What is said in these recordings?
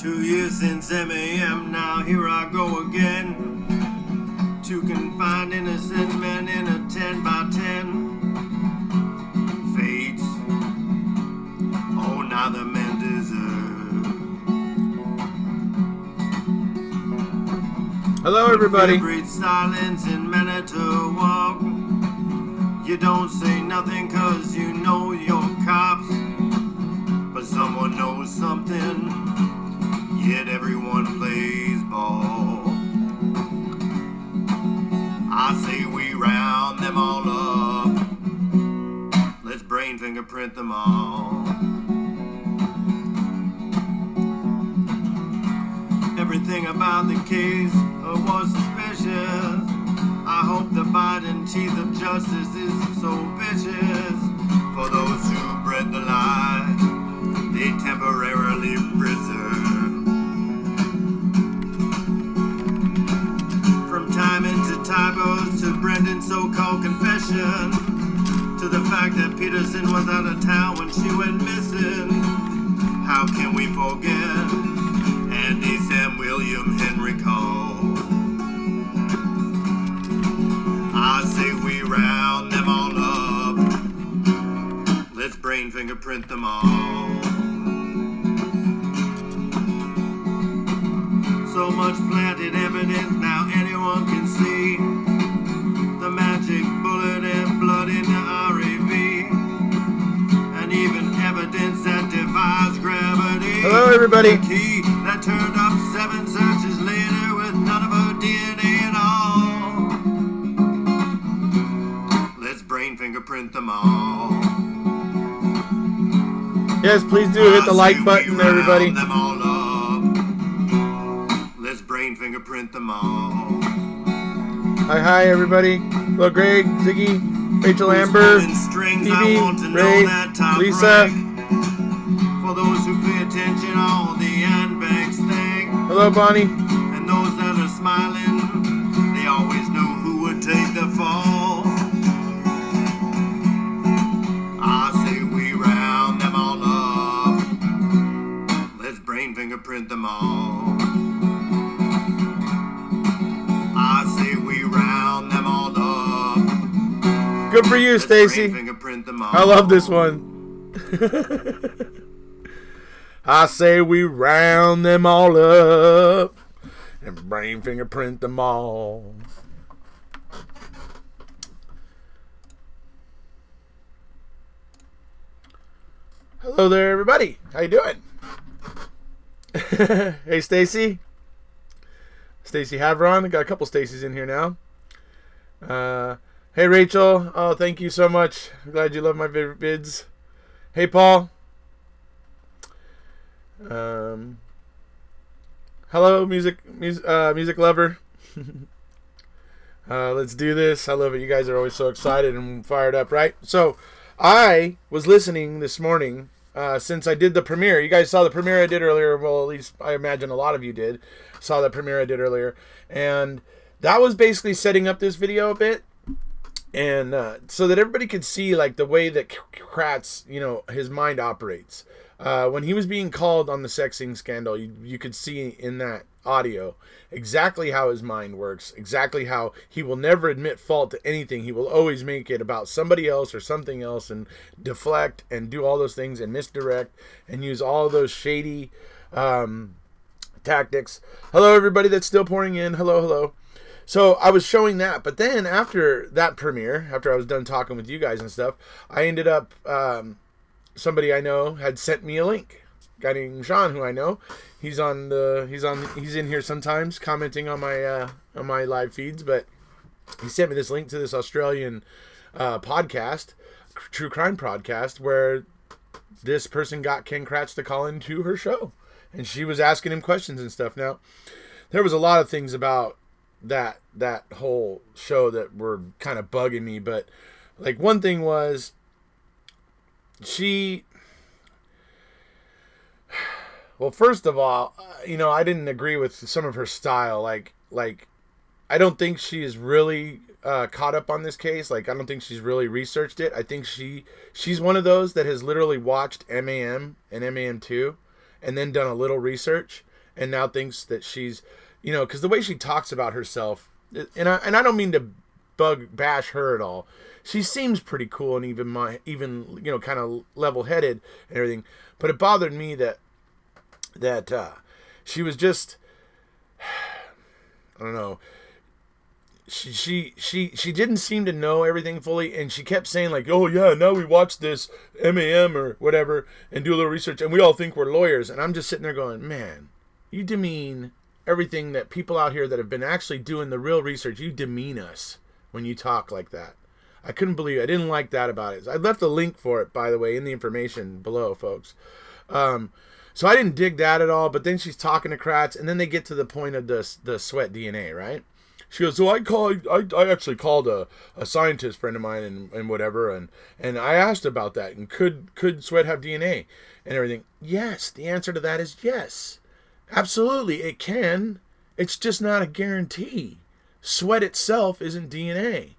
2 years since MAM, now here I go again to confine innocent men in a 10 by 10 fates. Oh, now the men deserve. Hello, everybody. Great silence in Manitowoc. You don't say nothing 'cause you know you're cops, but someone knows something. Yet everyone plays ball. I say we round them all up. Let's brain fingerprint them all. Everything about the case was suspicious. I hope the biting teeth of justice isn't so vicious. For those who bred the lie, they temporarily preserve. Time into typos to Brendan's so-called confession, to the fact that Peterson was out of town when she went missing. How can we forget Andy, Sam, William, Henry Cole? I say we round them all up. Let's brain fingerprint them all. So much planted evidence now anyone can see. The magic bullet and blood in the RAV, and even evidence that defies gravity. Hello, everybody. The key that turned up 7 searches later with none of her DNA at all. Let's brain fingerprint them all. Yes, please do hit the like button, everybody. Them all up. Let's brain fingerprint them all. Hi, everybody. Hello, Greg, Ziggy, Rachel, Amber, Phoebe, Ray, Lisa. For those who pay attention, all the handbags thing. Hello, Bonnie. And those that are smiling, they always know who would take the fall. I say we round them all up. Let's brain fingerprint them all. I say we round them all up. Good for you, Stacy. I love this one. I say we round them all up and brain fingerprint them all. Hello there, everybody. How you doing? Hey, Stacy. Stacy Havron. I got a couple Stacys in here now. Hey, Rachel. Oh, thank you so much. I'm glad you love my vids. Hey, Paul. Hello, music lover. Let's do this. I love it. You guys are always so excited and fired up, right? So, I was listening this morning since I did the premiere. You guys saw the premiere I did earlier. Well, at least I imagine a lot of you did. Saw the premiere I did earlier. And that was basically setting up this video a bit. And so that everybody could see like the way that Kratz, his mind operates. When he was being called on the sexing scandal, you could see in that audio exactly how his mind works, exactly how he will never admit fault to anything. He will always make it about somebody else or something else and deflect and do all those things and misdirect and use all those shady tactics. Hello, everybody that's still pouring in. Hello. So I was showing that, but then after that premiere, after I was done talking with you guys and stuff, I ended up, somebody I know had sent me a link. A guy named Sean, who I know, he's in here sometimes commenting on my live feeds, but he sent me this link to this Australian podcast, true crime podcast, where this person got Ken Kratz to call into her show, and she was asking him questions and stuff. Now, there was a lot of things about that whole show that were kind of bugging me, but like one thing was well, first of all, I didn't agree with some of her style. Like I don't think she is really caught up on this case. Like, I don't think she's really researched it. I think she's one of those that has literally watched MAM and MAM2 and then done a little research and now thinks that she's, because the way she talks about herself, and I don't mean to bash her at all. She seems pretty cool and even kind of level-headed and everything, but it bothered me that she was just, I don't know. She didn't seem to know everything fully, and she kept saying like, oh yeah, now we watch this MAM or whatever and do a little research and we all think we're lawyers. And I'm just sitting there going, man, you demean everything that people out here that have been actually doing the real research. You demean us when you talk like that. I couldn't believe it. I didn't like that about it. I left a link for it, by the way, in the information below, folks. So I didn't dig that at all, but then she's talking to Kratz, and then they get to the point of the sweat DNA, right? She goes, so I actually called a scientist friend of mine and whatever, and I asked about that, and could sweat have DNA and everything? Yes, the answer to that is yes. Absolutely, it can. It's just not a guarantee. Sweat itself isn't DNA.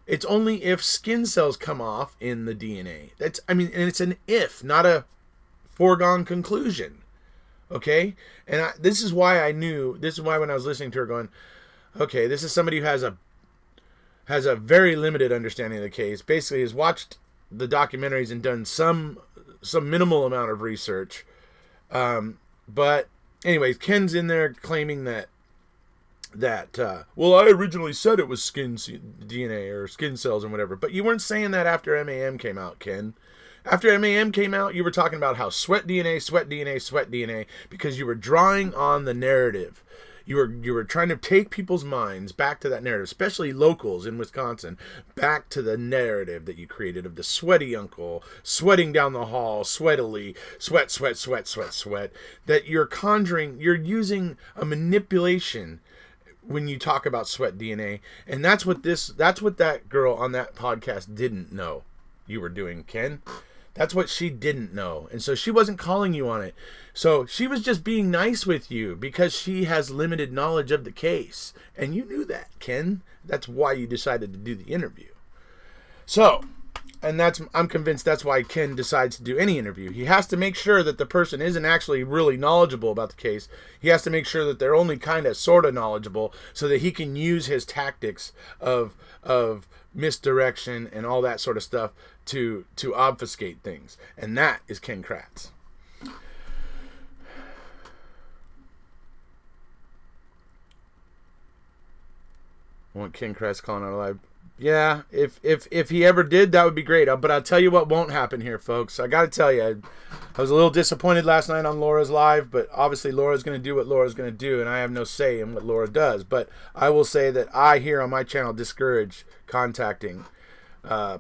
It's only if skin cells come off in the DNA. And it's an if, not a foregone conclusion. Okay? And this is why when I was listening to her going, okay, this is somebody who has a very limited understanding of the case, basically has watched the documentaries and done some minimal amount of research. But anyways, Ken's in there claiming that well, I originally said it was skin DNA or skin cells and whatever, but you weren't saying that after MAM came out, Ken. After MAM came out, you were talking about how sweat DNA, because you were drawing on the narrative. You were trying to take people's minds back to that narrative, especially locals in Wisconsin, back to the narrative that you created of the sweaty uncle sweating down the hall, sweatily, sweat, that you're using a manipulation when you talk about sweat DNA. And that's what that girl on that podcast didn't know you were doing, Ken. That's what she didn't know. And so she wasn't calling you on it. So she was just being nice with you because she has limited knowledge of the case. And you knew that, Ken. That's why you decided to do the interview. So, and I'm convinced that's why Ken decides to do any interview. He has to make sure that the person isn't actually really knowledgeable about the case. He has to make sure that they're only kind of sort of knowledgeable so that he can use his tactics of misdirection and all that sort of stuff to obfuscate things. And that is Ken Kratz. I want Ken Kratz calling out live. Yeah, if he ever did, that would be great. But I'll tell you what won't happen here, folks. I got to tell you, I was a little disappointed last night on Laura's live, but obviously Laura's going to do what Laura's going to do, and I have no say in what Laura does. But I will say that I here on my channel discourage contacting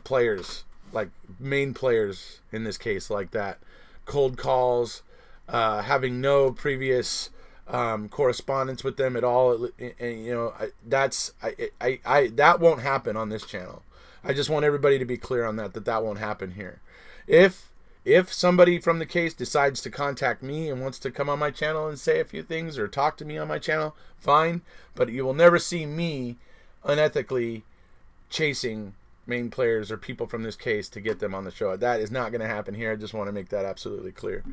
players, like main players in this case, like that. Cold calls, having no previous correspondence with them at all, and that won't happen on this channel. I just want everybody to be clear on that won't happen here. If somebody from the case decides to contact me and wants to come on my channel and say a few things or talk to me on my channel, fine, but you will never see me unethically chasing main players or people from this case to get them on the show. That is not going to happen here. I just want to make that absolutely clear.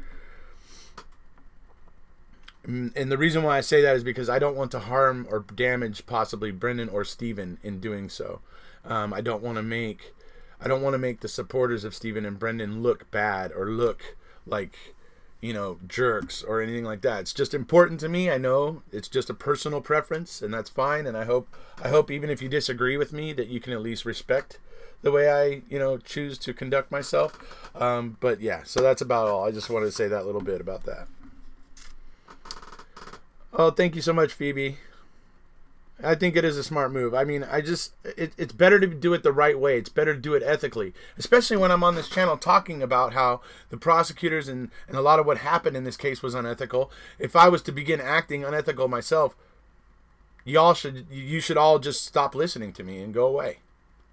And the reason why I say that is because I don't want to harm or damage possibly Brendan or Steven in doing so. I don't want to make the supporters of Steven and Brendan look bad or look like, jerks or anything like that. It's just important to me. I know it's just a personal preference, and that's fine. And I hope even if you disagree with me, that you can at least respect the way I, choose to conduct myself. But yeah, so that's about all. I just wanted to say that little bit about that. Oh, thank you so much, Phoebe. I think it is a smart move. I mean, it's better to do it the right way. It's better to do it ethically, especially when I'm on this channel talking about how the prosecutors and a lot of what happened in this case was unethical. If I was to begin acting unethical myself, you should all just stop listening to me and go away.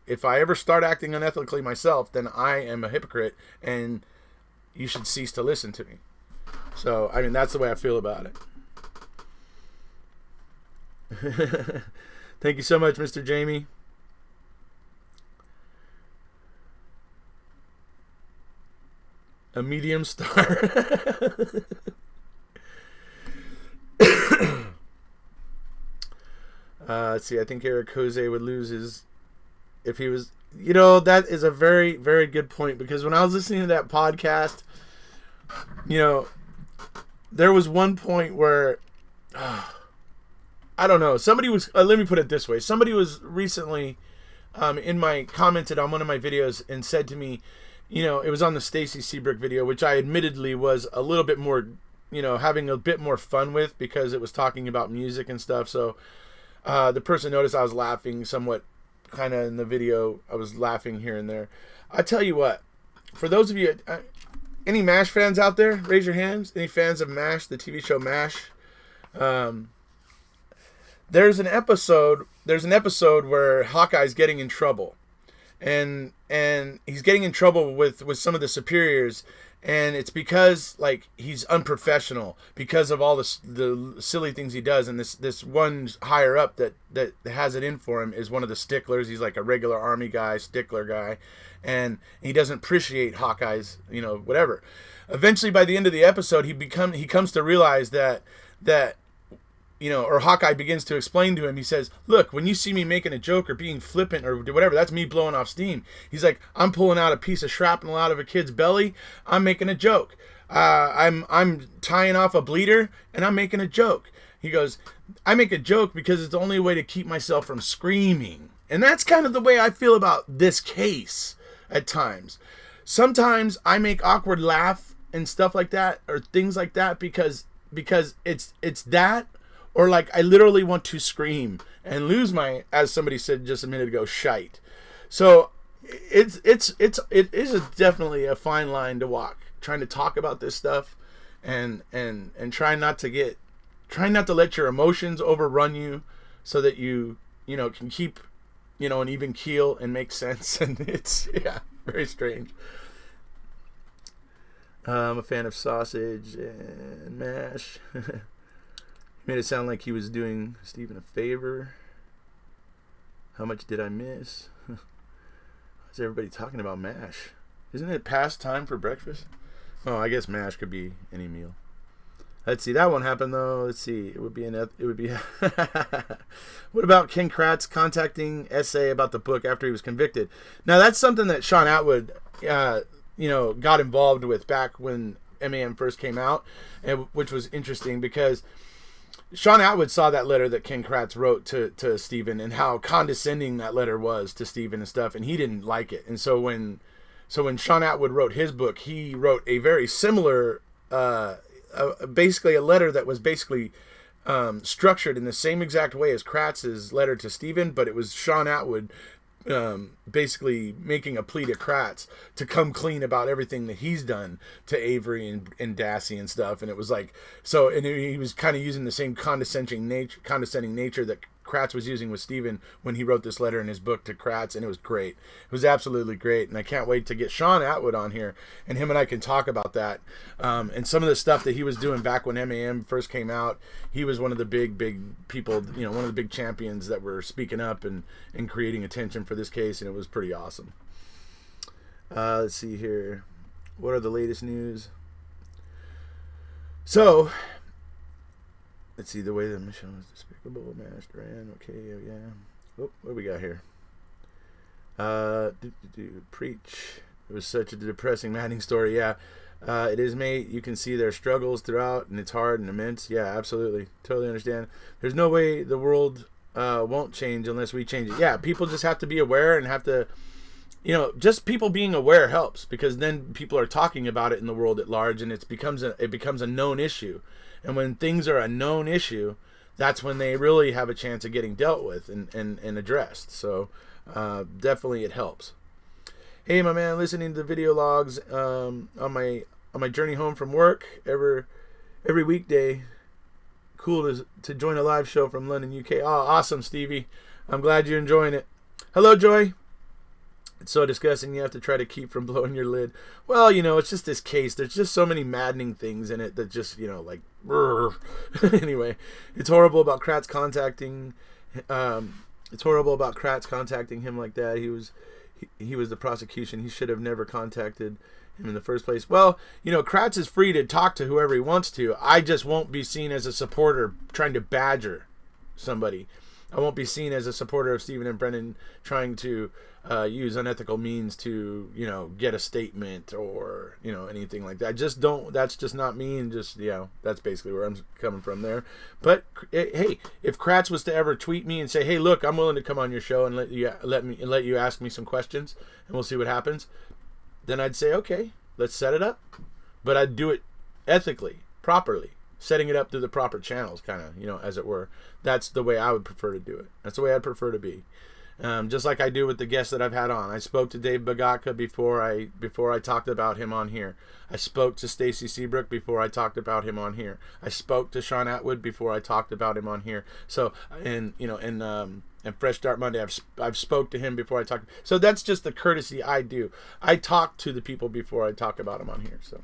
If I ever start acting unethically myself, then I am a hypocrite and you should cease to listen to me. So, I mean, that's the way I feel about it. Thank you so much, Mr. Jamie. A medium star. Let's see. I think Erekose would lose his if he was. You know, that is a very, very good point, because when I was listening to that podcast, you know, there was one point where I don't know. Somebody was. Let me put it this way. Somebody was recently commented on one of my videos and said to me, you know, it was on the Stacy Seabrook video, which I admittedly was a little bit more, you know, having a bit more fun with, because it was talking about music and stuff. So the person noticed I was laughing somewhat, kind of in the video. I was laughing here and there. I tell you what, for those of you, any MASH fans out there, raise your hands. Any fans of MASH, the TV show MASH? There's an episode where Hawkeye's getting in trouble, and he's getting in trouble with some of the superiors, and it's because, like, he's unprofessional because of all the silly things he does. And this one higher up that has it in for him is one of the sticklers. He's like a regular army guy, stickler guy, and he doesn't appreciate Hawkeye's, you know, whatever. Eventually, by the end of the episode, he comes to realize that you know, or Hawkeye begins to explain to him. He says, look, when you see me making a joke or being flippant or whatever, that's me blowing off steam. He's like, I'm pulling out a piece of shrapnel out of a kid's belly. I'm making a joke. I'm tying off a bleeder and I'm making a joke. He goes, I make a joke because it's the only way to keep myself from screaming. And that's kind of the way I feel about this case at times. Sometimes I make awkward laugh and stuff like that, or things like that, because it's that, or like I literally want to scream and lose my, as somebody said just a minute ago, shite. So it is definitely a fine line to walk, trying to talk about this stuff and try not to let your emotions overrun you, so that you know, can keep, you know, an even keel and make sense. And it's, yeah, very strange. I'm a fan of sausage and MASH. Made it sound like he was doing Steven a favor. How much did I miss? Why's everybody talking about MASH? Isn't it past time for breakfast? Oh, I guess MASH could be any meal. Let's see, that won't happen though. Let's see, it would be What about Ken Kratz contacting SA about the book after he was convicted? Now that's something that Sean Atwood you know, got involved with back when MAM first came out, and which was interesting because Sean Atwood saw that letter that Ken Kratz wrote to Stephen, and how condescending that letter was to Stephen and stuff, and he didn't like it. And so when Sean Atwood wrote his book, he wrote a very similar, basically a letter that was basically structured in the same exact way as Kratz's letter to Stephen, but it was Sean Atwood basically making a plea to Kratz to come clean about everything that he's done to Avery and Dassey and stuff. And it was like, so, and he was kind of using the same condescending nature that Kratz was using with Stephen when he wrote this letter in his book to Kratz, and it was great. It was absolutely great, and I can't wait to get Sean Atwood on here, and him and I can talk about that. And some of the stuff that he was doing back when MAM first came out, he was one of the big people, you know, one of the big champions that were speaking up and creating attention for this case, and it was pretty awesome. Let's see here. What are the latest news? So, let's see, the way that Michelle was despicable, mashed, ran, okay, yeah. Oh, what do we got here? Preach. It was such a depressing, maddening story, yeah. It is, mate. You can see their struggles throughout, and it's hard and immense. Yeah, absolutely. Totally understand. There's no way the world won't change unless we change it. Yeah, people just have to be aware and have to, you know, just people being aware helps, because then people are talking about it in the world at large, and it becomes a known issue. And when things are a known issue, that's when they really have a chance of getting dealt with and addressed. So definitely it helps. Hey, my man, listening to the video logs on my journey home from work every weekday. Cool to join a live show from London, UK. Oh, awesome, Stevie. I'm glad you're enjoying it. Hello, Joy. It's so disgusting you have to try to keep from blowing your lid. Well, you know, it's just this case. There's just so many maddening things in it that just, you know, like, anyway, it's horrible about Kratz contacting him like that. He was the prosecution. He should have never contacted him in the first place. Well, you know, Kratz is free to talk to whoever he wants to. I just won't be seen as a supporter trying to badger somebody. I won't be seen as a supporter of Stephen and Brennan trying to use unethical means to, get a statement or, anything like that. That's just not me, and that's basically where I'm coming from there. But hey, if Kratz was to ever tweet me and say, hey, look, I'm willing to come on your show and let you ask me some questions and we'll see what happens, then I'd say, okay, let's set it up. But I'd do it ethically, properly, setting it up through the proper channels, kind of, as it were. That's the way I would prefer to do it. That's the way I'd prefer to be. Just like I do with the guests that I've had on. I spoke to Dave Bagatka before I talked about him on here. I spoke to Stacy Seabrook before I talked about him on here. I spoke to Sean Atwood before I talked about him on here. So, and Fresh Start Monday, I've spoke to him before I talked. So that's just the courtesy I do. I talk to the people before I talk about them on here. So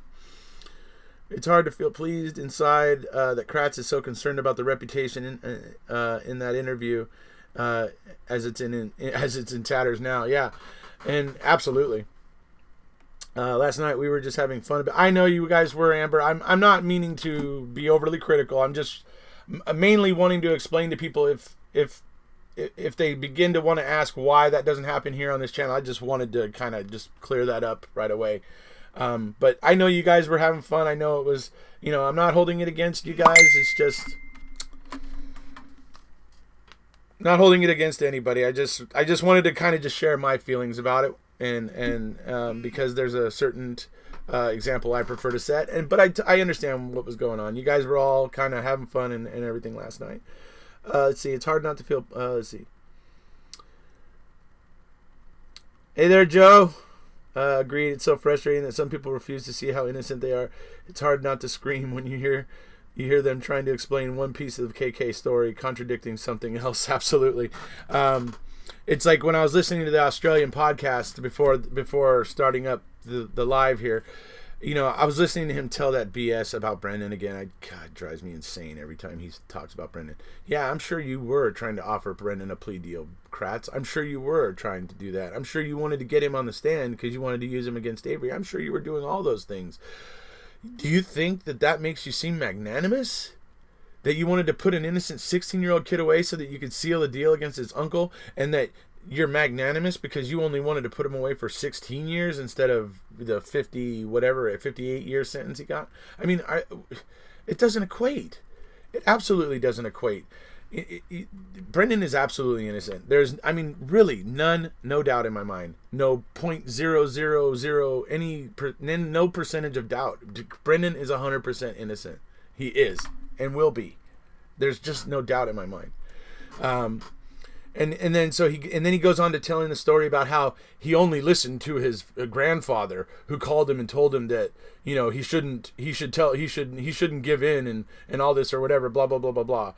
it's hard to feel pleased inside that Kratz is so concerned about the reputation in that interview. As it's in tatters now, yeah, and absolutely. Last night we were just having fun. I know you guys were, Amber. I'm not meaning to be overly critical. I'm just mainly wanting to explain to people if they begin to want to ask why that doesn't happen here on this channel. I just wanted to kind of just clear that up right away. But I know you guys were having fun. I know it was. I'm not holding it against you guys. It's just. Not holding it against anybody. I just wanted to kind of just share my feelings about it, and because there's a certain example I prefer to set, but I understand what was going on. You guys were all kind of having fun and everything last night. Let's see. It's hard not to feel. Let's see. Hey there, Joe. Agreed. It's so frustrating that some people refuse to see how innocent they are. It's hard not to scream when you hear them trying to explain one piece of KK story contradicting something else. Absolutely. It's like when I was listening to the Australian podcast before starting up the live here, I was listening to him tell that BS about Brendan again. God, it drives me insane every time he talks about Brendan. Yeah, I'm sure you were trying to offer Brendan a plea deal, Kratz. I'm sure you were trying to do that. I'm sure you wanted to get him on the stand because you wanted to use him against Avery. I'm sure you were doing all those things. Do you think that makes you seem magnanimous? That you wanted to put an innocent 16-year-old kid away so that you could seal a deal against his uncle, and that you're magnanimous because you only wanted to put him away for 16 years instead of the 58-year sentence he got? I mean, it doesn't equate. It absolutely doesn't equate. Brendan is absolutely innocent. There's, really no doubt in my mind. No 0.000 no percentage of doubt. Brendan is 100% innocent. He is and will be. There's just no doubt in my mind. And then he goes on to telling the story about how he only listened to his grandfather, who called him and told him that he shouldn't give in and all this or whatever, blah blah blah blah blah.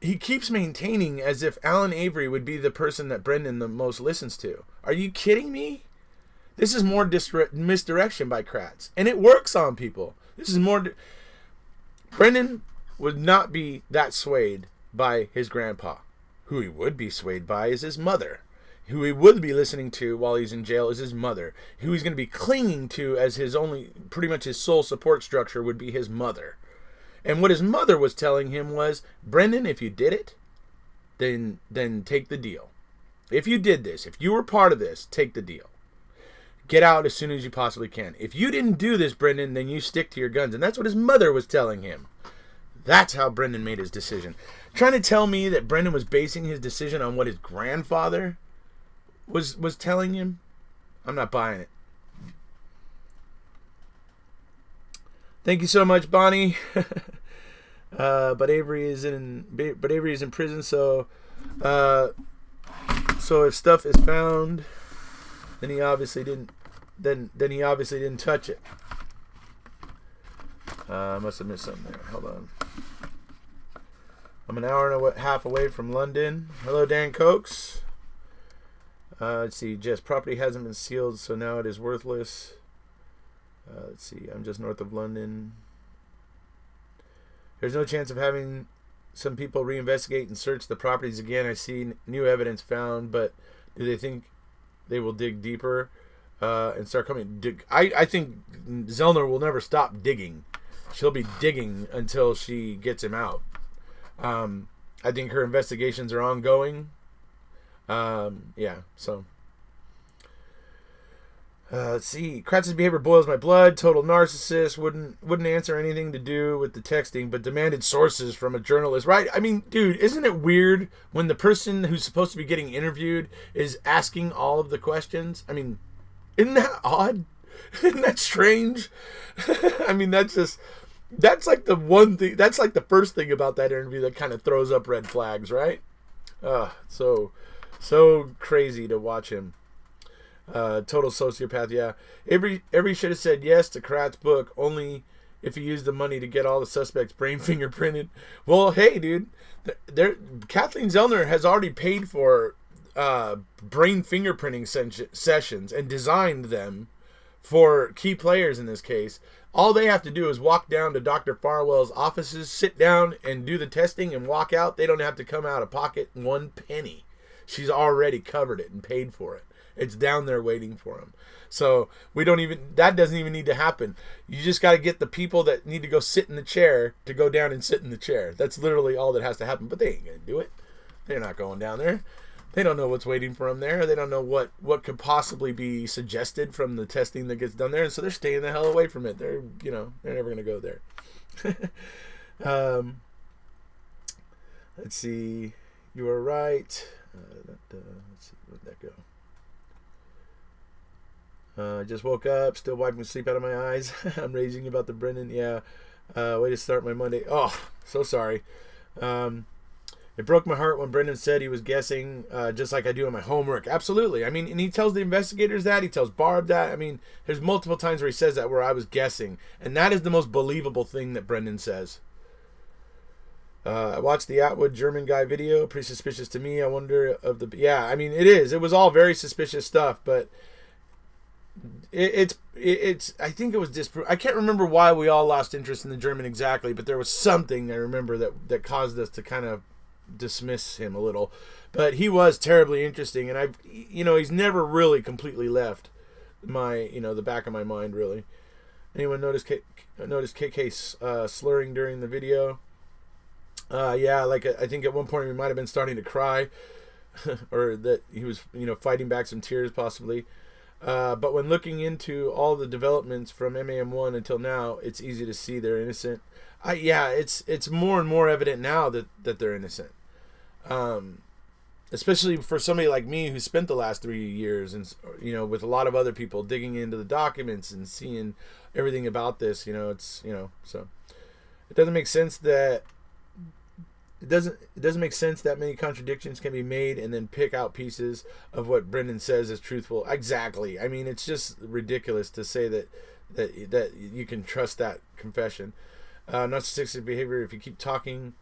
He keeps maintaining as if Alan Avery would be the person that Brendan the most listens to. Are you kidding me? This is more misdirection by Kratz. And it works on people. This is more... Brendan would not be that swayed by his grandpa. Who he would be swayed by is his mother. Who he would be listening to while he's in jail is his mother. Who he's going to be clinging to as pretty much his sole support structure would be his mother. And what his mother was telling him was, Brendan, if you did it, then take the deal. If you did this, if you were part of this, take the deal. Get out as soon as you possibly can. If you didn't do this, Brendan, then you stick to your guns. And that's what his mother was telling him. That's how Brendan made his decision. Trying to tell me that Brendan was basing his decision on what his grandfather was telling him, I'm not buying it. Thank you so much, Bonnie. But Avery is in prison, so if stuff is found, then he obviously didn't. Then he obviously didn't touch it. I must have missed something there. Hold on. I'm an hour and a half away from London. Hello, Dan Cokes. Let's see. Jess, property hasn't been sealed, so now it is worthless. Let's see. I'm just north of London. There's no chance of having some people reinvestigate and search the properties again. I see new evidence found, but do they think they will dig deeper and start coming? I think Zellner will never stop digging. She'll be digging until she gets him out. I think her investigations are ongoing. Yeah, so. Let's see. Kratz's behavior boils my blood. Total narcissist. Wouldn't answer anything to do with the texting, but demanded sources from a journalist. Right? I mean, dude, isn't it weird when the person who's supposed to be getting interviewed is asking all of the questions? I mean, isn't that odd? Isn't that strange? I mean, that's like the one thing. That's like the first thing about that interview that kind of throws up red flags, right? So crazy to watch him. Total sociopath, yeah. Avery should have said yes to Kratz's book only if he used the money to get all the suspects' brain fingerprinted. Well, hey, dude, Kathleen Zellner has already paid for brain fingerprinting sessions and designed them for key players in this case. All they have to do is walk down to Dr. Farwell's offices, sit down, and do the testing and walk out. They don't have to come out of pocket one penny. She's already covered it and paid for it. It's down there waiting for them. So that doesn't even need to happen. You just got to get the people that need to go sit in the chair to go down and sit in the chair. That's literally all that has to happen. But they ain't going to do it. They're not going down there. They don't know what's waiting for them there. They don't know what could possibly be suggested from the testing that gets done there. And so they're staying the hell away from it. They're never going to go there. Let's see. You are right. Let's see. Where'd that go? I just woke up, still wiping sleep out of my eyes. I'm raging about the Brendan. Yeah. Way to start my Monday. Oh, so sorry. It broke my heart when Brendan said he was guessing, just like I do on my homework. Absolutely. I mean, and he tells the investigators that. He tells Barb that. I mean, there's multiple times where he says that where I was guessing. And that is the most believable thing that Brendan says. I watched the Atwood German guy video. Pretty suspicious to me. I wonder of the... Yeah, I mean, it is. It was all very suspicious stuff, but... It's I think it was disproved. I can't remember why we all lost interest in the German exactly, but there was something I remember that caused us to kind of dismiss him a little. But he was terribly interesting, and he's never really completely left my the back of my mind really. Anyone notice KK slurring during the video? Yeah, like I think at one point he might have been starting to cry, or that he was fighting back some tears possibly. But when looking into all the developments from MAM1 until now, it's easy to see they're innocent. It's more and more evident now that they're innocent. Especially for somebody like me who spent the last 3 years and with a lot of other people digging into the documents and seeing everything about this. So it doesn't make sense that it doesn't make sense that many contradictions can be made and then pick out pieces of what Brendan says is truthful. Exactly. I mean, it's just ridiculous to say that you can trust that confession. Narcissistic behavior. If you keep talking,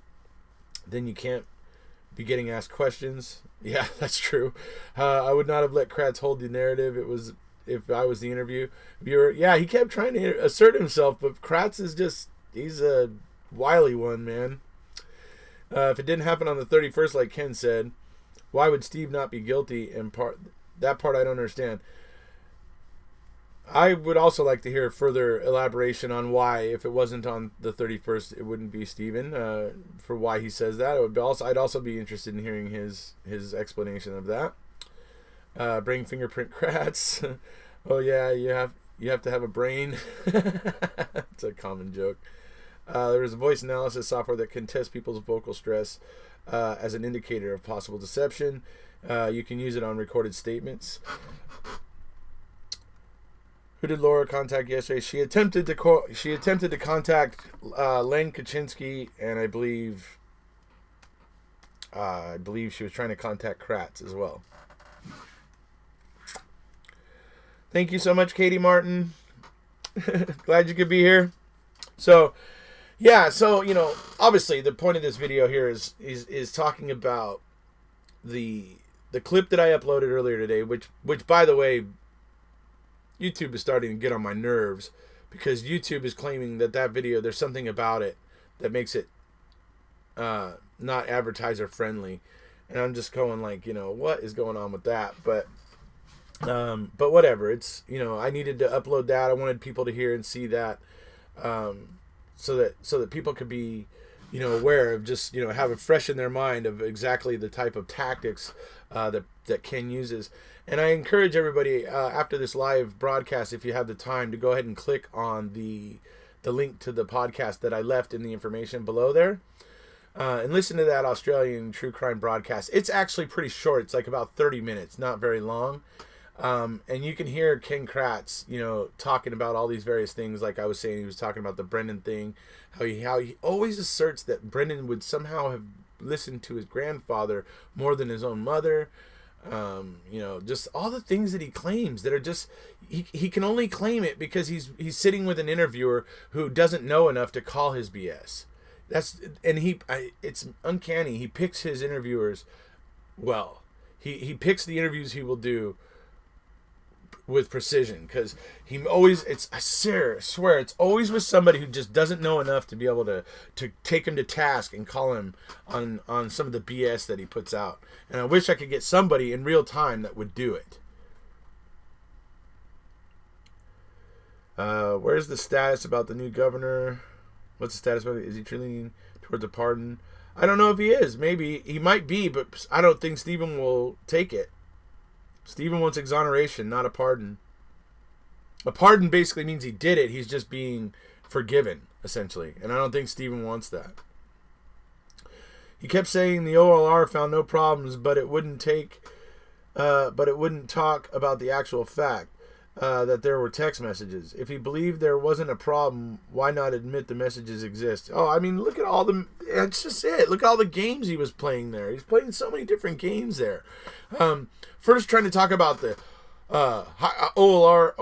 then you can't be getting asked questions. Yeah, that's true. I would not have let Kratz hold the narrative. If I was the interviewer. Yeah, he kept trying to assert himself, but Kratz is he's a wily one, man. If it didn't happen on the 31st, like Ken said, why would Steve not be guilty? That part I don't understand. I would also like to hear further elaboration on why, if it wasn't on the 31st, it wouldn't be Steven, for why he says that. I'd also be interested in hearing his explanation of that. Brain fingerprint Kratz. Oh yeah, you have to have a brain. It's a common joke. There is a voice analysis software that can test people's vocal stress as an indicator of possible deception. You can use it on recorded statements. Who did Laura contact yesterday? She attempted to contact Len Kaczynski, and I believe she was trying to contact Kratz as well. Thank you so much, Katie Martin. Glad you could be here. So, yeah, obviously the point of this video here is talking about the clip that I uploaded earlier today, which by the way, YouTube is starting to get on my nerves because YouTube is claiming that video, there's something about it that makes it not advertiser friendly, and I'm just going like, what is going on with that? But whatever. It's I needed to upload that. I wanted people to hear and see that, so that people could be aware of, just, have it fresh in their mind of exactly the type of tactics that Ken uses. And I encourage everybody after this live broadcast, if you have the time, to go ahead and click on the link to the podcast that I left in the information below there. And listen to that Australian true crime broadcast. It's actually pretty short. It's like about 30 minutes, not very long. And you can hear Ken Kratz, talking about all these various things. Like I was saying, he was talking about the Brendan thing, how he always asserts that Brendan would somehow have listened to his grandfather more than his own mother. Just all the things that he claims that are just, he can only claim it because he's sitting with an interviewer who doesn't know enough to call his BS. It's uncanny. He picks his interviewers well. He picks the interviews he will do with precision, because I swear it's always with somebody who just doesn't know enough to be able to take him to task and call him on some of the BS that he puts out. And I wish I could get somebody in real time that would do it. Where's the status about the new governor? What's the status about it? Is he truly leaning towards a pardon? I don't know if he is. Maybe he might be, but I don't think Stephen will take it. Stephen wants exoneration, not a pardon. A pardon basically means he did it. He's just being forgiven, essentially. And I don't think Stephen wants that. He kept saying the OLR found no problems, but it wouldn't talk about the actual fact that there were text messages. If he believed there wasn't a problem, why not admit the messages exist? Oh, I mean, look at that's just it. Look at all the games he was playing there. He's playing so many different games there. First trying to talk about the OLR,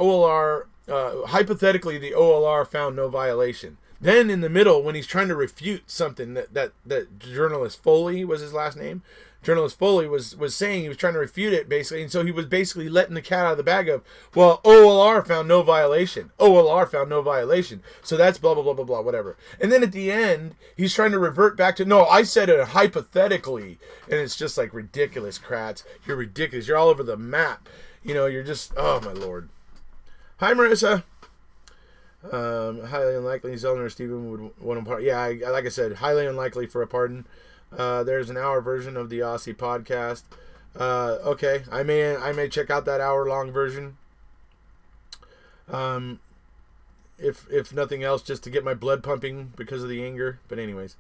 hypothetically the OLR found no violation. Then in the middle, when he's trying to refute something that journalist Foley was his last name, journalist Foley was saying, he was trying to refute it basically, and so he was basically letting the cat out of the bag of, well, OLR found no violation. OLR found no violation. So that's blah, blah, blah, blah, blah, whatever. And then at the end, he's trying to revert back to, no, I said it hypothetically. And it's just like ridiculous, Kratz. You're ridiculous. You're all over the map. You're just, oh my Lord. Hi, Marissa. Highly unlikely Zellner or Stephen would want a pardon. Yeah, like I said, highly unlikely for a pardon. There's an hour version of the Aussie podcast. Okay, I may check out that hour-long version. If nothing else, just to get my blood pumping because of the anger. But anyways,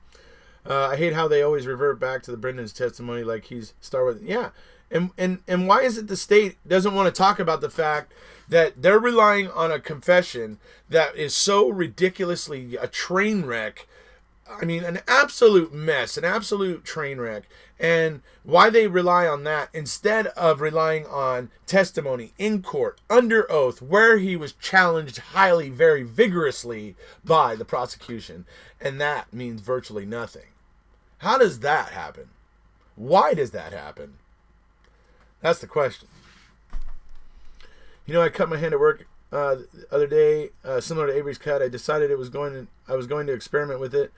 I hate how they always revert back to the Brendan's testimony like he's Star Wars. Yeah, and why is it the state doesn't want to talk about the fact that they're relying on a confession that is so ridiculously a train wreck? I mean, an absolute mess, an absolute train wreck. And why they rely on that instead of relying on testimony in court, under oath, where he was challenged highly, very vigorously by the prosecution. And that means virtually nothing. How does that happen? Why does that happen? That's the question. I cut my hand at work the other day, similar to Avery's cut. I decided I was going to experiment with it.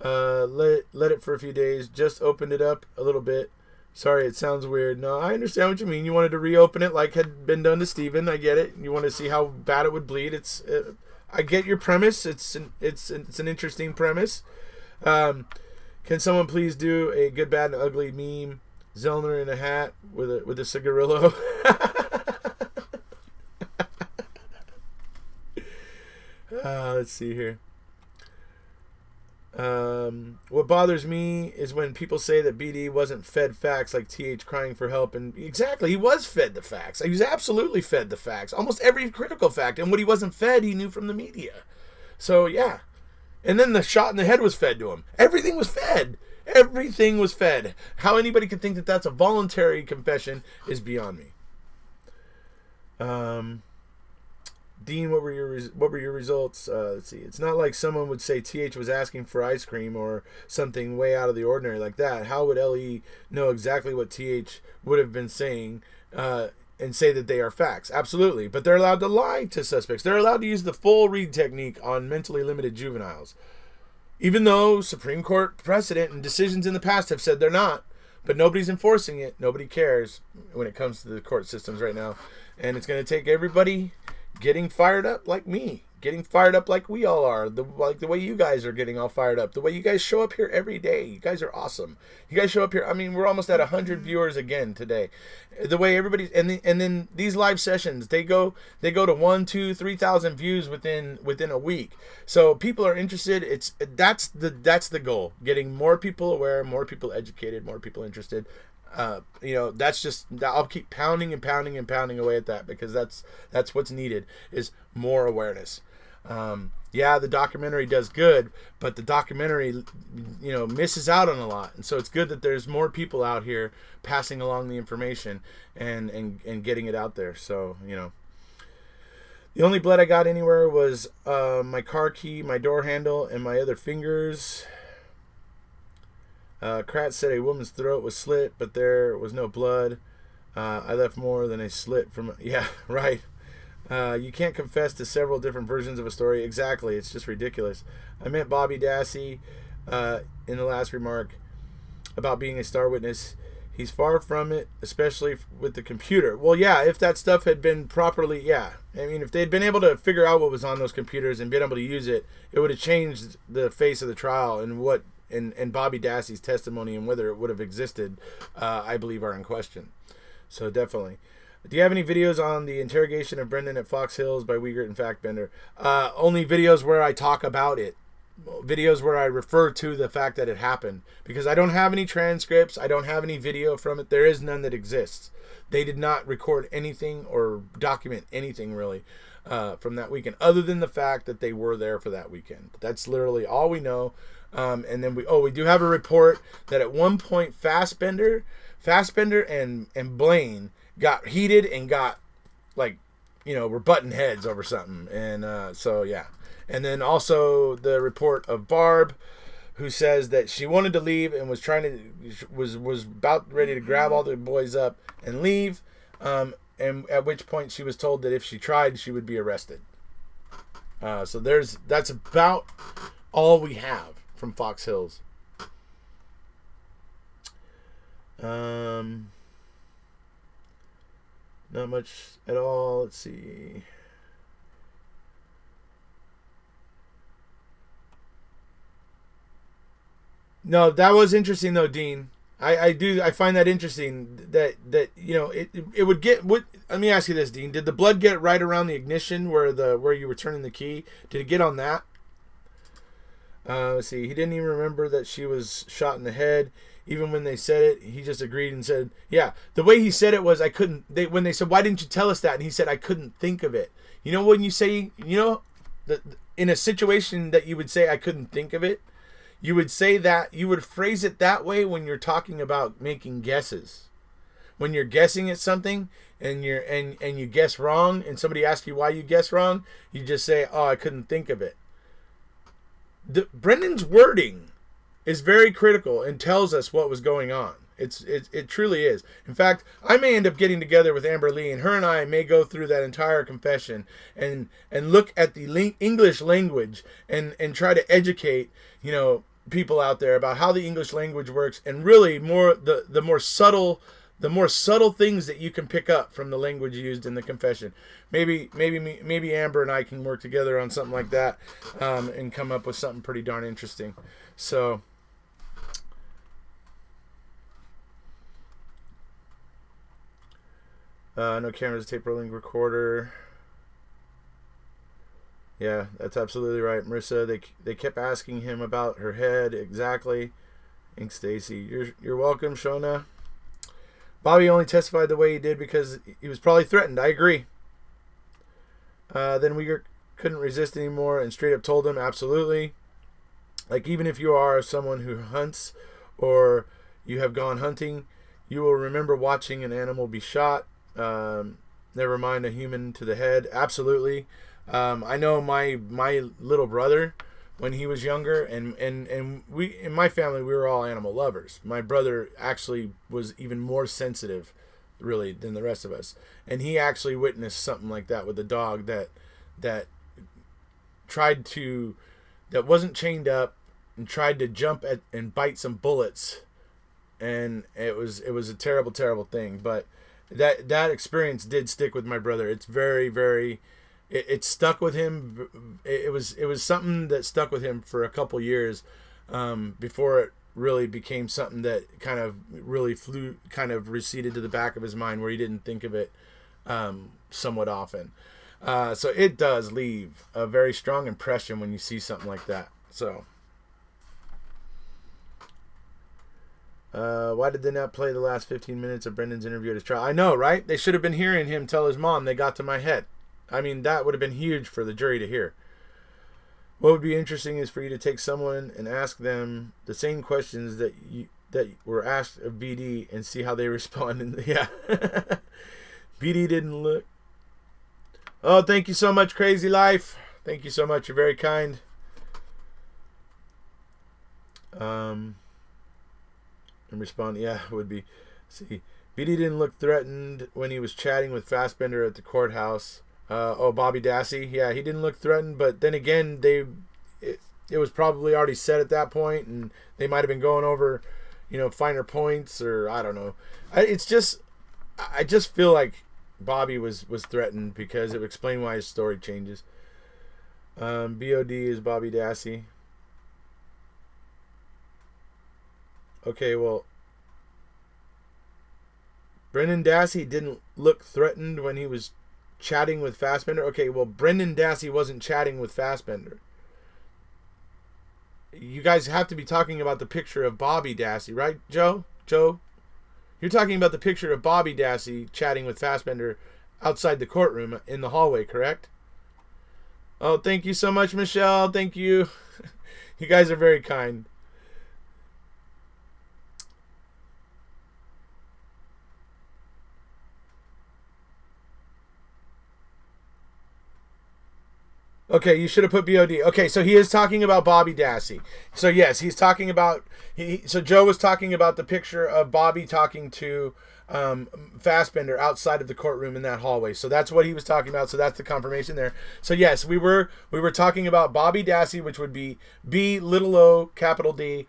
Let it for a few days. Just opened it up a little bit. Sorry, it sounds weird. No, I understand what you mean. You wanted to reopen it like had been done to Stephen. I get it. You want to see how bad it would bleed. I get your premise. It's an interesting premise. Can someone please do a good, bad, and ugly meme? Zellner in a hat with a cigarillo. Let's see here. What bothers me is when people say that BD wasn't fed facts, like TH crying for help. And exactly, he was fed the facts. He was absolutely fed the facts. Almost every critical fact. And what he wasn't fed, he knew from the media. So, yeah. And then the shot in the head was fed to him. Everything was fed. Everything was fed. How anybody could think that that's a voluntary confession is beyond me. Dean, what were your results? Let's see. It's not like someone would say TH was asking for ice cream or something way out of the ordinary like that. How would LE know exactly what TH would have been saying and say that they are facts? Absolutely. But they're allowed to lie to suspects. They're allowed to use the full read technique on mentally limited juveniles. Even though Supreme Court precedent and decisions in the past have said they're not. But nobody's enforcing it. Nobody cares when it comes to the court systems right now. And it's going to take everybody getting fired up like me, getting fired up like we all are, like the way you guys are getting all fired up, the way you guys show up here every day. You guys are awesome. You guys show up here. I mean, we're almost at 100 viewers again today. The way everybody's and then these live sessions, they go to 1, 2, 3,000 views within a week. So people are interested. That's the goal. Getting more people aware, more people educated, more people interested. That's just, I'll keep pounding and pounding and pounding away at that, because that's what's needed, is more awareness. The documentary does good, but the documentary, misses out on a lot. And so it's good that there's more people out here passing along the information and getting it out there. So, the only blood I got anywhere was my car key, my door handle, and my other fingers. Kratz said a woman's throat was slit, but there was no blood. I left more than a slit from... Yeah, right. You can't confess to several different versions of a story. Exactly. It's just ridiculous. I meant Bobby Dassey in the last remark about being a star witness. He's far from it, especially with the computer. Well, yeah, if that stuff had been properly... Yeah. I mean, if they'd been able to figure out what was on those computers and been able to use it, it would have changed the face of the trial, and what... And Bobby Dassey's testimony and whether it would have existed, I believe, are in question. So definitely. Do you have any videos on the interrogation of Brendan at Fox Hills by Wiegert and Factbender? Only videos where I talk about it. Videos where I refer to the fact that it happened. Because I don't have any transcripts. I don't have any video from it. There is none that exists. They did not record anything or document anything, really, from that weekend, other than the fact that they were there for that weekend. That's literally all we know. And then we do have a report that at one point Fassbender and Blaine got heated and got, were butting heads over something. And so yeah. And then also the report of Barb, who says that she wanted to leave and was was about ready to grab all the boys up and leave. And at which point she was told that if she tried, she would be arrested. So that's about all we have from Fox Hills. Not much at all. Let's see. No, that was interesting though, Dean. I find that interesting that it would get. Let me ask you this, Dean. Did the blood get right around the ignition where you were turning the key? Did it get on that? Let's see. He didn't even remember that she was shot in the head. Even when they said it, he just agreed and said, yeah. The way he said it was, I couldn't. When they said, why didn't you tell us that? And he said, I couldn't think of it. When you say, in a situation that you would say, I couldn't think of it, you would say that, you would phrase it that way when you're talking about making guesses. When you're guessing at something and you guess wrong, and somebody asks you why you guess wrong, you just say, oh, I couldn't think of it. Brendan's wording is very critical and tells us what was going on. It truly is. In fact, I may end up getting together with Amber Lee, and her and I may go through that entire confession and look at the English language and try to educate people out there about how the English language works, and really the more subtle things that you can pick up from the language used in the confession. Maybe Amber and I can work together on something like that, and come up with something pretty darn interesting. So, no cameras, tape rolling recorder. Yeah, that's absolutely right, Marissa. They kept asking him about her head. Exactly. Thanks, Stacy. You're welcome, Shona. Bobby only testified the way he did because he was probably threatened. I agree. Then we couldn't resist anymore and straight up told him, absolutely. Like, even if you are someone who hunts or you have gone hunting, you will remember watching an animal be shot. Never mind a human to the head. Absolutely. I know my little brother, when he was younger, and we, in my family, we were all animal lovers. My brother actually was even more sensitive, really, than the rest of us. And he actually witnessed something like that with a dog that wasn't chained up and tried to jump at and bite some bullets. And it was a terrible, terrible thing. But that experience did stick with my brother. It's very, very it stuck with him. It was something that stuck with him for a couple years before it really became something that kind of really receded to the back of his mind, where he didn't think of it somewhat often. So it does leave a very strong impression when you see something like that. So why did they not play the last 15 minutes of Brendan's interview at his trial? I know, right? They should have been hearing him tell his mom they got to my head. I mean, that would have been huge for the jury to hear. What would be interesting is for you to take someone and ask them the same questions that were asked of BD and see how they respond. And yeah, BD didn't look. Oh, thank you so much, Crazy Life. Thank you so much. You're very kind. And respond. Yeah, would be. See, BD didn't look threatened when he was chatting with Fassbender at the courthouse. Bobby Dassey. Yeah, he didn't look threatened, but then again, it was probably already said at that point, and they might have been going over, finer points, or I don't know. I just feel like Bobby was threatened because it would explain why his story changes. BOD is Bobby Dassey. Okay, well, Brendan Dassey didn't look threatened when he was chatting with Fassbender. Okay, well, Brendan Dassey wasn't chatting with Fassbender. You guys have to be talking about the picture of Bobby Dassey, right, Joe? Joe? You're talking about the picture of Bobby Dassey chatting with Fassbender outside the courtroom in the hallway, correct? Oh, thank you so much, Michelle. Thank you. You guys are very kind. Okay, you should have put BOD. Okay, so he is talking about Bobby Dassey. So yes, he's talking about. So Joe was talking about the picture of Bobby talking to Fassbender outside of the courtroom in that hallway. So that's what he was talking about. So that's the confirmation there. So yes, we were talking about Bobby Dassey, which would be B_O D.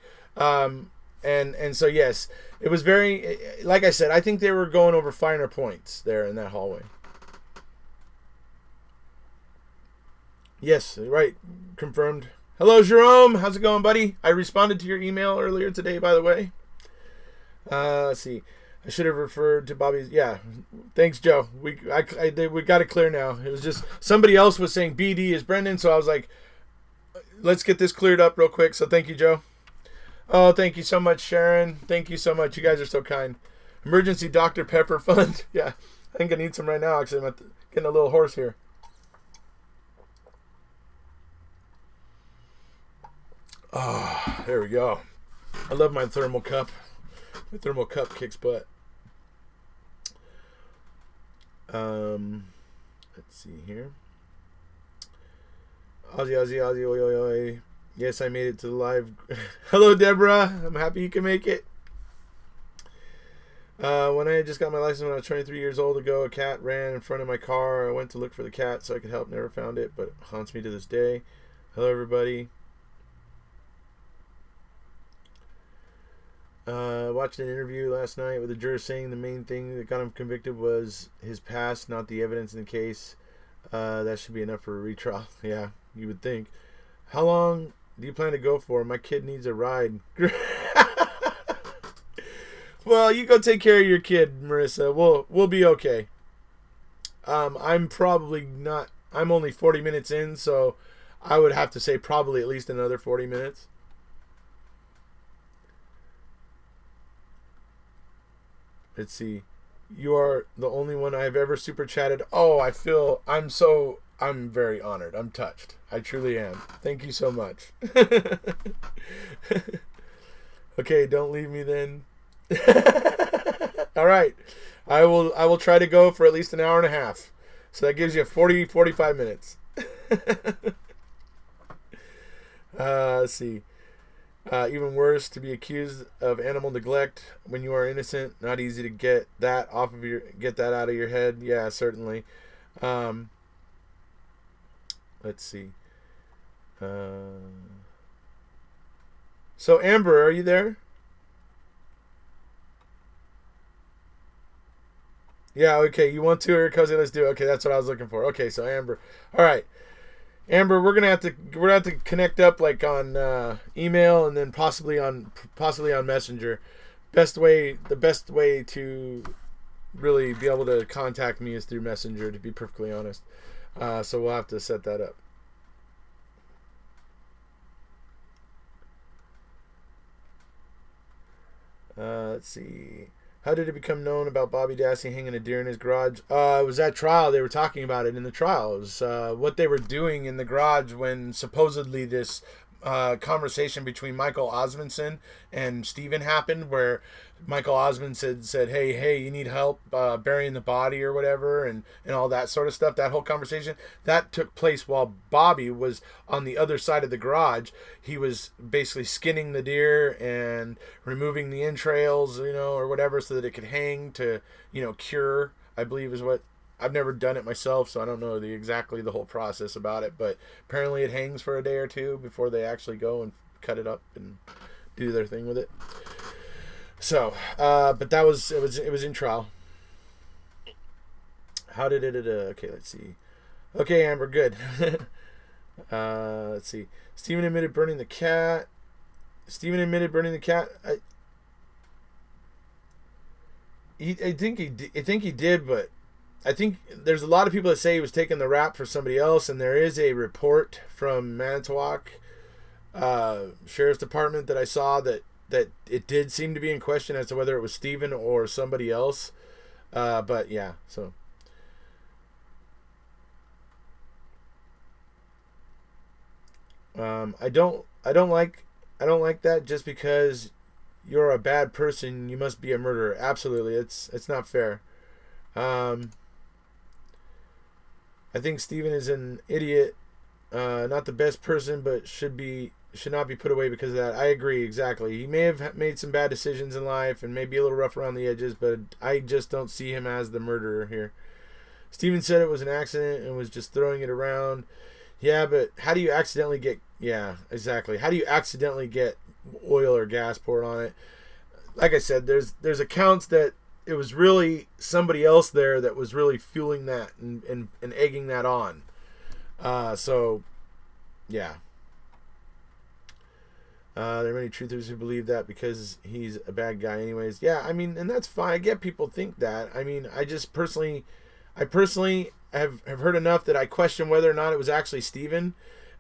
And so yes, it was very, like I said, I think they were going over finer points there in that hallway. Yes, right. Confirmed. Hello, Jerome. How's it going, buddy? I responded to your email earlier today, by the way. Let's see. I should have referred to Bobby's. Yeah. Thanks, Joe. We got it clear now. It was just somebody else was saying BD is Brendan, so I was like, let's get this cleared up real quick. So thank you, Joe. Oh, thank you so much, Sharon. Thank you so much. You guys are so kind. Emergency Dr. Pepper Fund. Yeah. I think I need some right now. Actually, I'm getting a little hoarse here. Oh, there we go. I love my thermal cup. My thermal cup kicks butt. Let's see here. Ozzy, oi, oi, oi. Yes, I made it to the live. Hello, Deborah. I'm happy you can make it. When I just got my license when I was 23 years old ago, a cat ran in front of my car. I went to look for the cat so I could help. Never found it, but it haunts me to this day. Hello, everybody. Watched an interview last night with a juror saying the main thing that got him convicted was his past, not the evidence in the case. That should be enough for a retrial. Yeah, you would think. How long do you plan to go for? My kid needs a ride. Well, you go take care of your kid, Marissa. We'll be okay. I'm probably not. I'm only 40 minutes in, so I would have to say probably at least another 40 minutes. Let's see. You are the only one I've ever super chatted. Oh, I'm very honored. I'm touched. I truly am. Thank you so much. Okay, don't leave me then. All right. I will try to go for at least an hour and a half. So that gives you 45 minutes. Let's see. Even worse, to be accused of animal neglect when you are innocent. Not easy to get that out of your head. Yeah, certainly. Let's see. So Amber, are you there? Yeah, okay. You want to, Erekose? Let's do it. Okay, that's what I was looking for. Okay, so Amber. All right. Amber, we're gonna have to connect up like on email and then possibly on Messenger. The best way to really be able to contact me is through Messenger. To be perfectly honest, so we'll have to set that up. Let's see. How did it become known about Bobby Dassey hanging a deer in his garage? It was at trial. They were talking about it in the trial. It was what they were doing in the garage when supposedly this conversation between Michael Osmondson and Steven happened, where Michael Osmondson said, hey, you need help burying the body or whatever, and all that sort of stuff. That whole conversation, that took place while Bobby was on the other side of the garage. He was basically skinning the deer and removing the entrails, or whatever, so that it could hang to, cure, I believe is what. I've never done it myself, so I don't know exactly the whole process about it. But apparently, it hangs for a day or two before they actually go and cut it up and do their thing with it. So, but it was in trial. How did it? Okay, let's see. Okay, Amber, good. Let's see. Steven admitted burning the cat. I think he did, but I think there's a lot of people that say he was taking the rap for somebody else, and there is a report from Manitowoc Sheriff's Department that I saw that it did seem to be in question as to whether it was Steven or somebody else. But yeah, so. I don't like that just because you're a bad person, you must be a murderer. Absolutely, it's not fair. I think Steven is an idiot, not the best person, but should not be put away because of that. I agree, exactly. He may have made some bad decisions in life and maybe a little rough around the edges, but I just don't see him as the murderer here. Steven said it was an accident and was just throwing it around. Yeah, but how do you accidentally get... Yeah, exactly. How do you accidentally get oil or gas poured on it? Like I said, there's accounts that it was really somebody else there that was really fueling that and egging that on. So, yeah. There are many truthers who believe that because he's a bad guy anyways. Yeah, I mean, and that's fine. I get people think that. I mean, I personally have heard enough that I question whether or not it was actually Steven.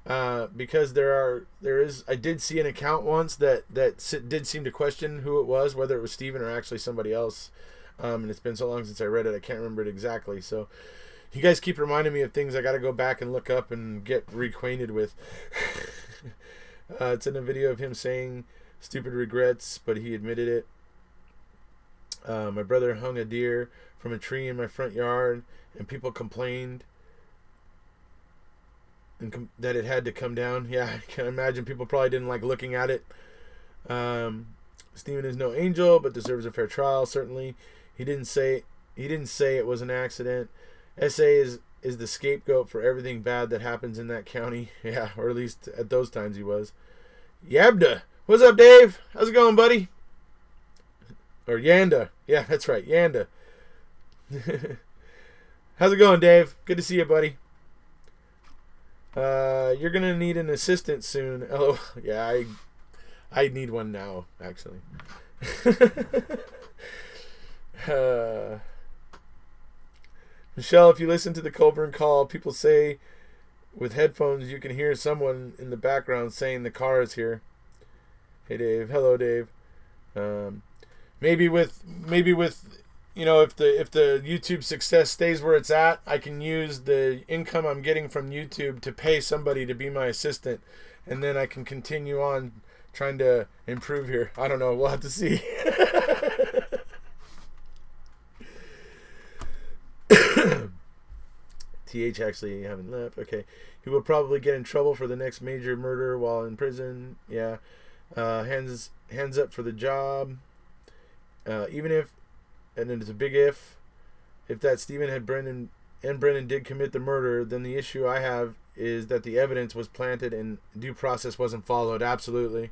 Because I did see an account once that did seem to question who it was, whether it was Steven or actually somebody else. And it's been so long since I read it, I can't remember it exactly. So you guys keep reminding me of things I got to go back and look up and get reacquainted with. It's in a video of him saying stupid regrets, but he admitted it. My brother hung a deer from a tree in my front yard, and people complained that it had to come down. Yeah, I can imagine people probably didn't like looking at it. Steven is no angel, but deserves a fair trial. Certainly, he didn't say it was an accident. SA is the scapegoat for everything bad that happens in that county. Yeah, or at least at those times he was. Yabda, what's up, Dave? How's it going, buddy? Or Yanda. Yeah, that's right, Yanda. How's it going, Dave? Good to see you, buddy. You're gonna need an assistant soon. Oh, yeah, I need one now, actually. Michelle, if you listen to the Colburn call, people say with headphones you can hear someone in the background saying the car is here. Hey, Dave. Hello, Dave. Maybe with if the YouTube success stays where it's at, I can use the income I'm getting from YouTube to pay somebody to be my assistant, and then I can continue on trying to improve here. I don't know. We'll have to see. TH actually haven't left. Okay. He will probably get in trouble for the next major murder while in prison. Yeah. Hands up for the job. Even if, and then it's a big if that Steven and Brendan did commit the murder, then the issue I have is that the evidence was planted and due process wasn't followed. Absolutely.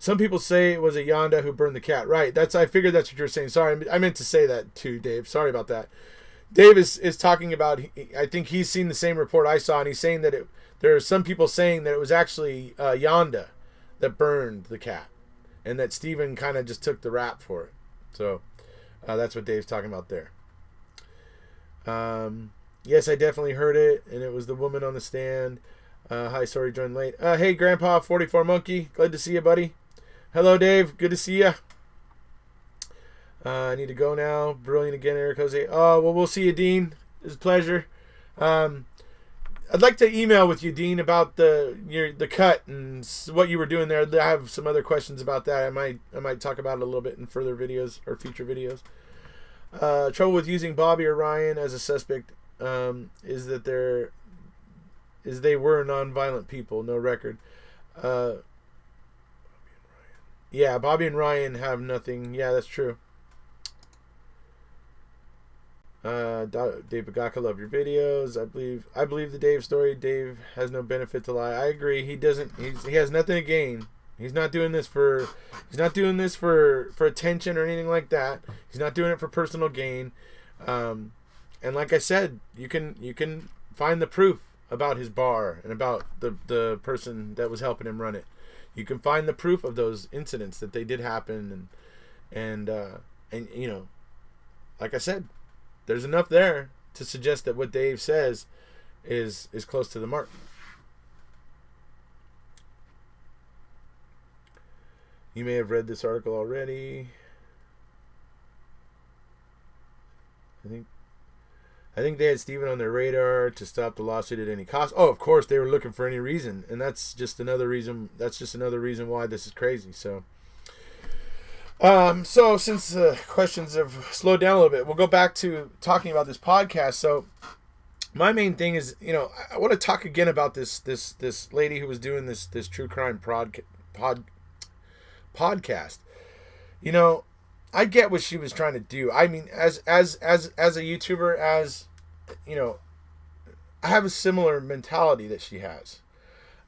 Some people say it was a Yonda who burned the cat. Right. I figured that's what you were saying. Sorry, I meant to say that too, Dave. Sorry about that. Dave is talking about, I think he's seen the same report I saw, and he's saying that there are some people saying that it was actually Yonda that burned the cat, and that Steven kind of just took the rap for it. So that's what Dave's talking about there. Yes, I definitely heard it, and it was the woman on the stand. Hi, sorry, joined late. Hey, Grandpa 44 Monkey, glad to see you, buddy. Hello, Dave, good to see you. I need to go now. Brilliant again, Erekose. Oh, well, we'll see you, Dean. It's a pleasure. I'd like to email with you, Dean, about the cut and what you were doing there. I have some other questions about that. I might talk about it a little bit in further videos or future videos. Trouble with using Bobby or Ryan as a suspect is that they were non-violent people, no record. Yeah, Bobby and Ryan have nothing. Yeah, that's true. Dave Bagaka, love your videos. I believe the Dave story. Dave has no benefit to lie. I agree. He has nothing to gain. He's not doing this for attention or anything like that. He's not doing it for personal gain. And like I said, you can find the proof about his bar and about the person that was helping him run it. You can find the proof of those incidents that they did happen, and you know, like I said, there's enough there to suggest that what Dave says is close to the mark. You may have read this article already. I think they had Steven on their radar to stop the lawsuit at any cost. Oh, of course, they were looking for any reason, and that's just another reason. That's just another reason why this is crazy. So since the questions have slowed down a little bit, we'll go back to talking about this podcast. So my main thing is, you know, I want to talk again about this lady who was doing this true crime podcast. You know, I get what she was trying to do. I mean, as a YouTuber, as you know, I have a similar mentality that she has.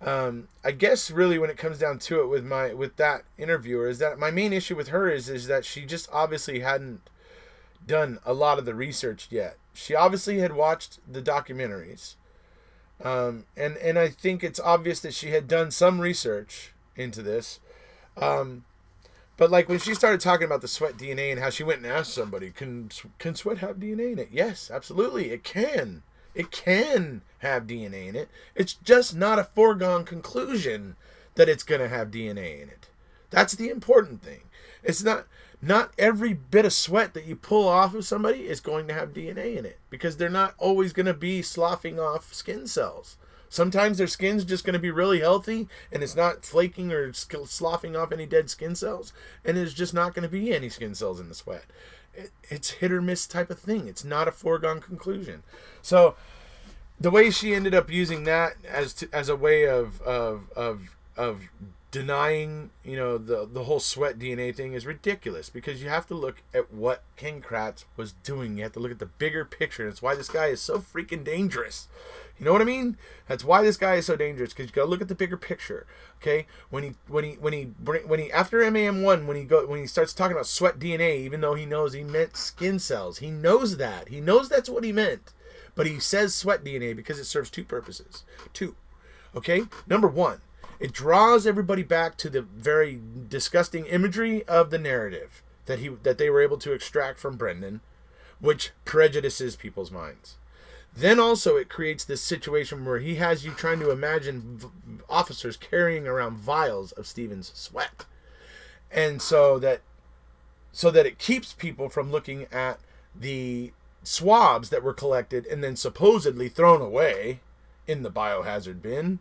I guess really when it comes down to it with that interviewer is that my main issue with her is that she just obviously hadn't done a lot of the research yet. She obviously had watched the documentaries. And I think it's obvious that she had done some research into this. But like when she started talking about the sweat DNA and how she went and asked somebody, can sweat have DNA in it? Yes, absolutely. It can. It can have DNA in it. It's just not a foregone conclusion that it's going to have DNA in it. That's the important thing. It's not every bit of sweat that you pull off of somebody is going to have DNA in it, because they're not always going to be sloughing off skin cells. Sometimes their skin's just going to be really healthy and it's not flaking or sloughing off any dead skin cells, and there's just not going to be any skin cells in the sweat. It's hit or miss type of thing. It's not a foregone conclusion. So the way she ended up using that as a way of denying, you know, the whole sweat DNA thing is ridiculous, because you have to look at what King Kratz was doing. You have to look at the bigger picture. That's why this guy is so freaking dangerous. You know what I mean? That's why this guy is so dangerous, because you got to look at the bigger picture. Okay, when he after MAM1, when he starts talking about sweat DNA, even though he knows he meant skin cells, he knows that's what he meant, but he says sweat DNA because it serves two purposes. Okay, number one, it draws everybody back to the very disgusting imagery of the narrative that they were able to extract from Brendan, which prejudices people's minds. Then also it creates this situation where he has you trying to imagine officers carrying around vials of Steven's sweat. And so that it keeps people from looking at the swabs that were collected and then supposedly thrown away in the biohazard bin.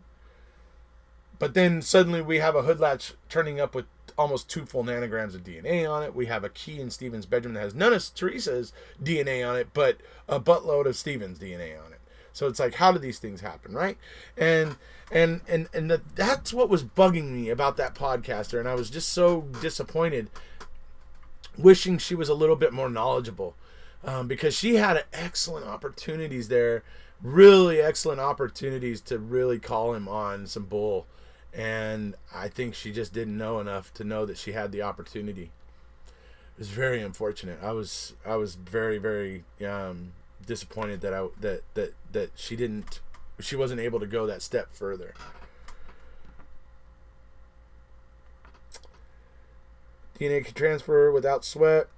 But then suddenly we have a hood latch turning up with almost 2 full nanograms of DNA on it. We have a key in Steven's bedroom that has none of Teresa's DNA on it, but a buttload of Steven's DNA on it. So it's like, how do these things happen, right? And that's what was bugging me about that podcaster, and I was just so disappointed, wishing she was a little bit more knowledgeable, because she had excellent opportunities there, really excellent opportunities to really call him on some bull. And I think she just didn't know enough to know that she had the opportunity. It was very unfortunate. I was very, very disappointed that she wasn't able to go that step further. DNA can transfer without sweat.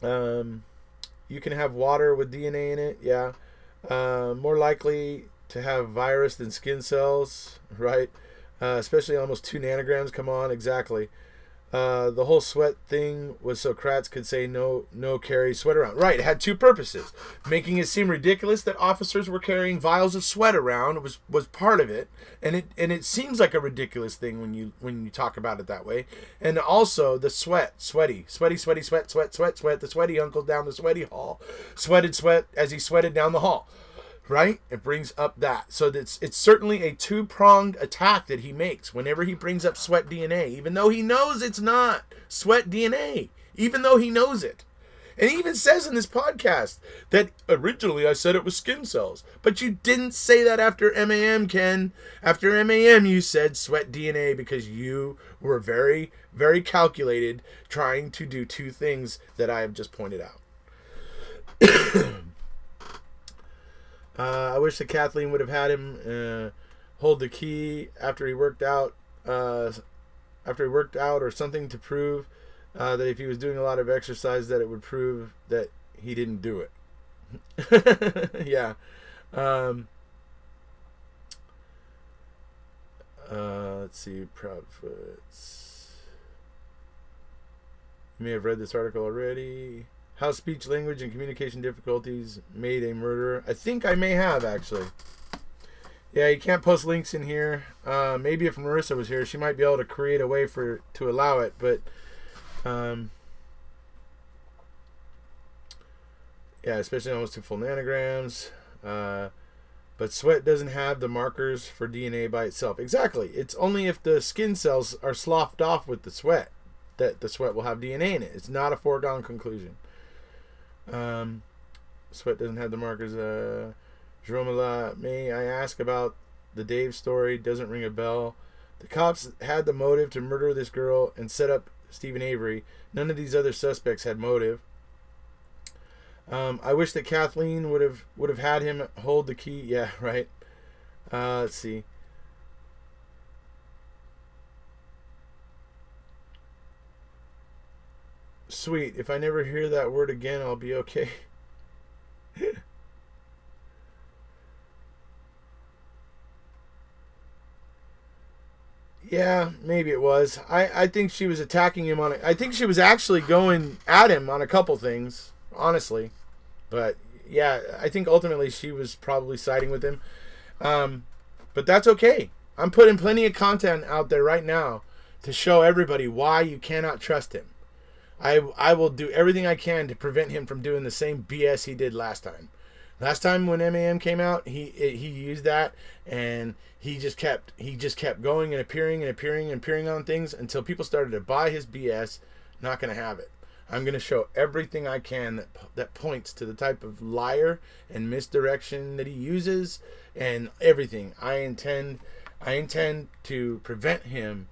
You can have water with DNA in it. Yeah. More likely to have virus than skin cells, right? Especially almost 2 nanograms. Come on, exactly. The whole sweat thing was so Kratz could say no carry sweat around. Right, it had 2 purposes. Making it seem ridiculous that officers were carrying vials of sweat around was part of it. And it seems like a ridiculous thing when you talk about it that way. And also the sweaty, sweat, the sweaty uncle down the sweaty hall. Sweat as he sweated down the hall. Right? It brings up that. So it's certainly a 2-pronged attack that he makes whenever he brings up sweat DNA, even though he knows it's not sweat DNA, even though he knows it. And he even says in this podcast that originally I said it was skin cells. But you didn't say that after MAM, Ken. After MAM, you said sweat DNA because you were very, very calculated trying to do 2 things that I have just pointed out. I wish that Kathleen would have had him hold the key after he worked out, or something to prove that if he was doing a lot of exercise, that it would prove that he didn't do it. Yeah. Let's see. Proudfoots. You may have read this article already. How speech, language, and communication difficulties made a murderer. I think I may have, actually. Yeah, you can't post links in here. Maybe if Marissa was here, she might be able to create a way to allow it. But, yeah, especially almost 2 full nanograms. But sweat doesn't have the markers for DNA by itself. Exactly. It's only if the skin cells are sloughed off with the sweat that the sweat will have DNA in it. It's not a foregone conclusion. Sweat doesn't have the markers. Jerome, may I ask about the Dave story? Doesn't ring a bell. The cops had the motive to murder this girl and set up Stephen Avery. None of these other suspects had motive. I wish that Kathleen would have had him hold the key. Yeah, right. Let's see. Sweet. If I never hear that word again, I'll be okay. Yeah, maybe it was. I think she was attacking him on it. I think she was actually going at him on a couple things, honestly. But yeah, I think ultimately she was probably siding with him. But that's okay. I'm putting plenty of content out there right now to show everybody why you cannot trust him. I will do everything I can to prevent him from doing the same BS he did last time. Last time when MAM came out, he used that, and he just kept going and appearing on things until people started to buy his BS. Not going to have it. I'm going to show everything I can that points to the type of liar and misdirection that he uses, and everything. I intend to prevent him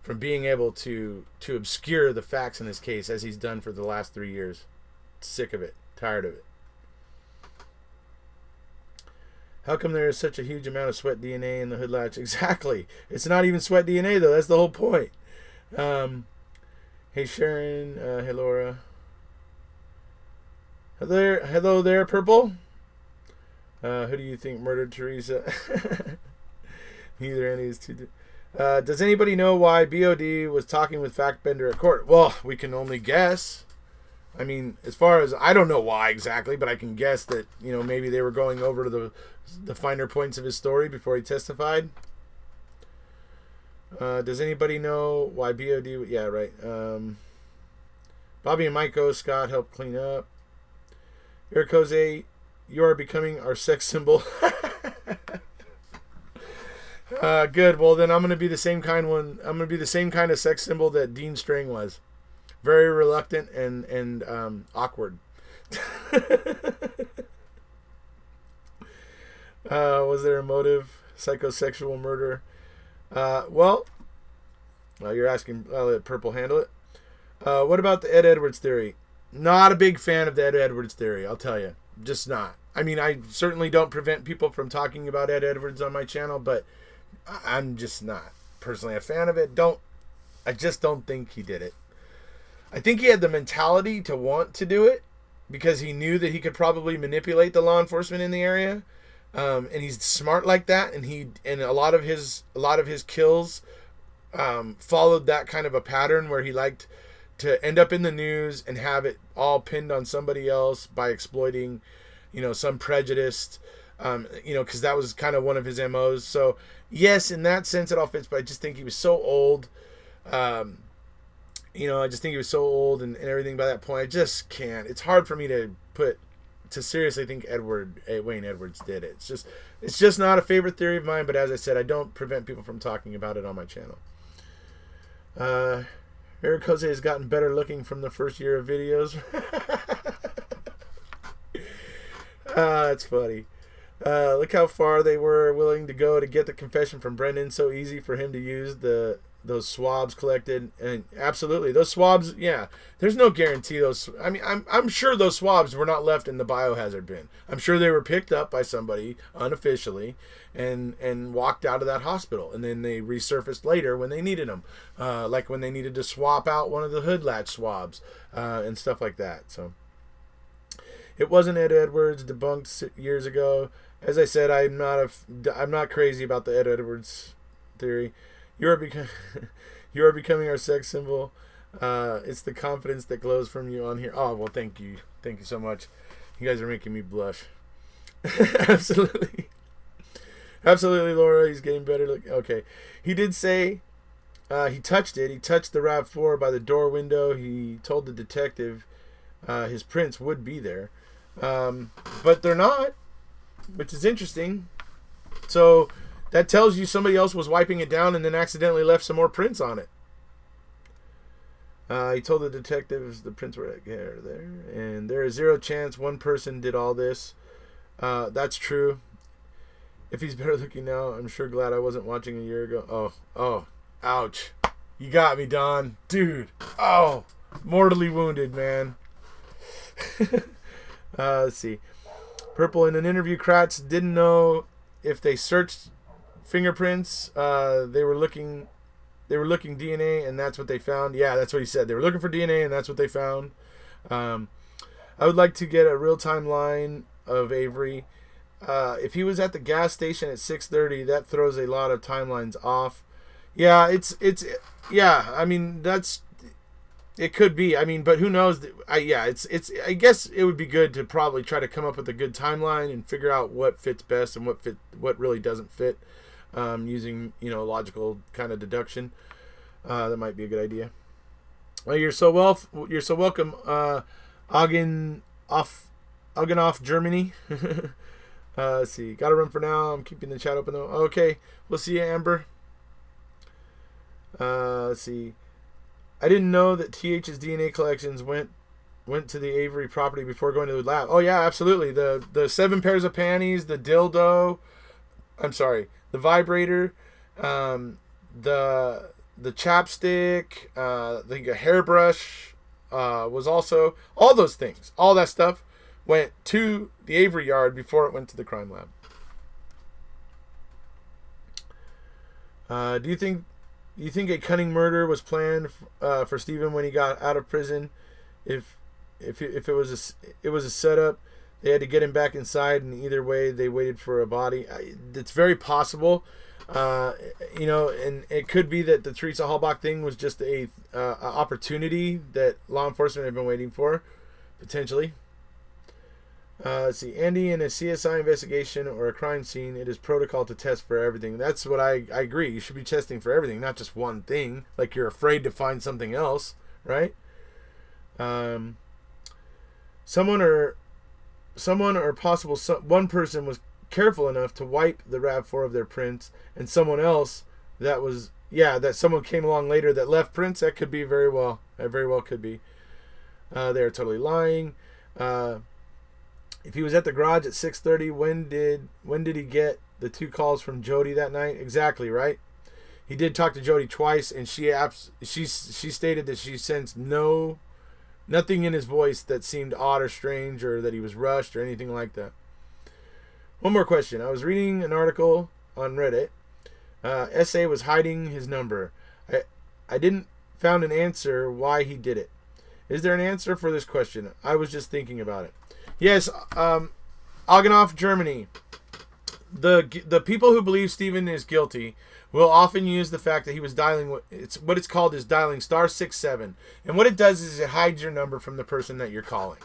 from being able to obscure the facts in this case, as he's done for the last 3 years. Sick of it. Tired of it. How come there is such a huge amount of sweat DNA in the hood latch? Exactly. It's not even sweat DNA, though. That's the whole point. Hey, Sharon. Hey, Laura. Hello there, Purple. Who do you think murdered Teresa? Neither any of these two. Does anybody know why BOD was talking with Factbender at court? Well, we can only guess. I mean, as far as I don't know why exactly, but I can guess that, maybe they were going over to the finer points of his story before he testified. Does anybody know why BOD? Yeah, right. Bobby and Mike Scott helped clean up. Erekose, you are becoming our sex symbol. Good. Well, then I'm going to be the same kind one. I'm going to be the same kind of sex symbol that Dean String was. Very reluctant and awkward. Was there a motive? Psychosexual murder. Well, you're asking, I'll let Purple handle it. What about the Ed Edwards theory? Not a big fan of the Ed Edwards theory, I'll tell you. Just not. I mean, I certainly don't prevent people from talking about Ed Edwards on my channel, but I'm just not personally a fan of it. I just don't think he did it. I think he had the mentality to want to do it because he knew that he could probably manipulate the law enforcement in the area, and he's smart like that. And a lot of his kills followed that kind of a pattern where he liked to end up in the news and have it all pinned on somebody else by exploiting, some prejudice, because that was kind of one of his MOs. So yes, in that sense it all fits, but I just think he was so old. I just think he was so old and everything by that point. I just can't. It's hard for me to seriously think Wayne Edwards did it. It's just not a favorite theory of mine, but as I said, I don't prevent people from talking about it on my channel. Erekose has gotten better looking from the first year of videos. That's funny. Look how far they were willing to go to get the confession from Brendan. So easy for him to use those swabs collected. And absolutely, those swabs, yeah, there's no guarantee I'm sure those swabs were not left in the biohazard bin. I'm sure they were picked up by somebody unofficially and walked out of that hospital, and then they resurfaced later when they needed them, like when they needed to swap out one of the hood latch swabs and stuff like that. So it wasn't Ed Edwards, debunked years ago. As I said, I'm not crazy about the Ed Edwards theory. You are becoming our sex symbol. It's the confidence that glows from you on here. Oh, well, thank you so much. You guys are making me blush. Absolutely, Laura. He's getting better. Okay, he did say he touched it. He touched the RAV4 by the door window. He told the detective his prints would be there, but they're not, which is interesting. So that tells you somebody else was wiping it down and then accidentally left some more prints on it. He told the detectives the prints were there, and there is zero chance one person did all this. That's true. If he's better looking now, I'm sure glad I wasn't watching a year ago. Oh, ouch. You got me, Don. Dude. Oh, mortally wounded, man. Let's see. Purple, in an interview, Kratz didn't know if they searched fingerprints. They were looking DNA, and that's what they found. Yeah, that's what he said. They were looking for DNA, and that's what they found. I would like to get a real-time line of Avery. If he was at the gas station at 6:30, that throws a lot of timelines off. Yeah, yeah. I mean, it could be. I mean, but who knows? I guess it would be good to probably try to come up with a good timeline and figure out what fits best and what really doesn't fit, using logical kind of deduction. That might be a good idea. Well, you're so welcome, Augen Germany. Let's see. Got to run for now. I'm keeping the chat open though. Okay, we'll see you, Amber. Let's see. I didn't know that TH's DNA collections went to the Avery property before going to the lab. Oh yeah, absolutely. The 7 pairs of panties, the dildo. I'm sorry, the vibrator, the chapstick, the hairbrush was also, all those things. All that stuff went to the Avery yard before it went to the crime lab. Do you think a cunning murder was planned for Stephen when he got out of prison? If it was a setup, they had to get him back inside, and either way, they waited for a body. It's very possible, and it could be that the Teresa Halbach thing was just a opportunity that law enforcement had been waiting for, potentially. Let's see. Andy, in a CSI investigation or a crime scene, it is protocol to test for everything. That's what I agree. You should be testing for everything, not just one thing. Like you're afraid to find something else, right? Someone or possible one person was careful enough to wipe the RAV4 of their prints, and someone else that someone came along later that left prints. That could be very well could be. They're totally lying. If he was at the garage at 6:30, when did he get the 2 calls from Jody that night? Exactly, right? He did talk to Jody twice, and she stated that she sensed nothing in his voice that seemed odd or strange, or that he was rushed or anything like that. One more question. I was reading an article on Reddit. SA was hiding his number. I didn't found an answer why he did it. Is there an answer for this question? I was just thinking about it. Yes, Agenhof, Germany. The people who believe Stephen is guilty will often use the fact that he was dialing what it's called is dialing *67, and what it does is it hides your number from the person that you're calling.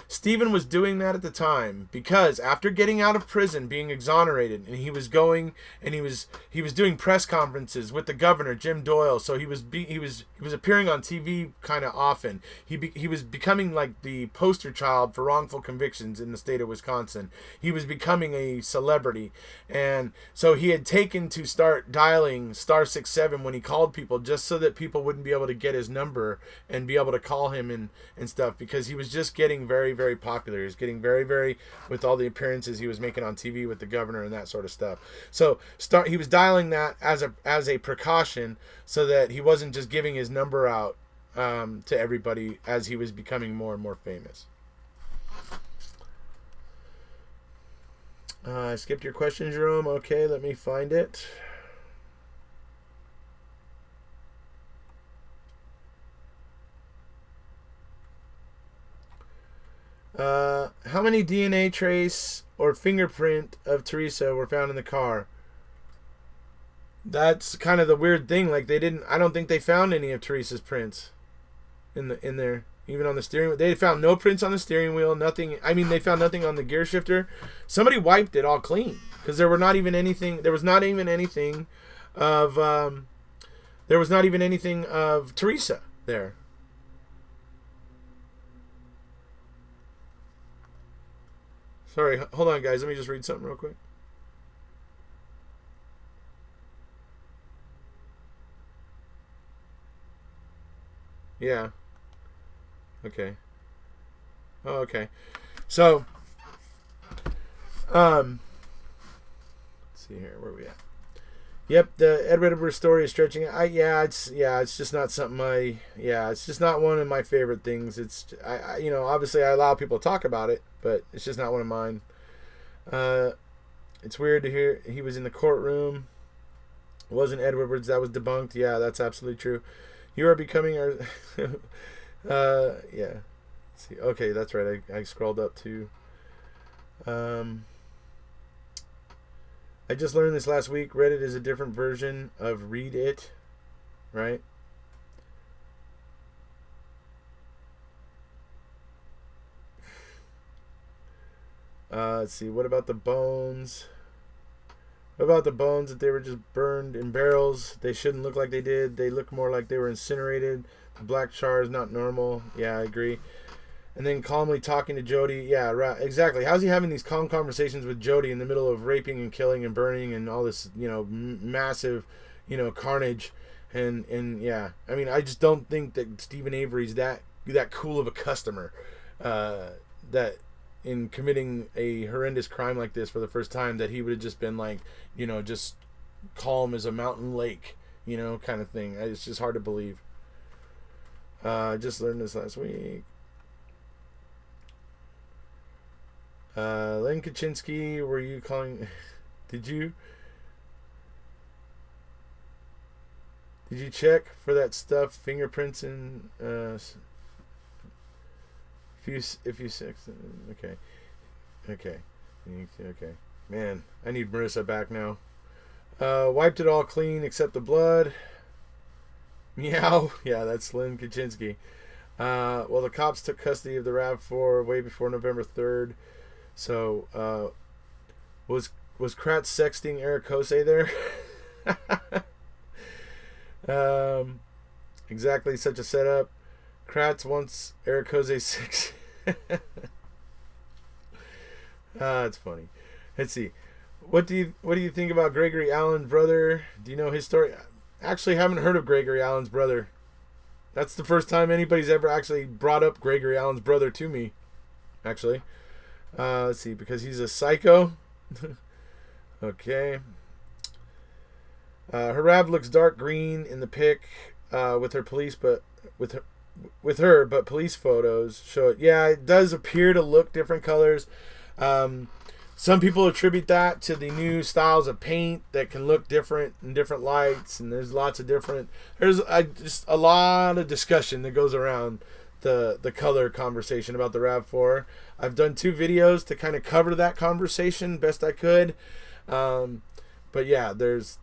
Stephen was doing that at the time because after getting out of prison, being exonerated, and he was going and he was doing press conferences with the governor, Jim Doyle. So he was appearing on TV kind of often. He was becoming like the poster child for wrongful convictions in the state of Wisconsin. He was becoming a celebrity, and so he had taken to start dialing *67 when he called people, just so that people wouldn't be able to get his number and be able to call him and stuff, because he was just getting very, very popular. He was getting very, very, with all the appearances he was making on TV with the governor and that sort of stuff. So he was dialing that as a precaution, so that he wasn't just giving his number out to everybody as he was becoming more and more famous. I skipped your question, Jerome. Okay, let me find it. How many DNA trace or fingerprint of Teresa were found in the car? That's kind of the weird thing. Like, I don't think they found any of Teresa's prints in there, even on the steering wheel. They found no prints on the steering wheel, nothing. I mean, they found nothing on the gear shifter. Somebody wiped it all clean, because there was not even anything of Teresa there. Sorry, hold on, guys. Let me just read something real quick. Yeah. Okay. Oh, okay. So, let's see here. Where are we at? Yep, the Ed Reddiver story is stretching. It's just not something it's just not one of my favorite things. It's obviously I allow people to talk about it, but it's just not one of mine. It's weird to hear he was in the courtroom. It wasn't Ed Woodward's. That was debunked. Yeah, that's absolutely true. You are becoming our yeah. Let's see. Okay, that's right. I scrolled up to I just learned this last week. Reddit is a different version of Read It, right? Let's see. What about the bones? What about the bones that they were just burned in barrels? They shouldn't look like they did. They look more like they were incinerated. The black char is not normal. Yeah, I agree. And then calmly talking to Jody. Yeah, right. Exactly. How's he having these calm conversations with Jody in the middle of raping and killing and burning and all this, massive, carnage? And yeah, I mean, I just don't think that Stephen Avery's that cool of a customer, that in committing a horrendous crime like this for the first time, that he would have just been like, just calm as a mountain lake, kind of thing. It's just hard to believe. I just learned this last week. Len Kaczynski, were you calling? Did you check for that stuff? Fingerprints and if you sex. Okay. Man, I need Marissa back now. Wiped it all clean except the blood. Meow. Yeah, that's Len Kaczynski. Well, the cops took custody of the RAV4 way before November 3rd. So, was Kratz sexting Erekose there? Exactly such a setup. Kratz wants Erekose sex. It's funny. Let's see. What do you think about Gregory Allen's brother? Do you know his story? Actually, haven't heard of Gregory Allen's brother. That's the first time anybody's ever actually brought up Gregory Allen's brother to me. Actually. Let's see, because he's a psycho. Okay. Her Rav looks dark green in the pic with her police, but with her, but police photos show it. Yeah, it does appear to look different colors. Some people attribute that to the new styles of paint that can look different in different lights, and there's lots of different. There's just a lot of discussion that goes around the color conversation about the RAV4. I've done 2 videos to kind of cover that conversation best I could. But yeah, there's,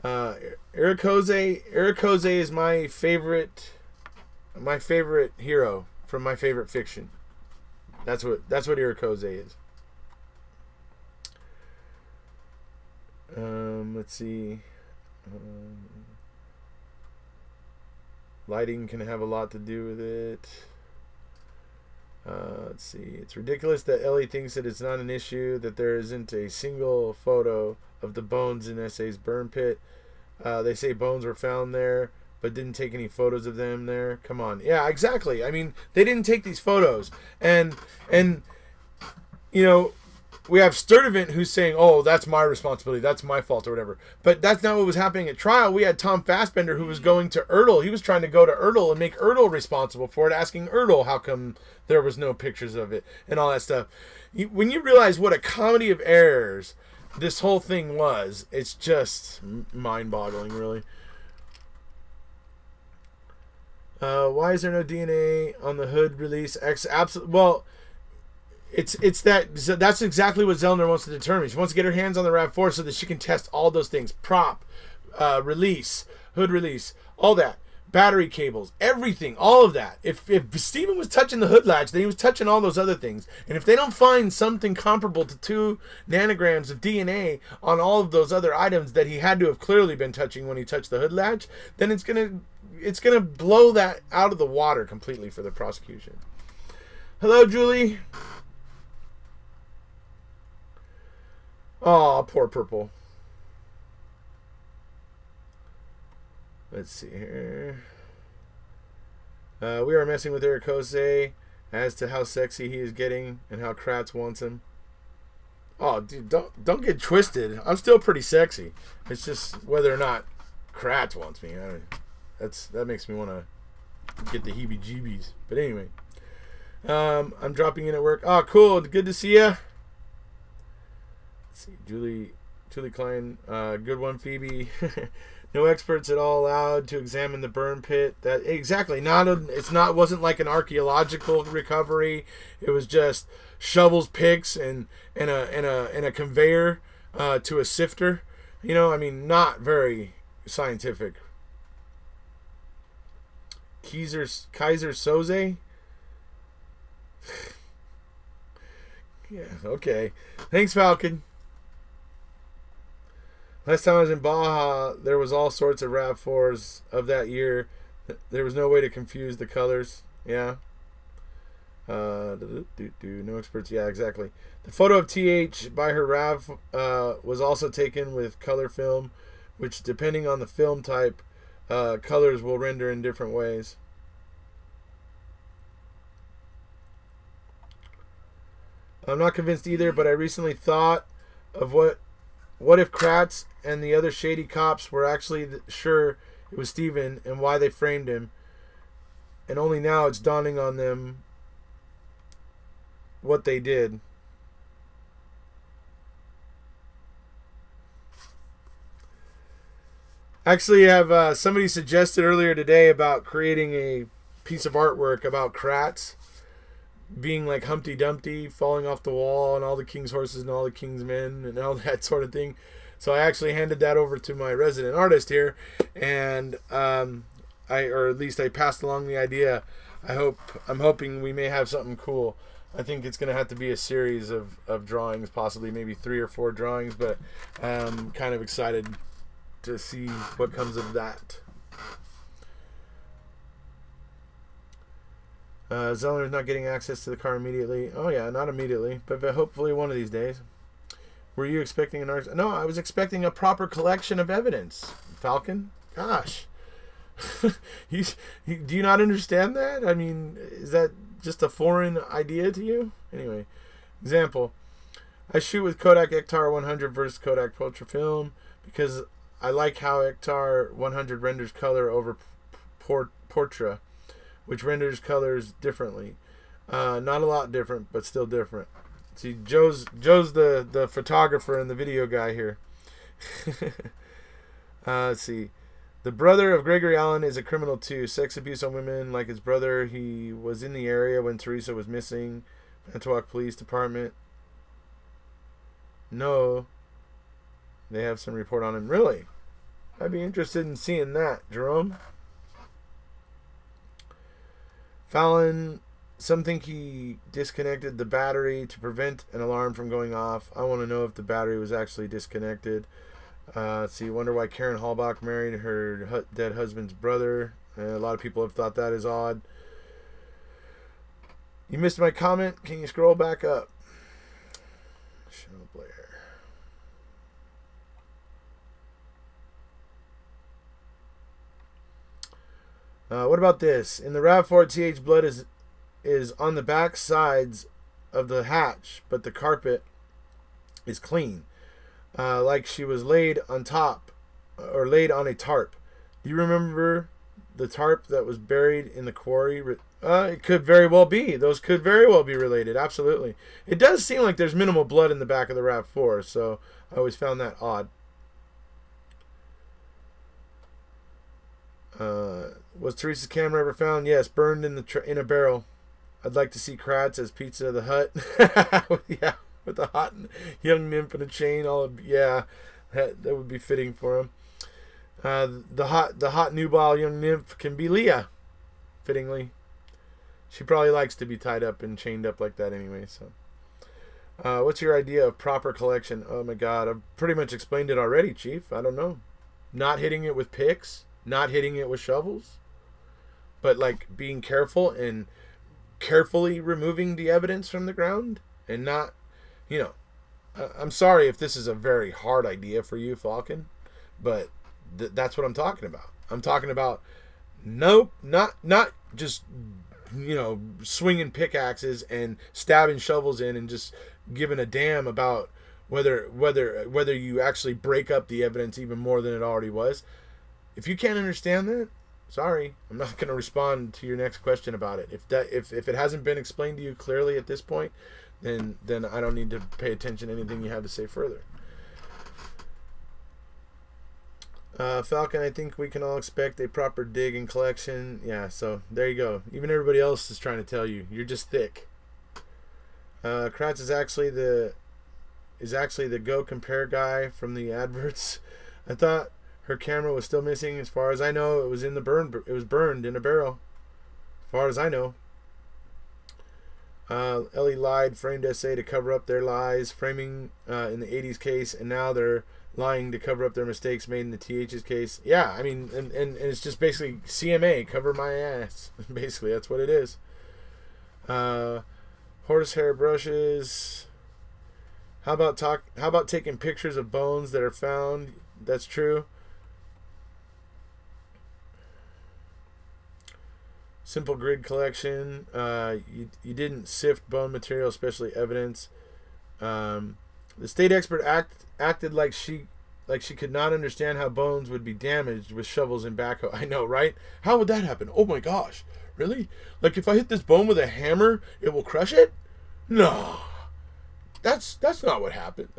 Erekose is my favorite hero from my favorite fiction. That's what Erekose is. Let's see. Lighting can have a lot to do with it. Let's see. It's ridiculous that Ellie thinks that it's not an issue that there isn't a single photo of the bones in S.A.'s burn pit. They say bones were found there, but didn't take any photos of them there. Come on. Yeah, exactly. I mean, they didn't take these photos. And we have Sturdivant who's saying, oh, that's my responsibility, that's my fault or whatever. But that's not what was happening at trial. We had Tom Fassbender who was going to Ertl. He was trying to go to Ertl and make Ertl responsible for it, asking Ertl how come there was no pictures of it and all that stuff. When you realize what a comedy of errors this whole thing was, it's just mind-boggling, really. Why is there no DNA on the hood release? Well, it's that's exactly what Zellner wants to determine. She wants to get her hands on the RAV4 so that she can test all those things: prop, release, hood release, all that, battery cables, everything, all of that. If Steven was touching the hood latch, then he was touching all those other things. And if they don't find something comparable to 2 nanograms of DNA on all of those other items that he had to have clearly been touching when he touched the hood latch, then it's gonna blow that out of the water completely for the prosecution. Hello, Julie. Oh, poor Purple. Let's see here. We are messing with Erekose as to how sexy he is getting and how Kratz wants him. Oh, dude, don't get twisted. I'm still pretty sexy. It's just whether or not Kratz wants me. That makes me want to get the heebie-jeebies. But anyway, I'm dropping in at work. Oh, cool. Good to see ya. Let's see, Julie Klein, good one, Phoebe. No experts at all allowed to examine the burn pit. That exactly. Wasn't like an archaeological recovery. It was just shovels, picks, and a conveyor to a sifter. Not very scientific. Kaiser Soze. Yeah. Okay. Thanks, Falcon. Last time I was in Baja, there was all sorts of RAV4s of that year. There was no way to confuse the colors. Yeah. No experts. Yeah, exactly. The photo of TH by her RAV was also taken with color film, which, depending on the film type, colors will render in different ways. I'm not convinced either, but I recently thought of what if Kratz and the other shady cops were actually sure it was Steven and why they framed him, and only now it's dawning on them what they did. Actually, I have somebody suggested earlier today about creating a piece of artwork about Kratz being like Humpty Dumpty, falling off the wall, and all the king's horses and all the king's men and all that sort of thing. So I actually handed that over to my resident artist here, and I passed along the idea. I'm hoping we may have something cool. I think it's going to have to be a series of drawings, possibly maybe 3 or 4 drawings, but I'm kind of excited to see what comes of that. Zellner's not getting access to the car immediately. Oh yeah, not immediately, but hopefully one of these days. Were you expecting an art? No, I was expecting a proper collection of evidence, Falcon. Gosh. Do you not understand that? I mean, is that just a foreign idea to you? Anyway, example. I shoot with Kodak Ektar 100 versus Kodak Ultra Film because I like how Ektar 100 renders color over Portra, which renders colors differently. Not a lot different, but still different. See, Joe's the photographer and the video guy here. Let's see. The brother of Gregory Allen is a criminal too. Sex abuse on women like his brother. He was in the area when Teresa was missing. Manitowoc Police Department. No. They have some report on him. Really? I'd be interested in seeing that, Jerome. Fallon, some think he disconnected the battery to prevent an alarm from going off. I want to know if the battery was actually disconnected. Let's see, wonder why Karen Hallbach married her dead husband's brother. A lot of people have thought that is odd. You missed my comment. Can you scroll back up? Show Blair. What about this? In the RAV4, TH blood is on the back sides of the hatch, but the carpet is clean. Like she was laid on top or laid on a tarp. Do you remember the tarp that was buried in the quarry? It could very well be. Those could very well be related. Absolutely. It does seem like there's minimal blood in the back of the RAV4, so I always found that odd. Was Teresa's camera ever found? Yes, burned in a barrel. I'd like to see Kratz as Pizza the Hut. Yeah, with a hot young nymph and a chain. Yeah, that would be fitting for him. The hot nubile young nymph can be Leah, fittingly. She probably likes to be tied up and chained up like that anyway. So, what's your idea of proper collection? Oh my God, I've pretty much explained it already, Chief. I don't know. Not hitting it with picks, not hitting it with shovels, but like being careful and carefully removing the evidence from the ground and not, I'm sorry if this is a very hard idea for you, Falcon, but that's what I'm talking about. I'm talking about nope, not just swinging pickaxes and stabbing shovels in and just giving a damn about whether you actually break up the evidence even more than it already was. If you can't understand that, sorry, I'm not going to respond to your next question about it. If it hasn't been explained to you clearly at this point, then I don't need to pay attention to anything you have to say further. Falcon, I think we can all expect a proper dig and collection. Yeah, so there you go. Even everybody else is trying to tell you. You're just thick. Kratz is actually the Go Compare guy from the adverts. I thought her camera was still missing. As far as I know, it was burned in a barrel. As far as I know. Ellie lied, framed SA to cover up their lies, framing in the 80s case, and now they're lying to cover up their mistakes made in the TH's case. Yeah, I mean, and it's just basically CMA, cover my ass. Basically, that's what it is. Horsehair brushes. How about taking pictures of bones that are found? That's true. Simple grid collection. You didn't sift bone material, especially evidence. The state expert acted like she could not understand how bones would be damaged with shovels and backhoe. I know, right? How would that happen? Oh my gosh, really? Like if I hit this bone with a hammer, it will crush it? No, that's not what happened,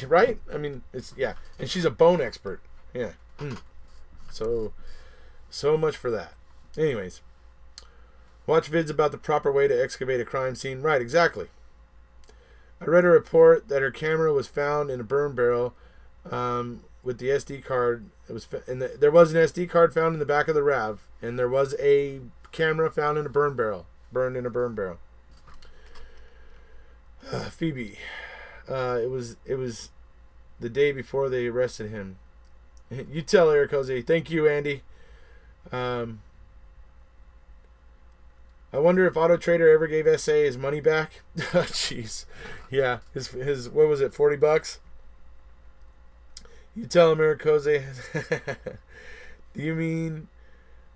right? I mean, it's yeah, and she's a bone expert. Yeah, so much for that. Anyways. Watch vids about the proper way to excavate a crime scene. Right, exactly. I read a report that her camera was found in a burn barrel with the SD card. There was an SD card found in the back of the RAV, and there was a camera found in a burn barrel, burned in a burn barrel. Phoebe, it was the day before they arrested him. You tell Erekose. Thank you, Andy. I wonder if Auto Trader ever gave SA his money back. Jeez. Yeah. His what was it, $40? You tell him, Erekose. Do you mean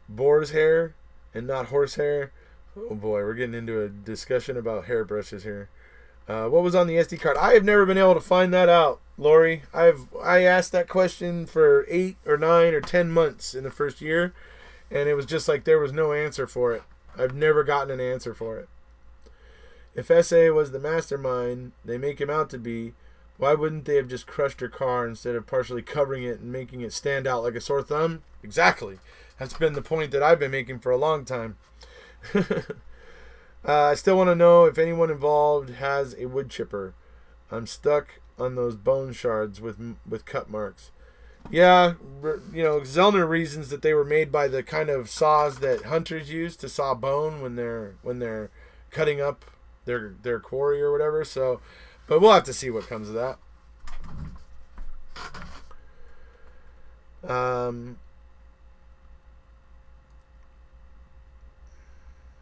boar's hair and not horse hair? Oh boy, we're getting into a discussion about hairbrushes here. What was on the SD card? I have never been able to find that out, Lori. I asked that question for 8 or 9 or 10 months in the first year, and it was just like there was no answer for it. I've never gotten an answer for it. If SA was the mastermind they make him out to be, why wouldn't they have just crushed her car instead of partially covering it and making it stand out like a sore thumb? Exactly. That's been the point that I've been making for a long time. I still want to know if anyone involved has a wood chipper. I'm stuck on those bone shards with cut marks. Yeah, Zellner reasons that they were made by the kind of saws that hunters use to saw bone when they're cutting up their quarry or whatever. So, but we'll have to see what comes of that.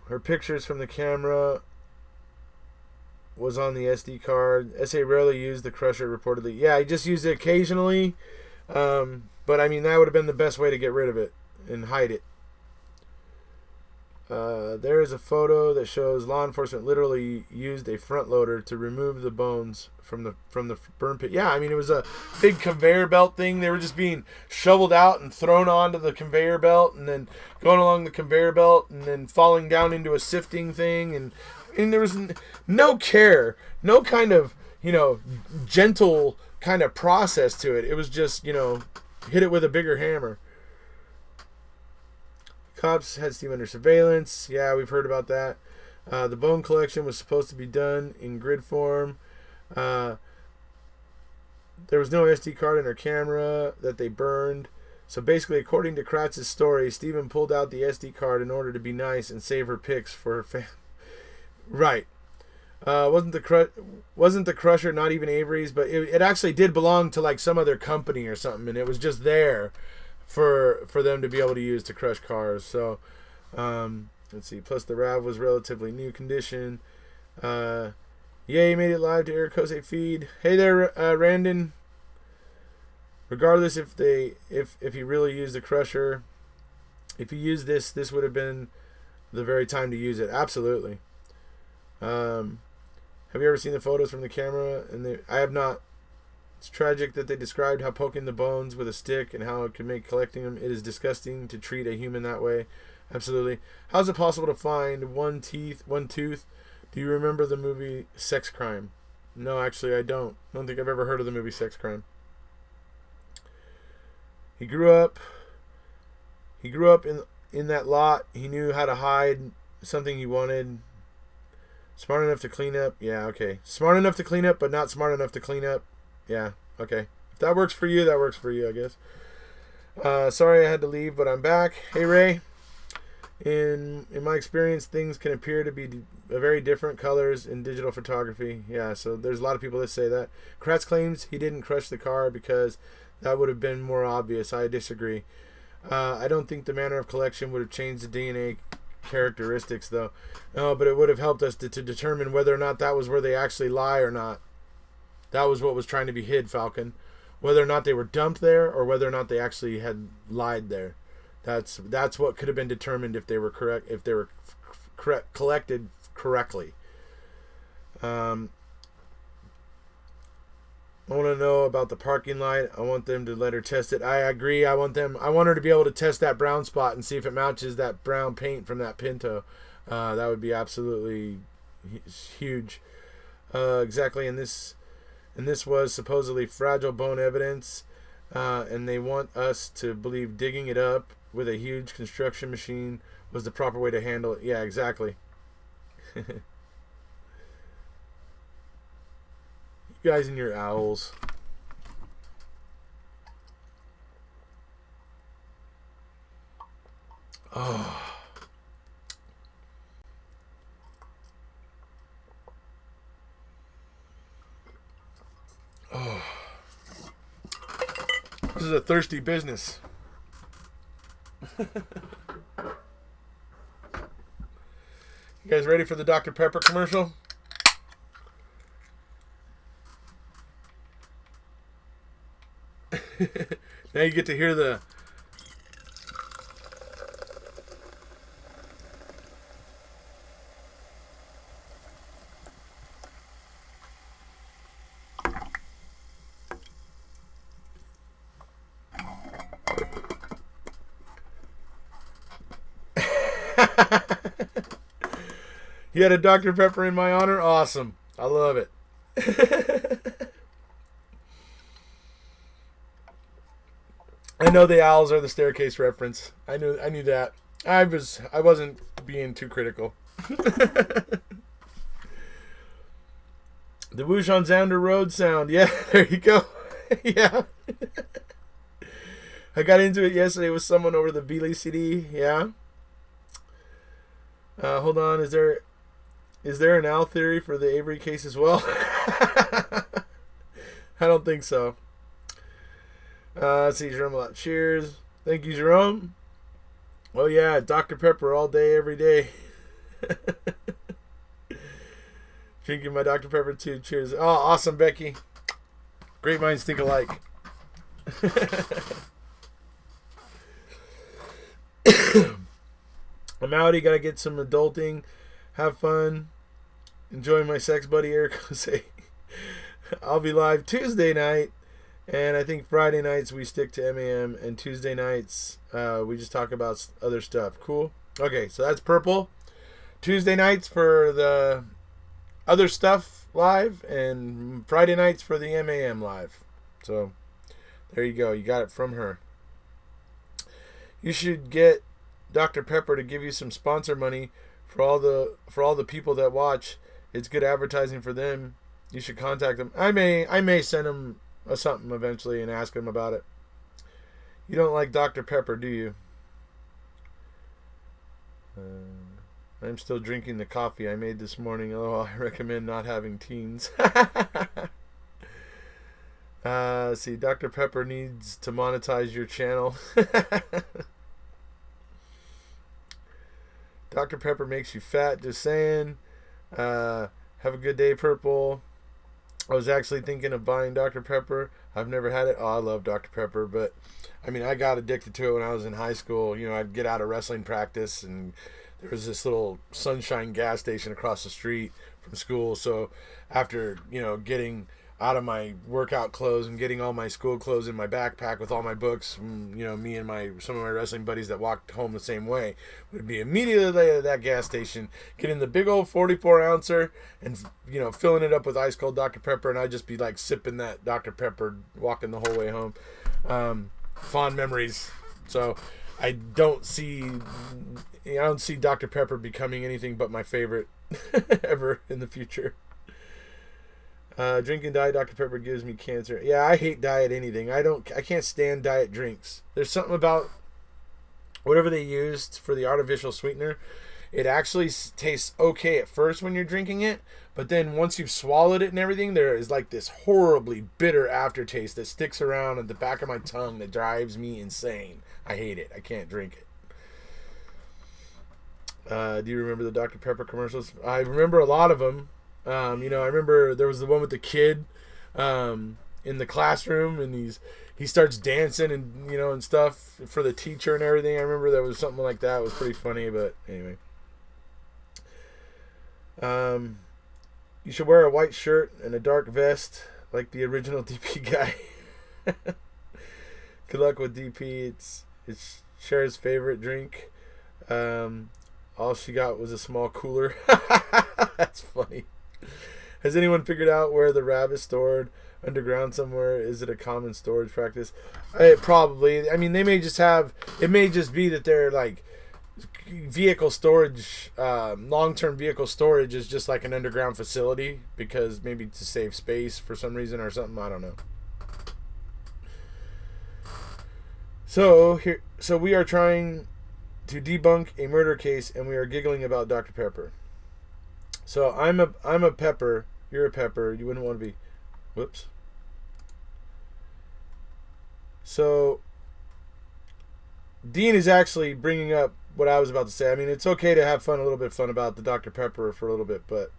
Her pictures from the camera was on the SD card. SA rarely used the crusher, reportedly. Yeah, he just used it occasionally. But I mean, that would have been the best way to get rid of it and hide it. There is a photo that shows law enforcement literally used a front loader to remove the bones from the burn pit. Yeah, I mean, it was a big conveyor belt thing. They were just being shoveled out and thrown onto the conveyor belt, and then going along the conveyor belt, and then falling down into a sifting thing. And there was no care, no kind of gentle kind of process to it. It was just hit it with a bigger hammer. Cops had Steve under surveillance. Yeah, we've heard about that. The bone collection was supposed to be done in grid form. There was no SD card in her camera that they burned. So basically, according to Kratz's story, Steven pulled out the SD card in order to be nice and save her pics for her family. Right. Wasn't the crusher not even Avery's, but it actually did belong to like some other company or something, and it was just there for them to be able to use to crush cars. So let's see. Plus the RAV was relatively new condition. Yeah, he made it live to Erekose feed. Hey there, Randon. Regardless if he really used the crusher, if he used this would have been the very time to use it. Absolutely. Have you ever seen the photos from the camera? I have not. It's tragic that they described how poking the bones with a stick and how it could make collecting them. It is disgusting to treat a human that way. Absolutely. How is it possible to find one tooth? Do you remember the movie Sex Crime? No, actually, I don't. I don't think I've ever heard of the movie Sex Crime. He grew up in that lot. He knew how to hide something he wanted. Smart enough to clean up. Yeah, okay. Smart enough to clean up, but not smart enough to clean up. Yeah, okay. If that works for you, that works for you, I guess. Sorry I had to leave, but I'm back. Hey, Ray. In my experience, things can appear to be very different colors in digital photography. Yeah, so there's a lot of people that say that. Kratz claims he didn't crush the car because that would have been more obvious. I disagree. I don't think the manner of collection would have changed the DNA characteristics, though. No, but it would have helped us to determine whether or not that was where they actually lie or not. That was what was trying to be hid, Falcon. Whether or not they were dumped there or whether or not they actually had lied there. That's what could have been determined if they were correct, if they were collected correctly. I want to know about the parking light. I want them to let her test it. I agree. I want her to be able to test that brown spot and see if it matches that brown paint from that Pinto. That would be absolutely huge. Exactly. And this was supposedly fragile bone evidence, and they want us to believe digging it up with a huge construction machine was the proper way to handle it. Yeah, exactly. You guys and your owls. Oh. Oh. This is a thirsty business. You guys ready for the Dr. Pepper commercial? Now you get to hear the You had a Dr. Pepper in my honor? Awesome. I love it. I know the owls are the staircase reference. I knew that. I wasn't being too critical. The Whoosh on Zounder Road sound. Yeah, there you go. Yeah. I got into it yesterday with someone over the Beely CD. Yeah. Hold on. Is there an owl theory for the Avery case as well? I don't think so. Let's see, Jerome a lot. Cheers. Thank you, Jerome. Oh yeah, Dr. Pepper all day, every day. Drinking my Dr. Pepper too. Cheers. Oh, awesome, Becky. Great minds think alike. I'm outie. Gotta get some adulting. Have fun. Enjoy my sex buddy Erekose. I'll be live Tuesday night. And I think Friday nights we stick to MAM. And Tuesday nights we just talk about other stuff. Cool? Okay, so that's purple. Tuesday nights for the other stuff live. And Friday nights for the MAM live. So there you go. You got it from her. You should get Dr. Pepper to give you some sponsor money for all the people that watch. It's good advertising for them. You should contact them. I may send them something eventually and ask them about it. You don't like Dr. Pepper, do you? I'm still drinking the coffee I made this morning. Oh, I recommend not having teens. See, Dr. Pepper needs to monetize your channel. Dr. Pepper makes you fat, just saying. Have a good day, Purple. I was actually thinking of buying Dr. Pepper. I've never had it. Oh, I love Dr. Pepper, but I mean, I got addicted to it when I was in high school. You know, I'd get out of wrestling practice, and there was this little Sunshine gas station across the street from school. So after, you know, getting out of my workout clothes and getting all my school clothes in my backpack with all my books, you know, me and some of my wrestling buddies that walked home the same way would be immediately at that gas station, getting the big old 44 ouncer and, you know, filling it up with ice cold Dr. Pepper, and I'd just be like sipping that Dr. Pepper walking the whole way home. Fond memories. So I don't see Dr. Pepper becoming anything but my favorite ever in the future. Drinking Diet Dr. Pepper gives me cancer. Yeah, I hate diet anything. I can't stand diet drinks. There's something about whatever they used for the artificial sweetener. It actually tastes okay at first when you're drinking it, but then once you've swallowed it and everything, there is like this horribly bitter aftertaste that sticks around at the back of my tongue that drives me insane. I hate it. I can't drink it. Do you remember the Dr. Pepper commercials? I remember a lot of them. You know, I remember there was the one with the kid in the classroom, and he starts dancing and, you know, and stuff for the teacher and everything. I remember there was something like that. It was pretty funny, but anyway. You should wear a white shirt and a dark vest like the original DP guy. Good luck with DP. It's Cher's favorite drink. All she got was a small cooler. That's funny. Has anyone figured out where the Rab is stored? Underground somewhere? Is it a common storage practice? Probably. I mean, they may just have... It may just be that they're like... Vehicle storage... long-term vehicle storage is just like an underground facility. Because maybe to save space for some reason or something. I don't know. So we are trying to debunk a murder case, and we are giggling about Dr. Pepper. So I'm a pepper. You're a pepper. You wouldn't want to be. Whoops. So Dean is actually bringing up what I was about to say. I mean, it's okay to have a little bit of fun about the Dr. Pepper for a little bit, but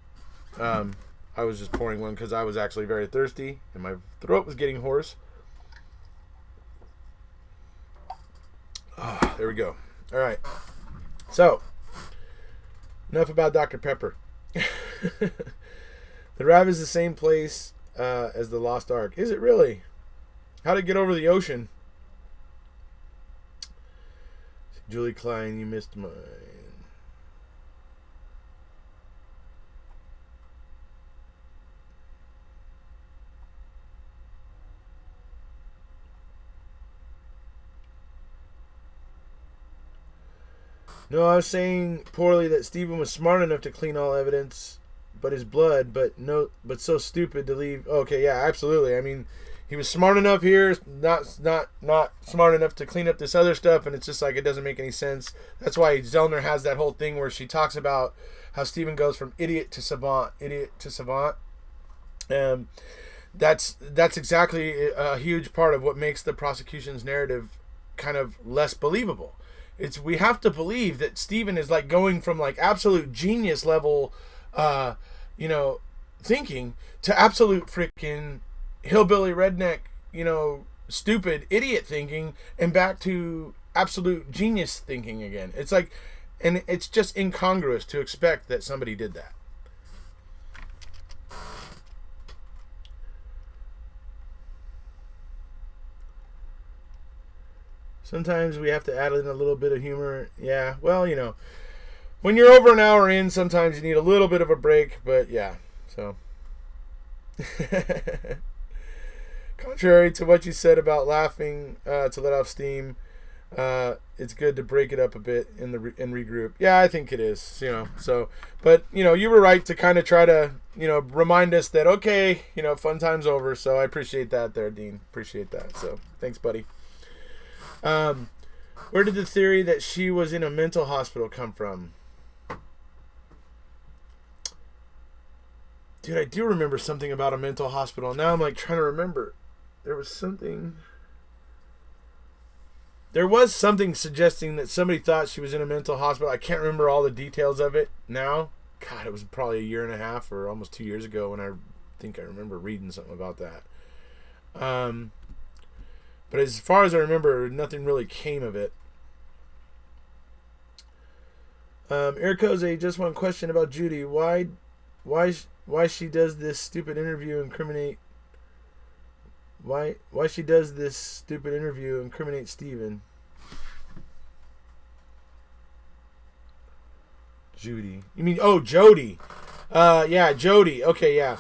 I was just pouring one because I was actually very thirsty and my throat was getting hoarse. Oh, there we go. All right. So enough about Dr. Pepper. The Rav is the same place as the Lost Ark. Is it really? How'd it get over the ocean? Julie Klein, you missed mine. No, I was saying poorly that Stephen was smart enough to clean all evidence, but his blood, but so stupid to leave. Okay, yeah, absolutely. I mean, he was smart enough here, not smart enough to clean up this other stuff, and it's just like it doesn't make any sense. That's why Zellner has that whole thing where she talks about how Stephen goes from idiot to savant. That's exactly a huge part of what makes the prosecution's narrative kind of less believable. We have to believe that Stephen is like going from like absolute genius level, thinking to absolute freaking hillbilly redneck, stupid idiot thinking, and back to absolute genius thinking again. It's like, and it's just incongruous to expect that somebody did that. Sometimes we have to add in a little bit of humor. Yeah, well, when you're over an hour in, sometimes you need a little bit of a break, but yeah, so. Contrary to what you said about laughing to let off steam, it's good to break it up a bit and regroup. Yeah, I think it is, so, but, you were right to kind of try to, remind us that, okay, fun time's over, so I appreciate that there, Dean. Appreciate that, so thanks, buddy. Where did the theory that she was in a mental hospital come from? Dude, I do remember something about a mental hospital. Now I'm like trying to remember. There was something suggesting that somebody thought she was in a mental hospital. I can't remember all the details of it now. God, it was probably a year and a half or almost 2 years ago when I think I remember reading something about that. But as far as I remember, nothing really came of it. Erekose, just one question about Judy. Why she does this stupid interview incriminate? Why she does this stupid interview incriminate Stephen? Judy. You mean Jody? Yeah, Jody. Okay, yeah.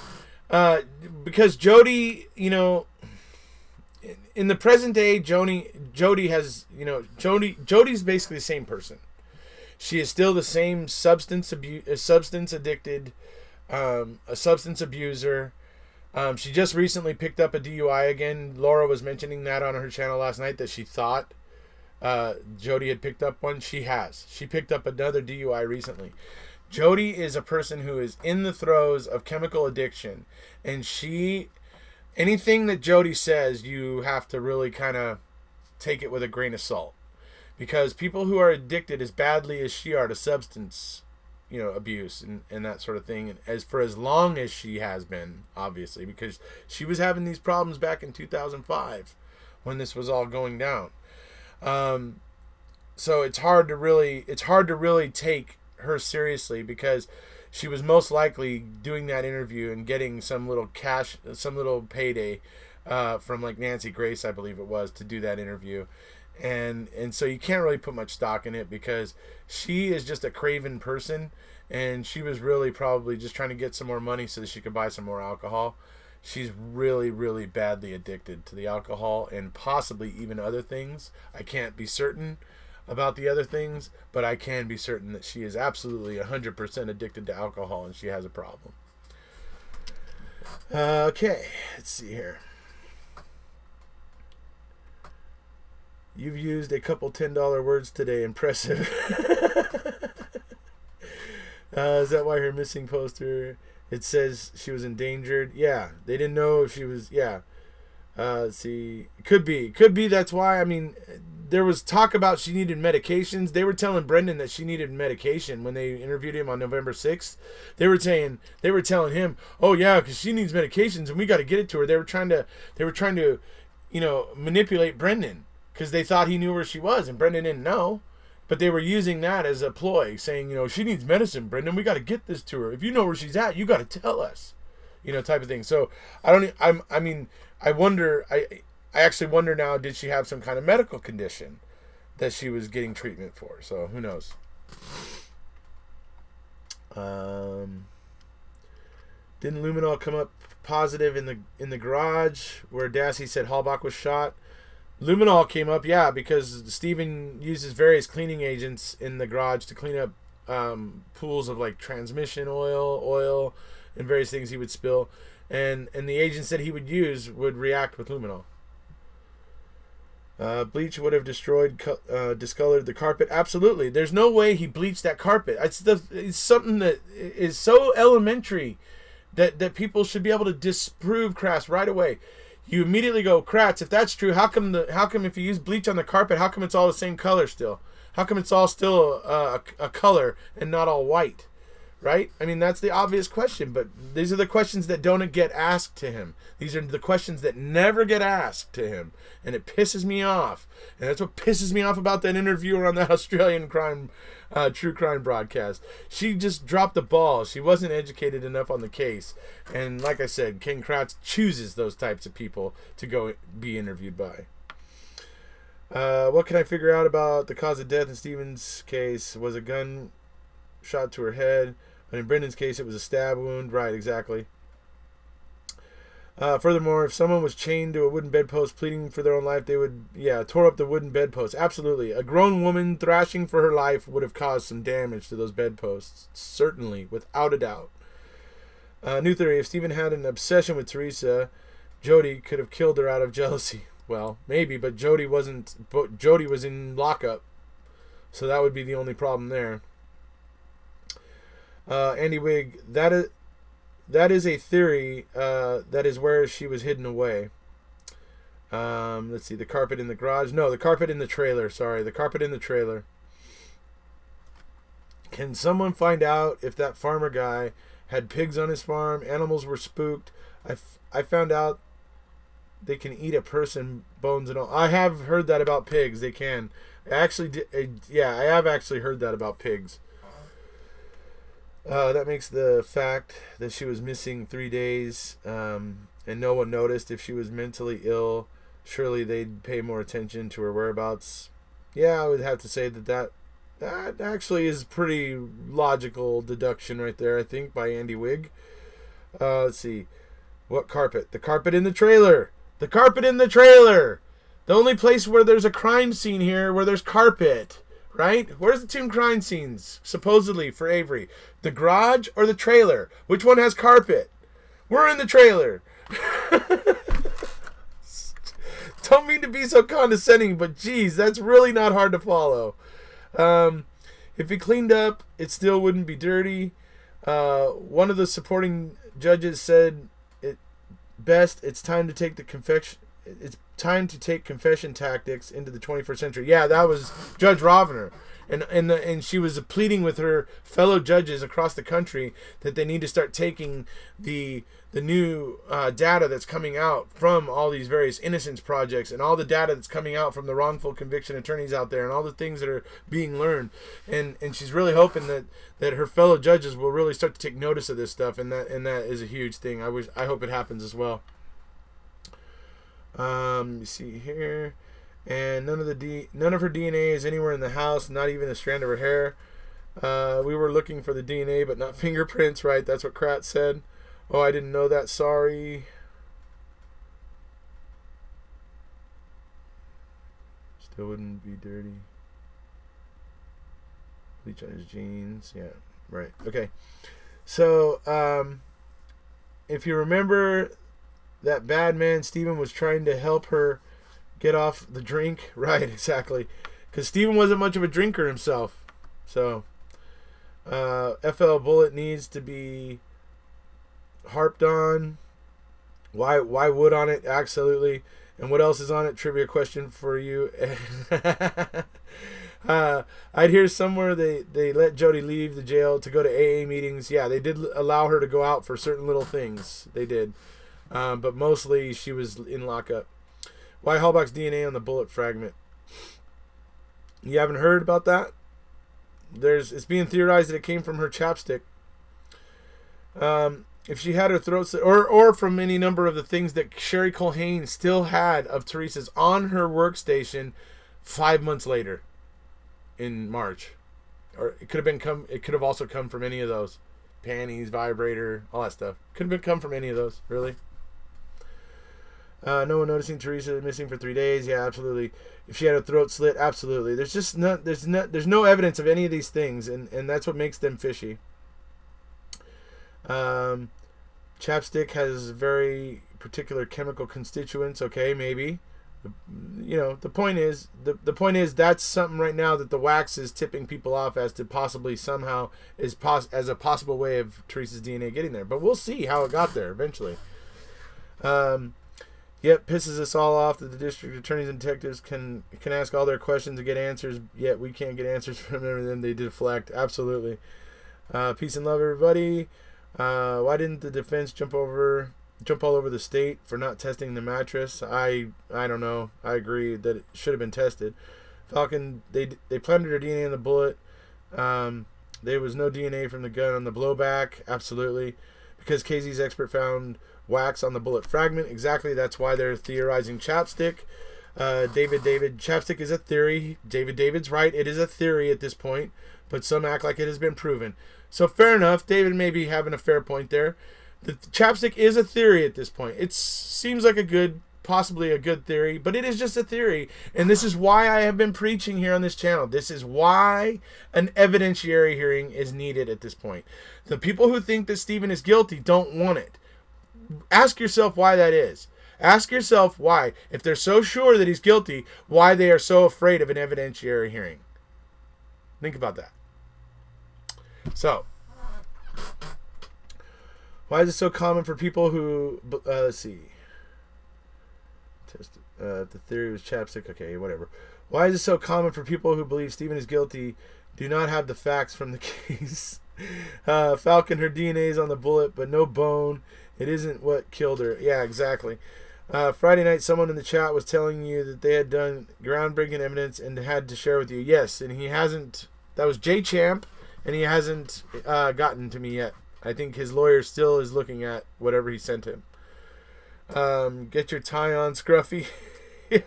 Because Jody, in the present day, Jody has, Jody's basically the same person. She is still the same substance addicted, a substance abuser. She just recently picked up a DUI again. Laura was mentioning that on her channel last night, that she thought Jody had picked up one. She has. She picked up another DUI recently. Jody is a person who is in the throes of chemical addiction, and anything that Jody says, you have to really kind of take it with a grain of salt, because people who are addicted as badly as she are to substance, abuse and that sort of thing, and as long as she has been, obviously, because she was having these problems back in 2005 when this was all going down. So it's hard to really take her seriously, because she was most likely doing that interview and getting some little payday from like Nancy Grace, I believe it was, to do that interview. And so you can't really put much stock in it, because she is just a craven person, and she was really probably just trying to get some more money so that she could buy some more alcohol. She's really, really badly addicted to the alcohol, and possibly even other things. I can't be certain about the other things, but I can be certain that she is absolutely 100% addicted to alcohol, and she has a problem. Okay, let's see here. You've used a couple $10 words today. Impressive. Is that why her missing poster, it says she was endangered? Yeah, they didn't know if she was, yeah. Let's see. Could be. That's why. I mean, there was talk about she needed medications. They were telling Brendan that she needed medication when they interviewed him on November 6th. They were telling him, oh yeah, because she needs medications and we got to get it to her. They were trying to, manipulate Brendan, because they thought he knew where she was, and Brendan didn't know. But they were using that as a ploy, saying, she needs medicine, Brendan. We got to get this to her. If you know where she's at, you got to tell us, type of thing. So I wonder. I actually wonder now, did she have some kind of medical condition that she was getting treatment for? So who knows? Didn't Luminol come up positive in the garage where Dassey said Halbach was shot? Luminol came up, yeah, because Steven uses various cleaning agents in the garage to clean up pools of like transmission oil, and various things he would spill, and the agents that he would use would react with luminol. Bleach would have discolored the carpet. Absolutely. There's no way he bleached that carpet. It's something that is so elementary that people should be able to disprove Kratz right away. You immediately go, Kratz, if that's true, how come if you use bleach on the carpet, how come it's all the same color still? How come it's all still a color and not all white? Right? I mean, that's the obvious question, but these are the questions that don't get asked to him. These are the questions that never get asked to him, and it pisses me off. And that's what pisses me off about that interviewer on that Australian true crime broadcast. She just dropped the ball. She wasn't educated enough on the case. And like I said, King Kratz chooses those types of people to go be interviewed by. What can I figure out about the cause of death in Steven's case? Was a gun shot to her head? But in Brendan's case, it was a stab wound. Right, exactly. Furthermore, if someone was chained to a wooden bedpost pleading for their own life, they would, tore up the wooden bedpost. Absolutely. A grown woman thrashing for her life would have caused some damage to those bedposts. Certainly, without a doubt. New theory, if Stephen had an obsession with Teresa, Jody could have killed her out of jealousy. Well, maybe, but Jody was in lockup. So that would be the only problem there. Andy Wigg, that is a theory. That is where she was hidden away. Let's see, the carpet in the garage. No, the carpet in the trailer. Sorry, the carpet in the trailer. Can someone find out if that farmer guy had pigs on his farm? Animals were spooked. I found out they can eat a person, bones and all. I have heard that about pigs. They can. I have actually heard that about pigs. That makes the fact that she was missing 3 days and no one noticed. If she was mentally ill, surely they'd pay more attention to her whereabouts. Yeah, I would have to say that actually is pretty logical deduction right there, I think, by Andy Wigg. Let's see. What carpet? The carpet in the trailer. The carpet in the trailer. The only place where there's a crime scene here where there's carpet. Right? Where's the two crime scenes, supposedly, for Avery? The garage or the trailer? Which one has carpet? We're in the trailer. Don't mean to be so condescending, but geez, that's really not hard to follow. If he cleaned up, it still wouldn't be dirty. One of the supporting judges said it best, it's time to take confession tactics into the 21st century. Yeah, that was Judge Rovner. And she was pleading with her fellow judges across the country that they need to start taking the new data that's coming out from all these various innocence projects and all the data that's coming out from the wrongful conviction attorneys out there and all the things that are being learned. And she's really hoping that her fellow judges will really start to take notice of this stuff, and that is a huge thing. I hope it happens as well. Let me see here. And none of her DNA is anywhere in the house, not even a strand of her hair. We were looking for the DNA, but not fingerprints, right? That's what Kratz said. Oh, I didn't know that. Sorry. Still wouldn't be dirty. Bleach on his jeans. Yeah, right. Okay. So, if you remember, that bad man Stephen was trying to help her get off the drink. Right, exactly. Because Stephen wasn't much of a drinker himself. So, FL Bullet needs to be harped on. Why wood on it? Absolutely. And what else is on it? Trivia question for you. I'd hear somewhere they let Jody leave the jail to go to AA meetings. Yeah, they did allow her to go out for certain little things. They did. But mostly she was in lockup. Why Hallbach's DNA on the bullet fragment? You haven't heard about that? It's being theorized that it came from her chapstick. If she had her throat slit, or from any number of the things that Sherry Culhane still had of Teresa's on her workstation 5 months later in March. Or it could have also come from any of those. Panties, vibrator, all that stuff. Could have come from any of those, really. No one noticing Teresa missing for 3 days. Yeah, absolutely. If she had a throat slit, absolutely. There's just there's no evidence of any of these things, and that's what makes them fishy. Chapstick has very particular chemical constituents. Okay, maybe. The point is that's something right now that the wax is tipping people off as to possibly somehow as a possible way of Teresa's DNA getting there. But we'll see how it got there eventually. Yet pisses us all off that the district attorneys and detectives can ask all their questions and get answers, yet we can't get answers from them, and then they deflect. Absolutely. Peace and love, everybody. Why didn't the defense jump all over the state for not testing the mattress? I don't know. I agree that it should have been tested. Falcon, they planted her DNA in the bullet. There was no DNA from the gun on the blowback. Absolutely. Because KZ's expert found wax on the bullet fragment. Exactly. That's why they're theorizing chapstick. David, chapstick is a theory. David's right. It is a theory at this point, but some act like it has been proven. So fair enough. David may be having a fair point there. The chapstick is a theory at this point. It seems like possibly a good theory, but it is just a theory. And this is why I have been preaching here on this channel. This is why an evidentiary hearing is needed at this point. The people who think that Stephen is guilty don't want it. Ask yourself why that is. Ask yourself why, if they're so sure that he's guilty, why they are so afraid of an evidentiary hearing. Think about that. So, why is it so common for people who, let's see, the theory was chapstick, okay, whatever. Why is it so common for people who believe Stephen is guilty do not have the facts from the case? Falcon, her DNA is on the bullet, but no bone. It isn't what killed her. Yeah, exactly. Friday night, someone in the chat was telling you that they had done groundbreaking evidence and had to share with you. Yes, and he hasn't. That was J Champ, and he hasn't gotten to me yet. I think his lawyer still is looking at whatever he sent him. Get your tie on, Scruffy. You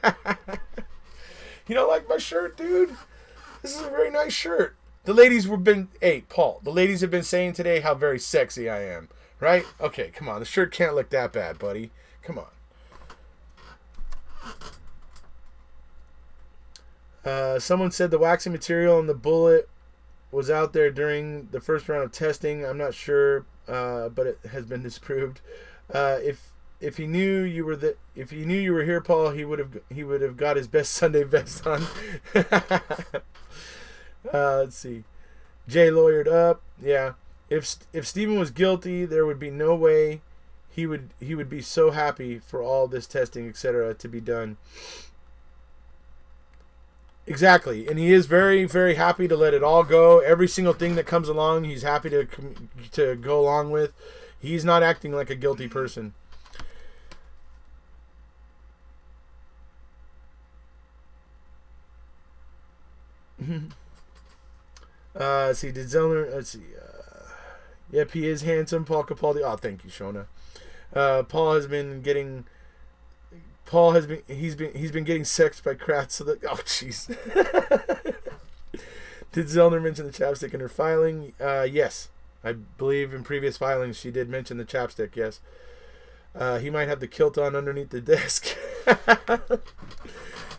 don't like my shirt, dude? This is a very nice shirt. The ladies Paul, the ladies have been saying today how very sexy I am, right? Okay, come on. The shirt can't look that bad, buddy. Come on. Someone said the waxing material on the bullet was out there during the first round of testing. I'm not sure, but it has been disproved. If he knew you were here, Paul, he would have got his best Sunday best on. Let's see. Jay lawyered up. Yeah. If Stephen was guilty, there would be no way he would be so happy for all this testing, etc., to be done. Exactly. And he is very, very happy to let it all go. Every single thing that comes along, he's happy to go along with. He's not acting like a guilty person. Let's see, did Zellner, let's see, yep, he is handsome, Paul Capaldi. Oh, thank you, Shona. He's been getting sexed by Kratz, so that, oh, jeez. Did Zellner mention the chapstick in her filing? Yes. I believe in previous filings she did mention the chapstick, yes. He might have the kilt on underneath the desk.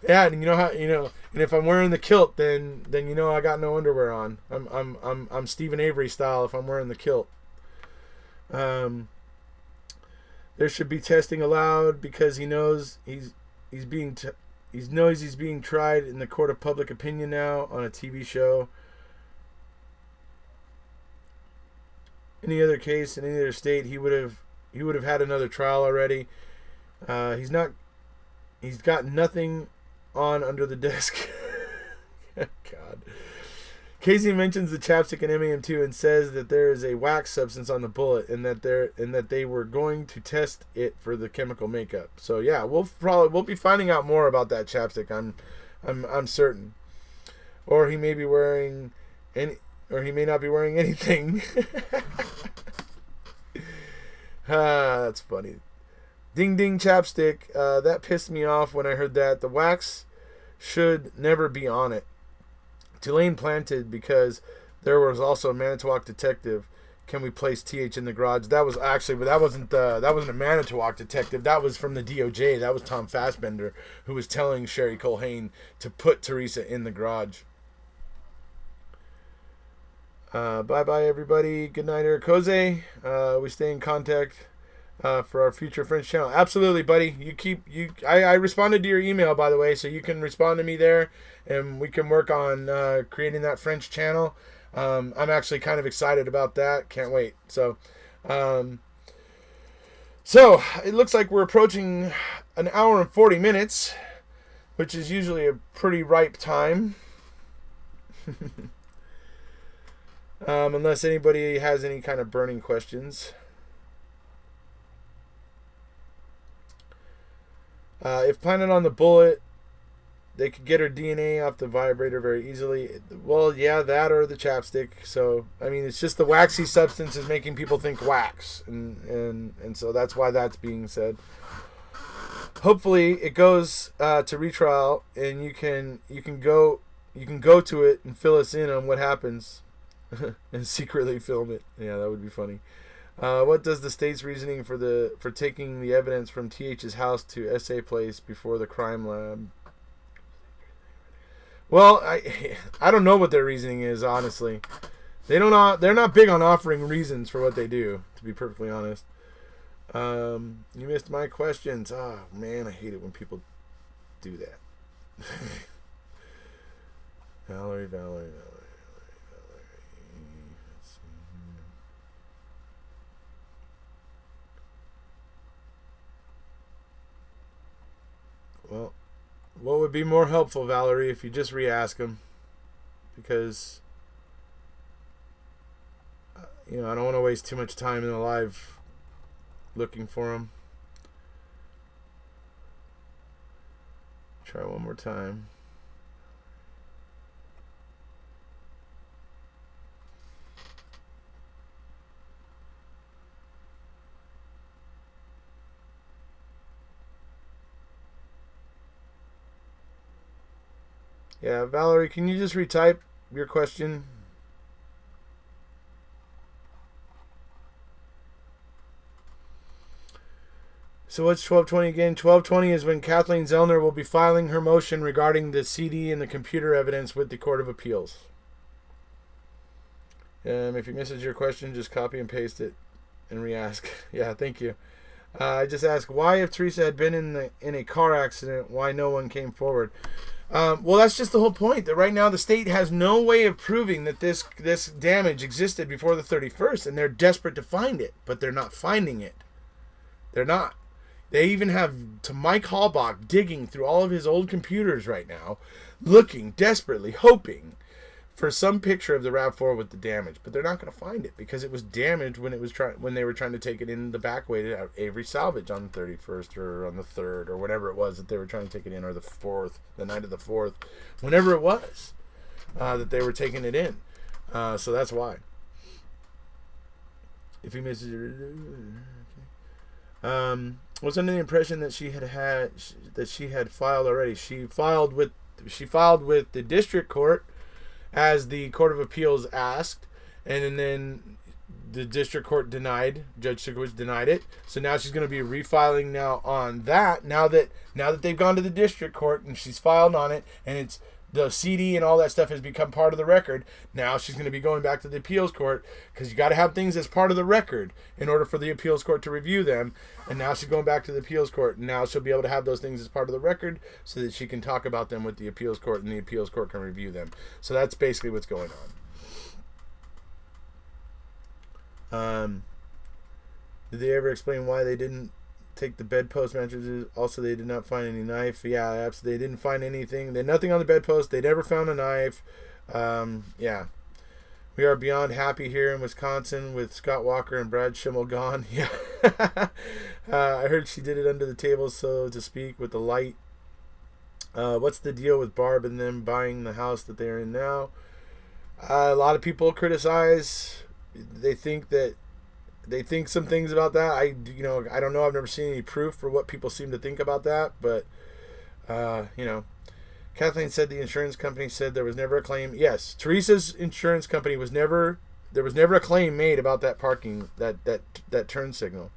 Yeah, and and if I'm wearing the kilt, then I got no underwear on. I'm Stephen Avery style if I'm wearing the kilt. There should be testing allowed because he knows he's being tried in the court of public opinion now on a TV show. Any other case in any other state, he would have had another trial already. He's got nothing on under the desk. God. Casey mentions the chapstick and MAM2 and says that there is a wax substance on the bullet and that they were going to test it for the chemical makeup. So yeah, we'll be finding out more about that chapstick. I'm certain. Or he may be wearing he may not be wearing anything. That's funny. Ding ding chapstick. That pissed me off when I heard that. The wax should never be on it. Tulane planted because there was also a Manitowoc detective. can we place TH in the garage? That was actually, but that wasn't a Manitowoc detective. That was from the DOJ. That was Tom Fassbender, who was telling Sherry Culhane to put Teresa in the garage. Bye-bye, everybody. Good night, Erekose. We stay in contact for our future French channel. Absolutely, buddy. I responded to your email, by the way, so you can respond to me there, and we can work on creating that French channel. I'm actually kind of excited about that. Can't wait. So it looks like we're approaching an hour and 40 minutes, which is usually a pretty ripe time. Unless anybody has any kind of burning questions. If planted on the bullet, they could get her DNA off the vibrator very easily. Well, yeah, that or the chapstick. So, I mean, it's just the waxy substance is making people think wax. And so that's why that's being said. Hopefully it goes to retrial, and you can go to it and fill us in on what happens. And secretly film it. Yeah, that would be funny. What does the state's reasoning for taking the evidence from TH's house to SA place before the crime lab? Well, I don't know what their reasoning is, honestly. They're not big on offering reasons for what they do, to be perfectly honest. You missed my questions. Oh man, I hate it when people do that. Valerie. Well, what would be more helpful, Valerie, if you just re-ask them? Because, I don't want to waste too much time in the live looking for them. Try one more time. Yeah, Valerie, can you just retype your question? So what's 1220 again? 1220 is when Kathleen Zellner will be filing her motion regarding the CD and the computer evidence with the Court of Appeals. If you message your question, just copy and paste it and re-ask. Yeah, thank you. I just asked, why, if Teresa had been in a car accident, why no one came forward? Well, that's just the whole point. That right now the state has no way of proving that this damage existed before the 31st, and they're desperate to find it, but they're not finding it. They're not. They even have to Mike Halbach digging through all of his old computers right now, looking desperately, hoping for some picture of the RAV4 with the damage, but they're not going to find it because it was damaged when they were trying to take it in the back way to Avery Salvage on the 31st or on the 3rd or whatever it was that they were trying to take it in, or the 4th, the night of the 4th, whenever it was that they were taking it in. So that's why. If he misses it, was under the impression that she had filed already. She filed with the district court, as the Court of Appeals asked, and then the district court denied. Judge Sukowicz denied it. So now she's going to be refiling now on that. Now that they've gone to the district court and she's filed on it, and it's the CD and all that stuff has become part of the record. Now she's going to be going back to the appeals court, because you got to have things as part of the record in order for the appeals court to review them. And now she's going back to the appeals court. And now she'll be able to have those things as part of the record so that she can talk about them with the appeals court, and the appeals court can review them. So that's basically what's going on. Did they ever explain why they didn't take the bedpost mattresses? Also, they did not find any knife. Yeah, absolutely. They didn't find anything. They had nothing on the bedpost. They never found a knife. Yeah. We are beyond happy here in Wisconsin with Scott Walker and Brad Schimmel gone. Yeah. I heard she did it under the table, so to speak, with the light. What's the deal with Barb and them buying the house that they're in now? A lot of people criticize. They think some things about that. I don't know. I've never seen any proof for what people seem to think about that, but Kathleen said the insurance company said there was never a claim. Yes, Teresa's insurance company was never there was never a claim made about that parking, that turn signal.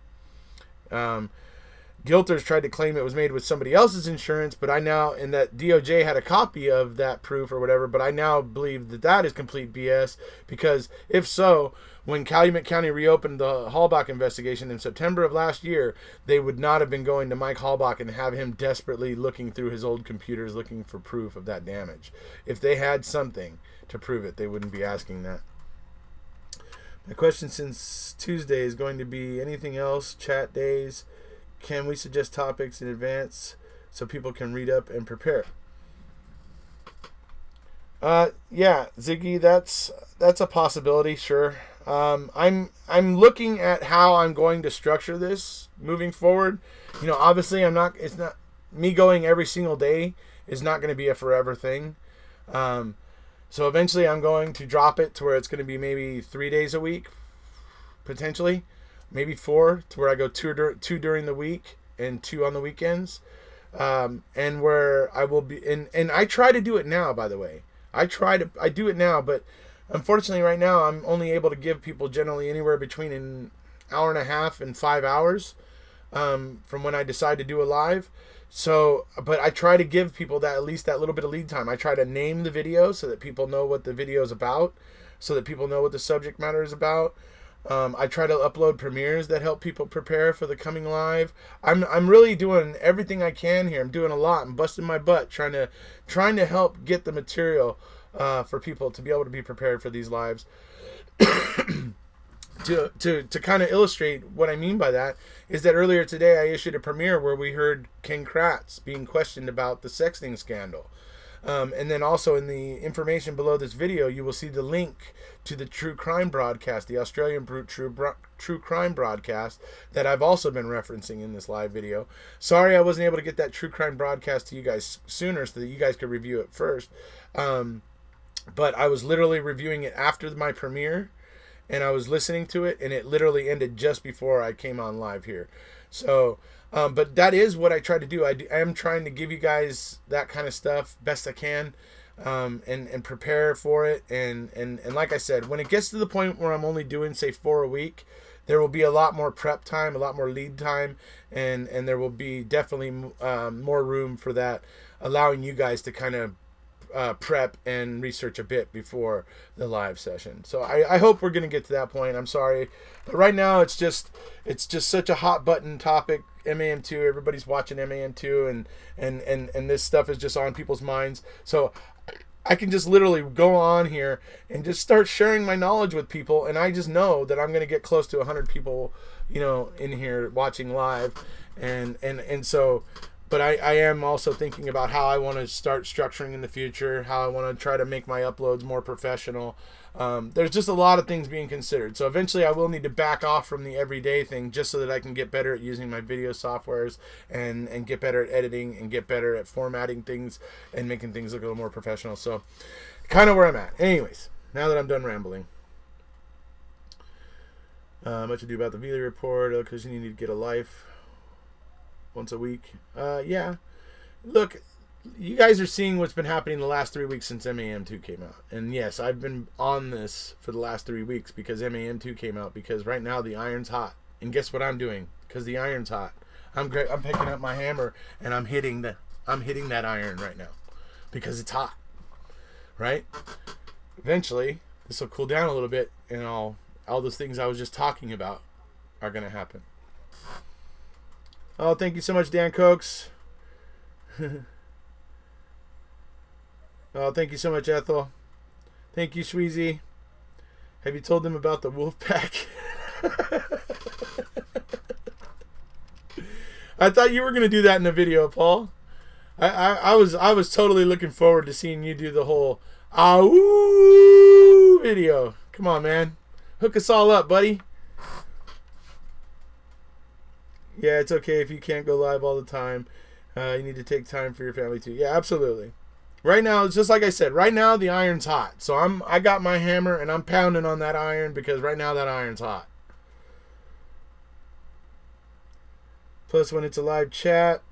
Gilters tried to claim it was made with somebody else's insurance, but I now, and that DOJ had a copy of that proof or whatever, but I now believe that that is complete BS, because if so, when Calumet County reopened the Halbach investigation in September of last year, they would not have been going to Mike Halbach and have him desperately looking through his old computers looking for proof of that damage. If they had something to prove it, they wouldn't be asking that. My question since Tuesday is going to be anything else, chat days. Can we suggest topics in advance so people can read up and prepare? Yeah, Ziggy, that's a possibility, sure. I'm looking at how I'm going to structure this moving forward. You know, obviously it's not me going every single day is not going to be a forever thing. So eventually I'm going to drop it to where it's going to be maybe 3 days a week, potentially. Maybe 4, to where I go two during the week and 2 on the weekends. And where I will be, and I try to do it now, by the way. I do it now, but unfortunately right now I'm only able to give people generally anywhere between an hour and a half and 5 hours from when I decide to do a live. So, but I try to give people that, at least that little bit of lead time. I try to name the video so that people know what the video is about, so that people know what the subject matter is about. I try to upload premieres that help people prepare for the coming live. I'm really doing everything I can here. I'm doing a lot. I'm busting my butt trying to help get the material for people to be able to be prepared for these lives. To kind of illustrate what I mean by that is that earlier today I issued a premiere where we heard Ken Kratz being questioned about the sexting scandal. And then also in the information below this video, you will see the link to the true crime broadcast, the Australian true crime broadcast that I've also been referencing in this live video. Sorry I wasn't able to get that true crime broadcast to you guys sooner so that you guys could review it first. But I was literally reviewing it after my premiere, and I was listening to it, and it literally ended just before I came on live here. So... but that is what I try to do. I am trying to give you guys that kind of stuff best I can, and prepare for it. And like I said, when it gets to the point where I'm only doing, say, 4 a week, there will be a lot more prep time, a lot more lead time, and there will be definitely more room for that, allowing you guys to kind of prep and research a bit before the live session. So I hope we're going to get to that point. I'm sorry, but right now it's just such a hot button topic. MAM2, everybody's watching MAM2, and this stuff is just on people's minds. So I can just literally go on here and just start sharing my knowledge with people, and I just know that I'm going to get close to 100 people, you know, in here watching live, and so. But I am also thinking about how I want to start structuring in the future, how I want to try to make my uploads more professional. There's just a lot of things being considered. So eventually I will need to back off from the everyday thing just so that I can get better at using my video softwares and get better at editing and get better at formatting things and making things look a little more professional. So kind of where I'm at. Anyways, now that I'm done rambling. Much ado about the Veely report, because you need to get a life. Once a week. Yeah. Look, you guys are seeing what's been happening the last 3 weeks since MAM2 came out. And yes, I've been on this for the last 3 weeks because MAM2 came out, because right now the iron's hot. And guess what I'm doing? Because the iron's hot. I'm picking up my hammer and I'm hitting that iron right now because it's hot. Right? Eventually, this will cool down a little bit, and all those things I was just talking about are going to happen. Oh, thank you so much, Dan Cokes. Oh, thank you so much, Ethel. Thank you, Sweezy. Have you told them about the wolf pack? I thought you were going to do that in the video, Paul. I was totally looking forward to seeing you do the whole "Ahoo" video. Come on, man. Hook us all up, buddy. Yeah, it's okay if you can't go live all the time. You need to take time for your family too. Yeah, absolutely. Right now, it's just like I said. Right now, the iron's hot. So I got my hammer and I'm pounding on that iron because right now that iron's hot. Plus, when it's a live chat,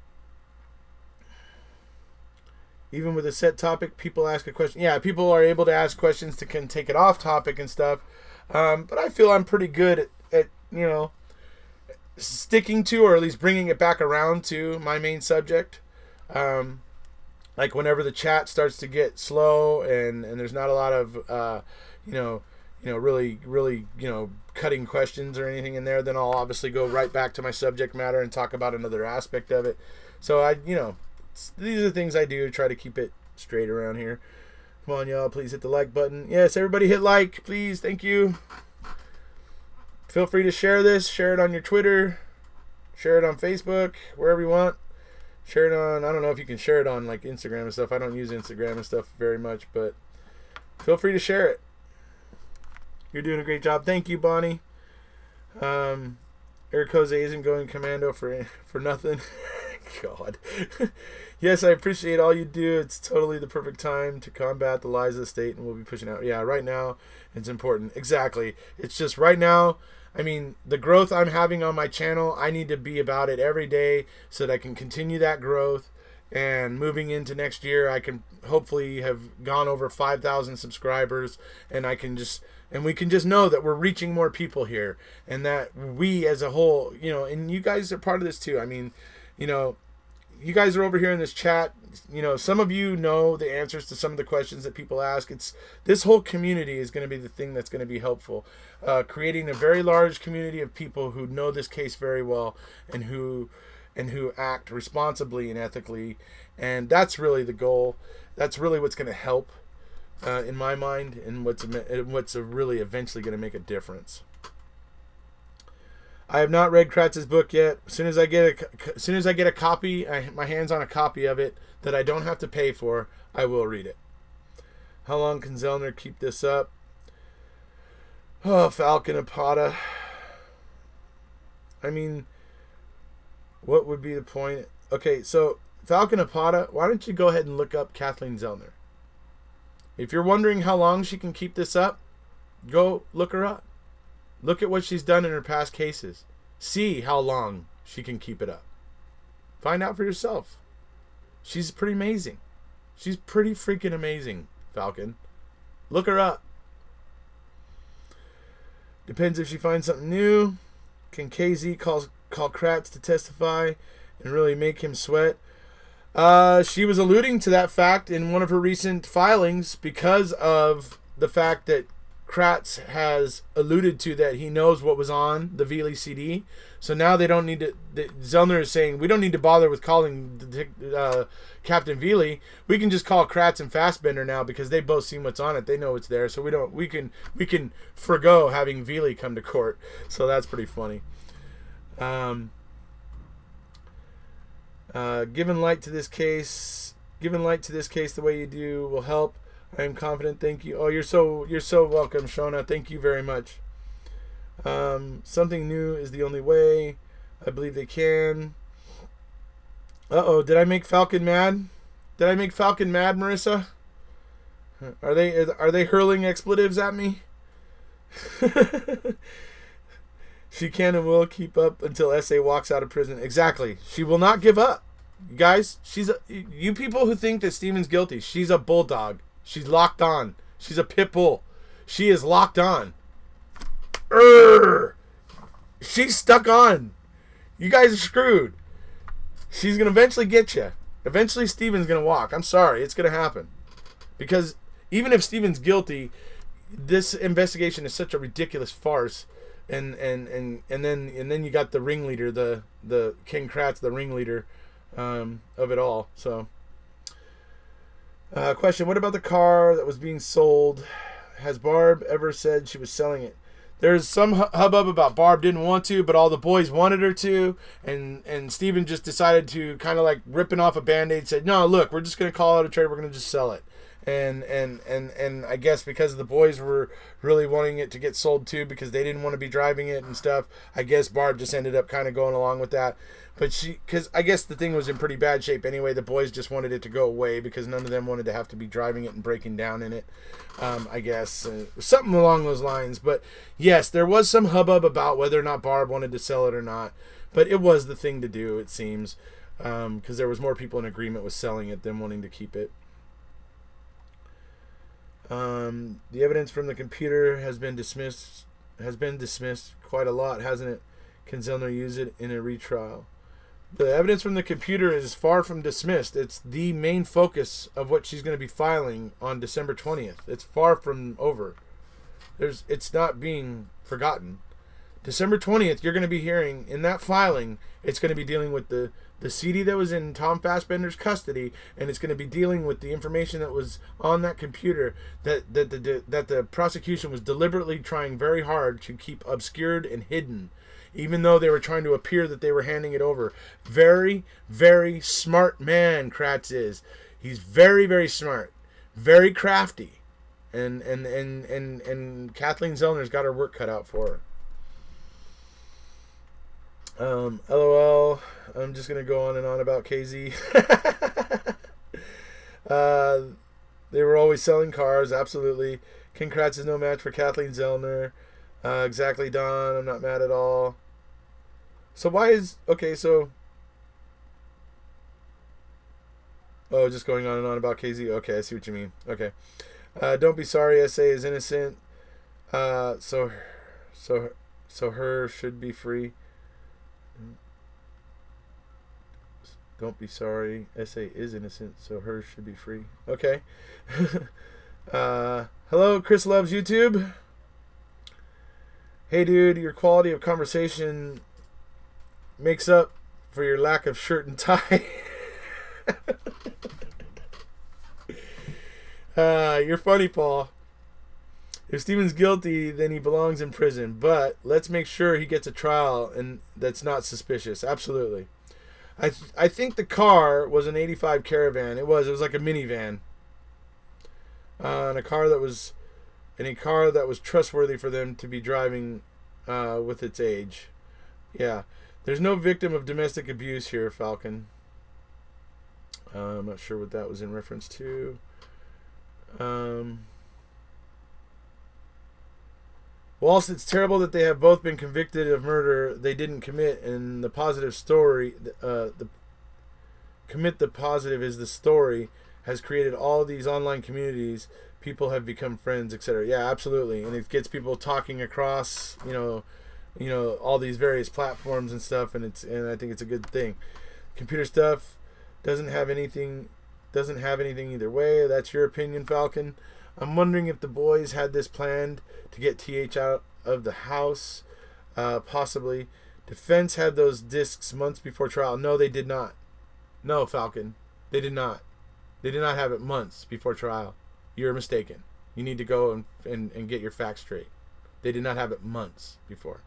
even with a set topic, people ask a question. Yeah, people are able to ask questions to can take it off topic and stuff. But I feel I'm pretty good at sticking to, or at least bringing it back around to my main subject. Like whenever the chat starts to get slow and there's not a lot of really cutting questions or anything in there, then I'll obviously go right back to my subject matter and talk about another aspect of it. So these are the things I do to try to keep it straight around here. Come on, y'all, please hit the like button. Yes, everybody hit like, please. Thank you. Feel free to share this. Share it on your Twitter. Share it on Facebook, wherever you want. Share it on, I don't know if you can share it on like Instagram and stuff. I don't use Instagram and stuff very much, but feel free to share it. You're doing a great job. Thank you, Bonnie. Erekose isn't going commando for nothing. God. Yes, I appreciate all you do. It's totally the perfect time to combat the lies of the state, and we'll be pushing out. Yeah, right now it's important. Exactly. It's just right now, I mean, the growth I'm having on my channel, I need to be about it every day so that I can continue that growth. And moving into next year, I can hopefully have gone over 5,000 subscribers, and we can just know that we're reaching more people here, and that we as a whole, and you guys are part of this too. I mean, you guys are over here in this chat. Some of you know the answers to some of the questions that people ask. This whole community is going to be the thing that's going to be helpful. Creating a very large community of people who know this case very well and who act responsibly and ethically. And that's really the goal. That's really what's going to help in my mind, and what's really eventually going to make a difference. I have not read Kratz's book yet. As soon as I get a copy, my hands on a copy of it that I don't have to pay for, I will read it. How long can Zellner keep this up? Oh, Falcon Apata. I mean, what would be the point? Okay, so Falcon Apata, why don't you go ahead and look up Kathleen Zellner? If you're wondering how long she can keep this up, go look her up. Look at what she's done in her past cases. See how long she can keep it up. Find out for yourself. She's pretty amazing. She's pretty freaking amazing, Falcon. Look her up. Depends if she finds something new. Can KZ call Kratz to testify and really make him sweat? She was alluding to that fact in one of her recent filings because of the fact that Kratz has alluded to that he knows what was on the Veely CD. So now they don't need to... Zellner is saying, we don't need to bother with calling Captain Veely. We can just call Kratz and Fassbender now because they both seen what's on it. They know it's there. So we can forgo having Veely come to court. So that's pretty funny. Giving light to this case the way you do will help. I am confident. Thank you. Oh, you're so welcome, Shona. Thank you very much. Something new is the only way. I believe they can. Did I make Falcon mad? Did I make Falcon mad, Marissa? Are they hurling expletives at me? She can and will keep up until SA walks out of prison. Exactly. She will not give up. You guys, you people who think that Steven's guilty, she's a bulldog. She's locked on. She's a pit bull. She is locked on. She's stuck on. You guys are screwed. She's going to eventually get you. Eventually Steven's going to walk. I'm sorry. It's going to happen. Because even if Steven's guilty, this investigation is such a ridiculous farce. And then you got the ringleader, the King Kratz, the ringleader of it all. So... question, what about the car that was being sold? Has Barb ever said she was selling it? There's some hubbub about Barb didn't want to, but all the boys wanted her to, and Steven just decided to kind of like ripping off a Band-Aid, said, no, look, we're just going to call it a trade, we're going to just sell it. And I guess because the boys were really wanting it to get sold too, because they didn't want to be driving it and stuff, I guess Barb just ended up kind of going along with that. But because I guess the thing was in pretty bad shape anyway, the boys just wanted it to go away because none of them wanted to have to be driving it and breaking down in it. I guess something along those lines. But yes, there was some hubbub about whether or not Barb wanted to sell it or not. But it was the thing to do, it seems, because there was more people in agreement with selling it than wanting to keep it. The evidence from the computer has been dismissed quite a lot, hasn't it? Can Zellner use it in a retrial? The evidence from the computer is far from dismissed. It's the main focus of what she's going to be filing on December 20th. It's far from over. It's not being forgotten. December 20th, you're going to be hearing in that filing, it's going to be dealing with the CD that was in Tom Fassbender's custody, and it's going to be dealing with the information that was on that computer that the prosecution was deliberately trying very hard to keep obscured and hidden, even though they were trying to appear that they were handing it over. Very, very smart man, Kratz is. He's very, very smart, very crafty, and Kathleen Zellner's got her work cut out for her. LOL. I'm just gonna go on and on about KZ. They were always selling cars, absolutely. Ken Kratz is no match for Kathleen Zellner. Exactly, Don. I'm not mad at all. So why is just going on and on about KZ. Okay, I see what you mean. Okay. Don't be sorry. SA is innocent. So her should be free. Don't be sorry. SA is innocent, so hers should be free. Okay. Hello, Chris Loves YouTube. Hey, dude, your quality of conversation makes up for your lack of shirt and tie. You're funny, Paul. If Steven's guilty, then he belongs in prison. But let's make sure he gets a trial and that's not suspicious. Absolutely. I think the car was an 85 Caravan. It was like a minivan. And a car that was trustworthy for them to be driving with its age. Yeah. There's no victim of domestic abuse here, Falcon. I'm not sure what that was in reference to. Whilst it's terrible that they have both been convicted of murder they didn't commit, and the positive story, the positive is the story has created all these online communities. People have become friends, etc. Yeah, absolutely, and it gets people talking across, all these various platforms and stuff, and I think it's a good thing. Computer stuff doesn't have anything either way. That's your opinion, Falcon. I'm wondering if the boys had this planned to get TH out of the house. Possibly. Defense had those discs months before trial. No, they did not. No, Falcon. They did not. They did not have it months before trial. You're mistaken. You need to go and get your facts straight. They did not have it months before.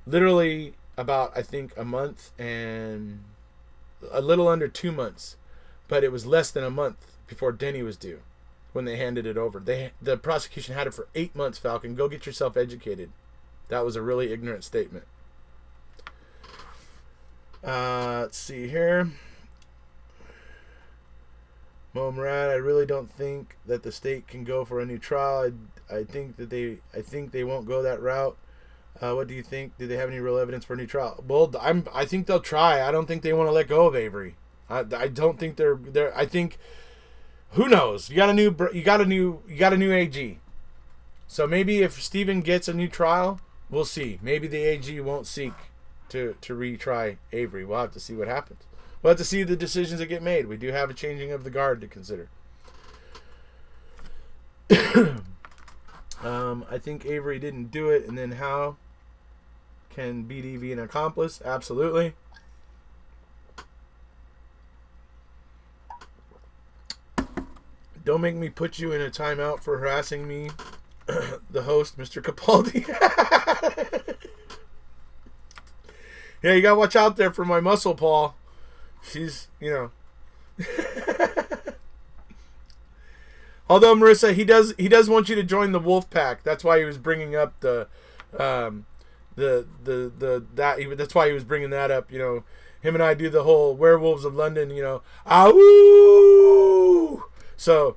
Literally about, I think, a month and a little under 2 months. But it was less than a month before Denny was due when they handed it over. The prosecution had it for 8 months, Falcon. Go get yourself educated. That was a really ignorant statement. Let's see here. Mo Murad, I really don't think that the state can go for a new trial. I think they won't go that route. What do you think? Do they have any real evidence for a new trial? Well, I think they'll try. I don't think they want to let go of Avery. I don't think they're. I think, who knows? You got a new AG. So maybe if Steven gets a new trial, we'll see. Maybe the AG won't seek to retry Avery. We'll have to see what happens. We'll have to see the decisions that get made. We do have a changing of the guard to consider. I think Avery didn't do it, and then how can BD be an accomplice? Absolutely. Don't make me put you in a timeout for harassing me, the host, Mr. Capaldi. Yeah, you gotta watch out there for my muscle, Paul. She's, Although Marissa, he does want you to join the wolf pack. That's why he was bringing up that's why he was bringing that up. Him and I do the whole Werewolves of London. Ow! So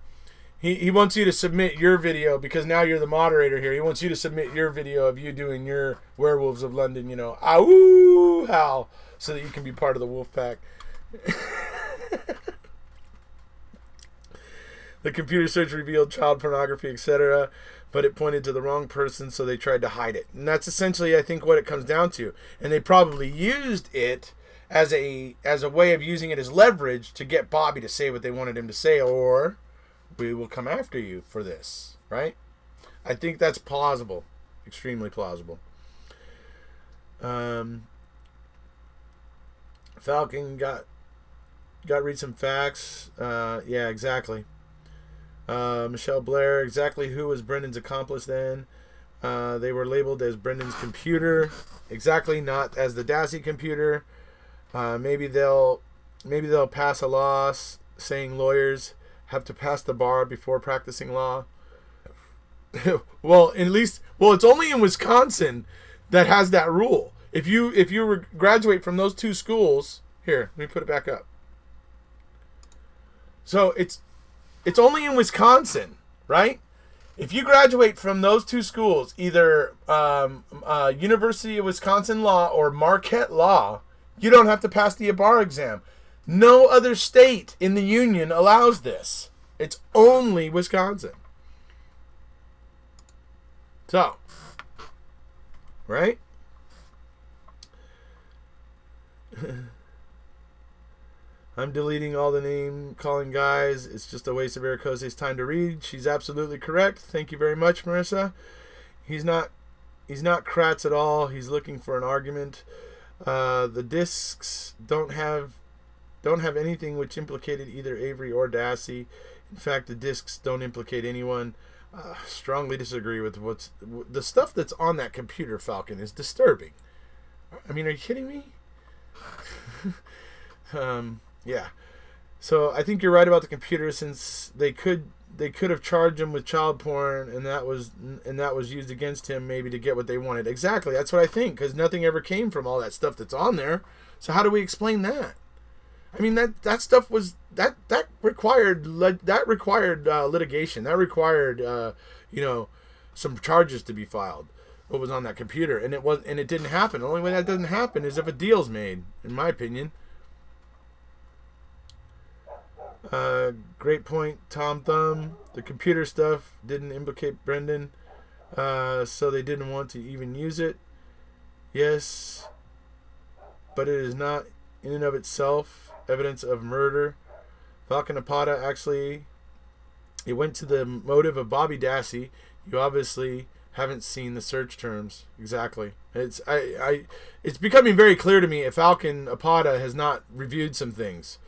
he wants you to submit your video because now you're the moderator here. He wants you to submit your video of you doing your Werewolves of London. Ow! Howl, so that you can be part of the wolf pack. The computer search revealed child pornography, etc., but it pointed to the wrong person, so they tried to hide it. And that's essentially, I think, what it comes down to. And they probably used it as a way of using it as leverage to get Bobby to say what they wanted him to say, or we will come after you for this, right? I think that's plausible, extremely plausible. Falcon got read some facts. Yeah, exactly. Michelle Blair, exactly who was Brendan's accomplice then? They were labeled as Brendan's computer, exactly, not as the Dassey computer. Maybe they'll pass a law saying lawyers have to pass the bar before practicing law. Well, it's only in Wisconsin that has that rule. If you graduate from those two schools, here, let me put it back up. So it's only in Wisconsin, right? If you graduate from those two schools, either University of Wisconsin Law or Marquette Law, you don't have to pass the bar exam. No other state in the union allows this. It's only Wisconsin. So, right? I'm deleting all the name calling guys. It's just a waste of Erekose's time to read. She's absolutely correct. Thank you very much, Marissa. He's not Kratz at all. He's looking for an argument. The discs don't have anything which implicated either Avery or Dassey. In fact, the discs don't implicate anyone. Strongly disagree with the stuff that's on that computer, Falcon, is disturbing. I mean, are you kidding me? Yeah. So I think you're right about the computer, since they could have charged him with child porn, and that was used against him, maybe to get what they wanted. Exactly. That's what I think, because nothing ever came from all that stuff that's on there. So how do we explain that? I mean, that stuff was that required litigation. That required some charges to be filed. What was on that computer, and it didn't happen. The only way that doesn't happen is if a deal's made, in my opinion. Great point, Tom Thumb. The computer stuff didn't implicate Brendan, so they didn't want to even use it. Yes, but it is not in and of itself evidence of murder. Falcon Apata, actually, it went to the motive of Bobby Dassey. You obviously haven't seen the search terms. Exactly. It's becoming very clear to me if Falcon Apata has not reviewed some things.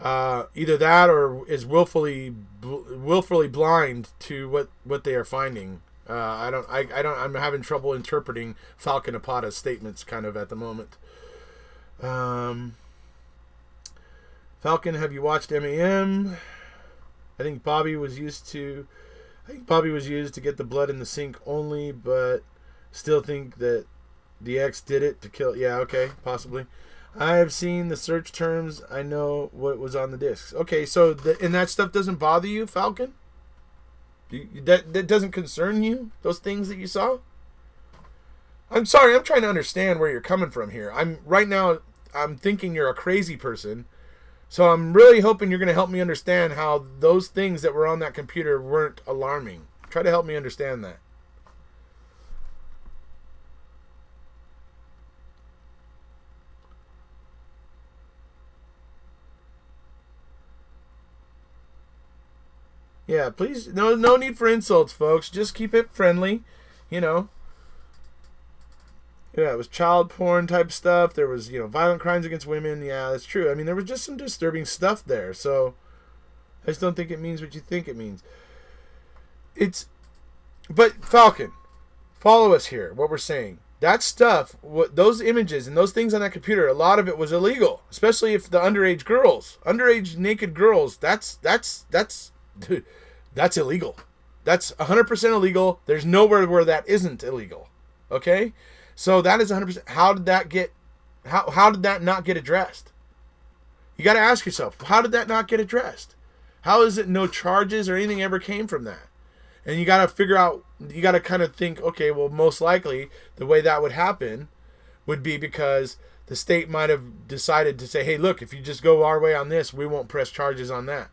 Either that or is willfully blind to what they are finding. I'm having trouble interpreting Falcon Apata's statements kind of at the moment. Falcon, have you watched MAM? I think Bobby was used to get the blood in the sink only, but still think that the ex did it to kill. Yeah, okay, possibly. I have seen the search terms. I know what was on the discs. Okay, so and that stuff doesn't bother you, Falcon? That doesn't concern you? Those things that you saw? I'm sorry. I'm trying to understand where you're coming from here. I'm thinking you're a crazy person. So I'm really hoping you're going to help me understand how those things that were on that computer weren't alarming. Try to help me understand that. Yeah, please, no need for insults, folks. Just keep it friendly, Yeah, it was child porn type stuff. There was, violent crimes against women. Yeah, that's true. I mean, there was just some disturbing stuff there. So I just don't think it means what you think it means. But Falcon, follow us here. What we're saying, that stuff, those images and those things on that computer, a lot of it was illegal, especially if the underage naked girls. That's illegal. That's 100% illegal. There's nowhere where that isn't illegal. Okay? So that is 100%. How did that not get addressed? You got to ask yourself, how did that not get addressed? How is it no charges or anything ever came from that? And you got to figure out, you got to kind of think, okay, well, most likely the way that would happen would be because the state might have decided to say, hey, look, if you just go our way on this, we won't press charges on that.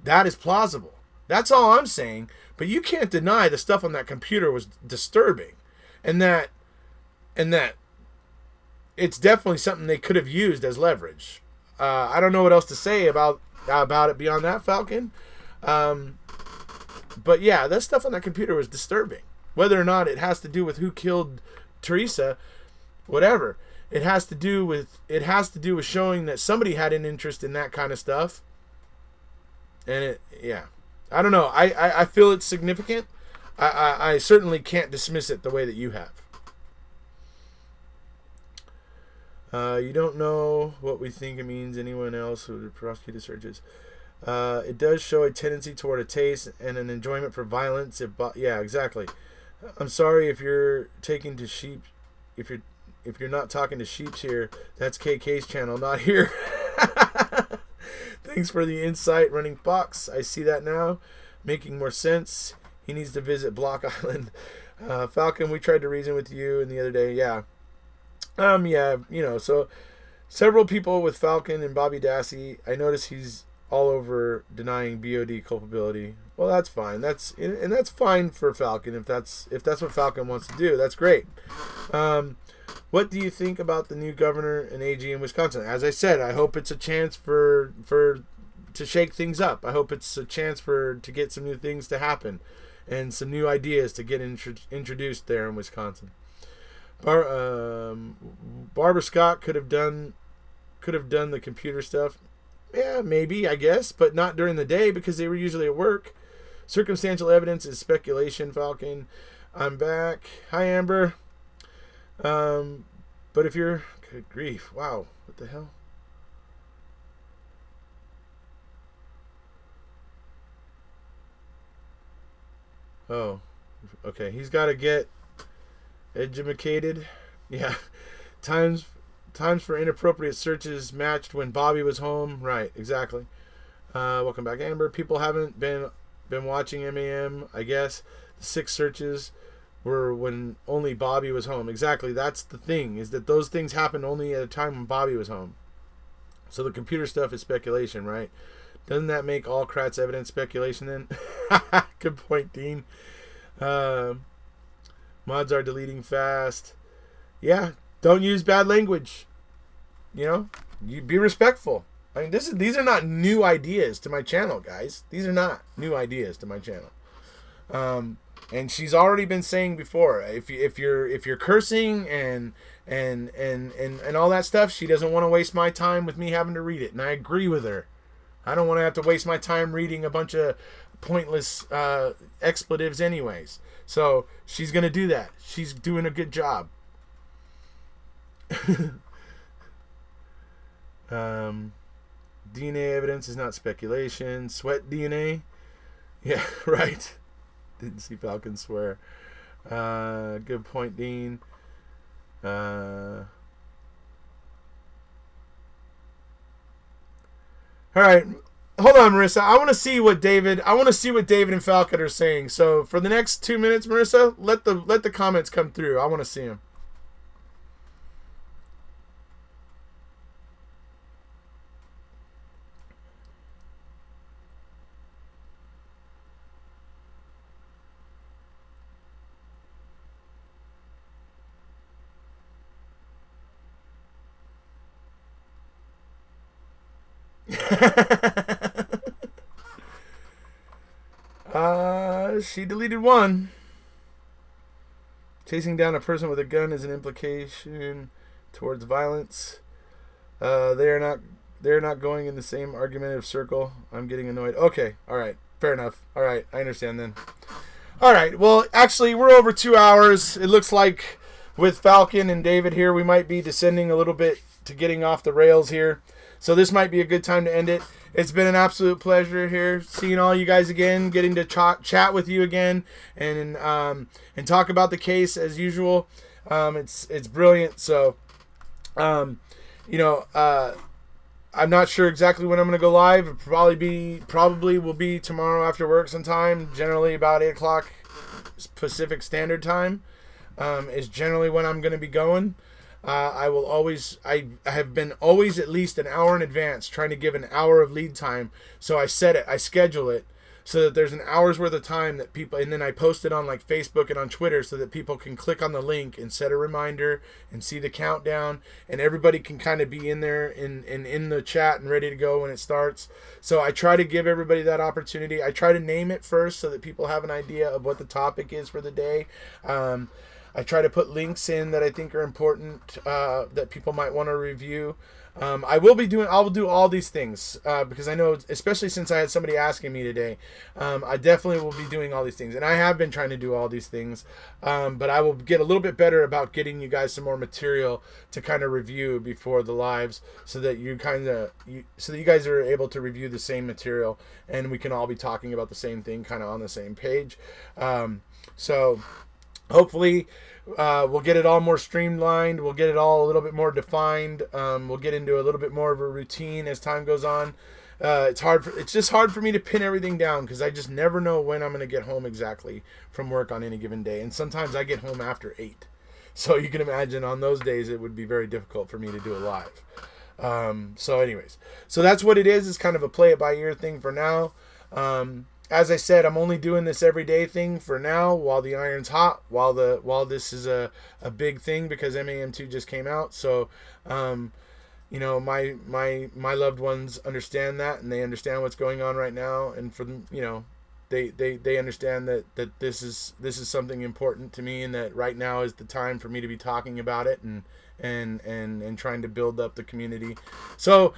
That is plausible. That's all I'm saying. But you can't deny the stuff on that computer was disturbing, and that it's definitely something they could have used as leverage. I don't know what else to say about it beyond that, Falcon. But yeah, that stuff on that computer was disturbing. Whether or not it has to do with who killed Teresa, whatever. It has to do with showing that somebody had an interest in that kind of stuff. And I don't know. I feel it's significant. I certainly can't dismiss it the way that you have. You don't know what we think it means. Anyone else who would prosecute the searches? It does show a tendency toward a taste and an enjoyment for violence. Yeah, exactly. I'm sorry if you're taking to sheep. If you're not talking to sheeps here, that's KK's channel, not here. Thanks for the insight, Running Fox. I see that now, making more sense. He needs to visit Block Island. Falcon, we tried to reason with you the other day. Yeah. So several people with Falcon and Bobby Dassey, I notice he's all over denying BOD culpability. Well, that's fine. That's fine for Falcon if that's what Falcon wants to do. That's great. What do you think about the new governor and AG in Wisconsin? As I said, I hope it's a chance to shake things up. I hope it's a chance to get some new things to happen and some new ideas to get introduced there in Wisconsin. Barbara Scott could have done the computer stuff. Yeah, maybe, I guess, but not during the day because they were usually at work. Circumstantial evidence is speculation, Falcon. I'm back. Hi, Amber. But if you're... Good grief. Wow. What the hell? Oh. Okay. He's got to get educated. Yeah. Times for inappropriate searches matched when Bobby was home. Right. Exactly. Welcome back, Amber. People haven't been watching MAM, I guess. The 6 searches were when only Bobby was home. Exactly. That's the thing, is that those things happened only at a time when Bobby was home. So the computer stuff is speculation, right? Doesn't that make all Kratz evidence speculation then? Good point, Dean. Mods are deleting fast. Yeah, don't use bad language. You be respectful. I mean, these are not new ideas to my channel, guys. These are not new ideas to my channel. And she's already been saying before, if you're cursing and all that stuff, she doesn't want to waste my time with me having to read it, and I agree with her. I don't want to have to waste my time reading a bunch of pointless expletives anyways. So she's gonna do that. She's doing a good job. DNA evidence is not speculation. Sweat DNA. Yeah, right. Didn't see Falcon swear. Good point, Dean. All right. Hold on, Marissa. I want to see what David and Falcon are saying. So for the next 2 minutes, Marissa, let the comments come through. I want to see them. She deleted one. Chasing down a person with a gun is an implication towards violence. They're not going in the same argumentative circle. I'm getting annoyed. Okay, all right, fair enough. All right, I understand then. All right, well, actually, we're over 2 hours. It looks like with Falcon and David here, we might be descending a little bit to getting off the rails here. So this might be a good time to end it. It's been an absolute pleasure here, seeing all you guys again, getting to chat with you again, and talk about the case as usual. It's brilliant. So, I'm not sure exactly when I'm going to go live. It probably will be tomorrow after work sometime. Generally about 8 o'clock Pacific Standard Time is generally when I'm going to be going. I have been always at least an hour in advance trying to give an hour of lead time. So I schedule it so that there's an hour's worth of time that people, and then I post it on like Facebook and on Twitter so that people can click on the link and set a reminder and see the countdown, and everybody can kind of be in there in the chat and ready to go when it starts. So I try to give everybody that opportunity. I try to name it first so that people have an idea of what the topic is for the day. I try to put links in that I think are important that people might want to review. I will do all these things because I know, especially since I had somebody asking me today, I definitely will be doing all these things, and I have been trying to do all these things, but I will get a little bit better about getting you guys some more material to kind of review before the lives, so that you guys are able to review the same material and we can all be talking about the same thing, kind of on the same page. So hopefully we'll get it all more streamlined. We'll get it all a little bit more defined. We'll get into a little bit more of a routine as time goes on. It's just hard for me to pin everything down because I just never know when I'm going to get home exactly from work on any given day. And sometimes I get home after 8. So you can imagine on those days it would be very difficult for me to do it live. So anyways, so that's what it is. It's kind of a play it by ear thing for now. As I said, I'm only doing this everyday thing for now while the iron's hot, while this is a big thing because MAM2 just came out. So, my loved ones understand that, and they understand what's going on right now. And for them, they understand that this is something important to me, and that right now is the time for me to be talking about it and trying to build up the community. So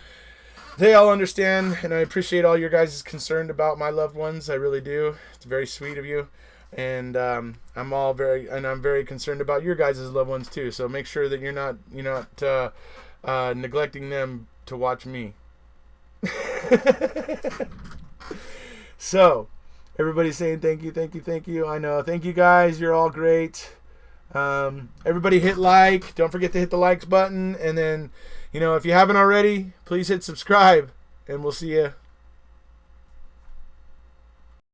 they all understand, and I appreciate all your guys' concern about my loved ones. I really do. It's very sweet of you, and I'm very concerned about your guys' loved ones too. So make sure that you're not neglecting them to watch me. So everybody's saying thank you. I know. Thank you guys. You're all great. Everybody hit like. Don't forget to hit the likes button, and then, if you haven't already, please hit subscribe, and we'll see you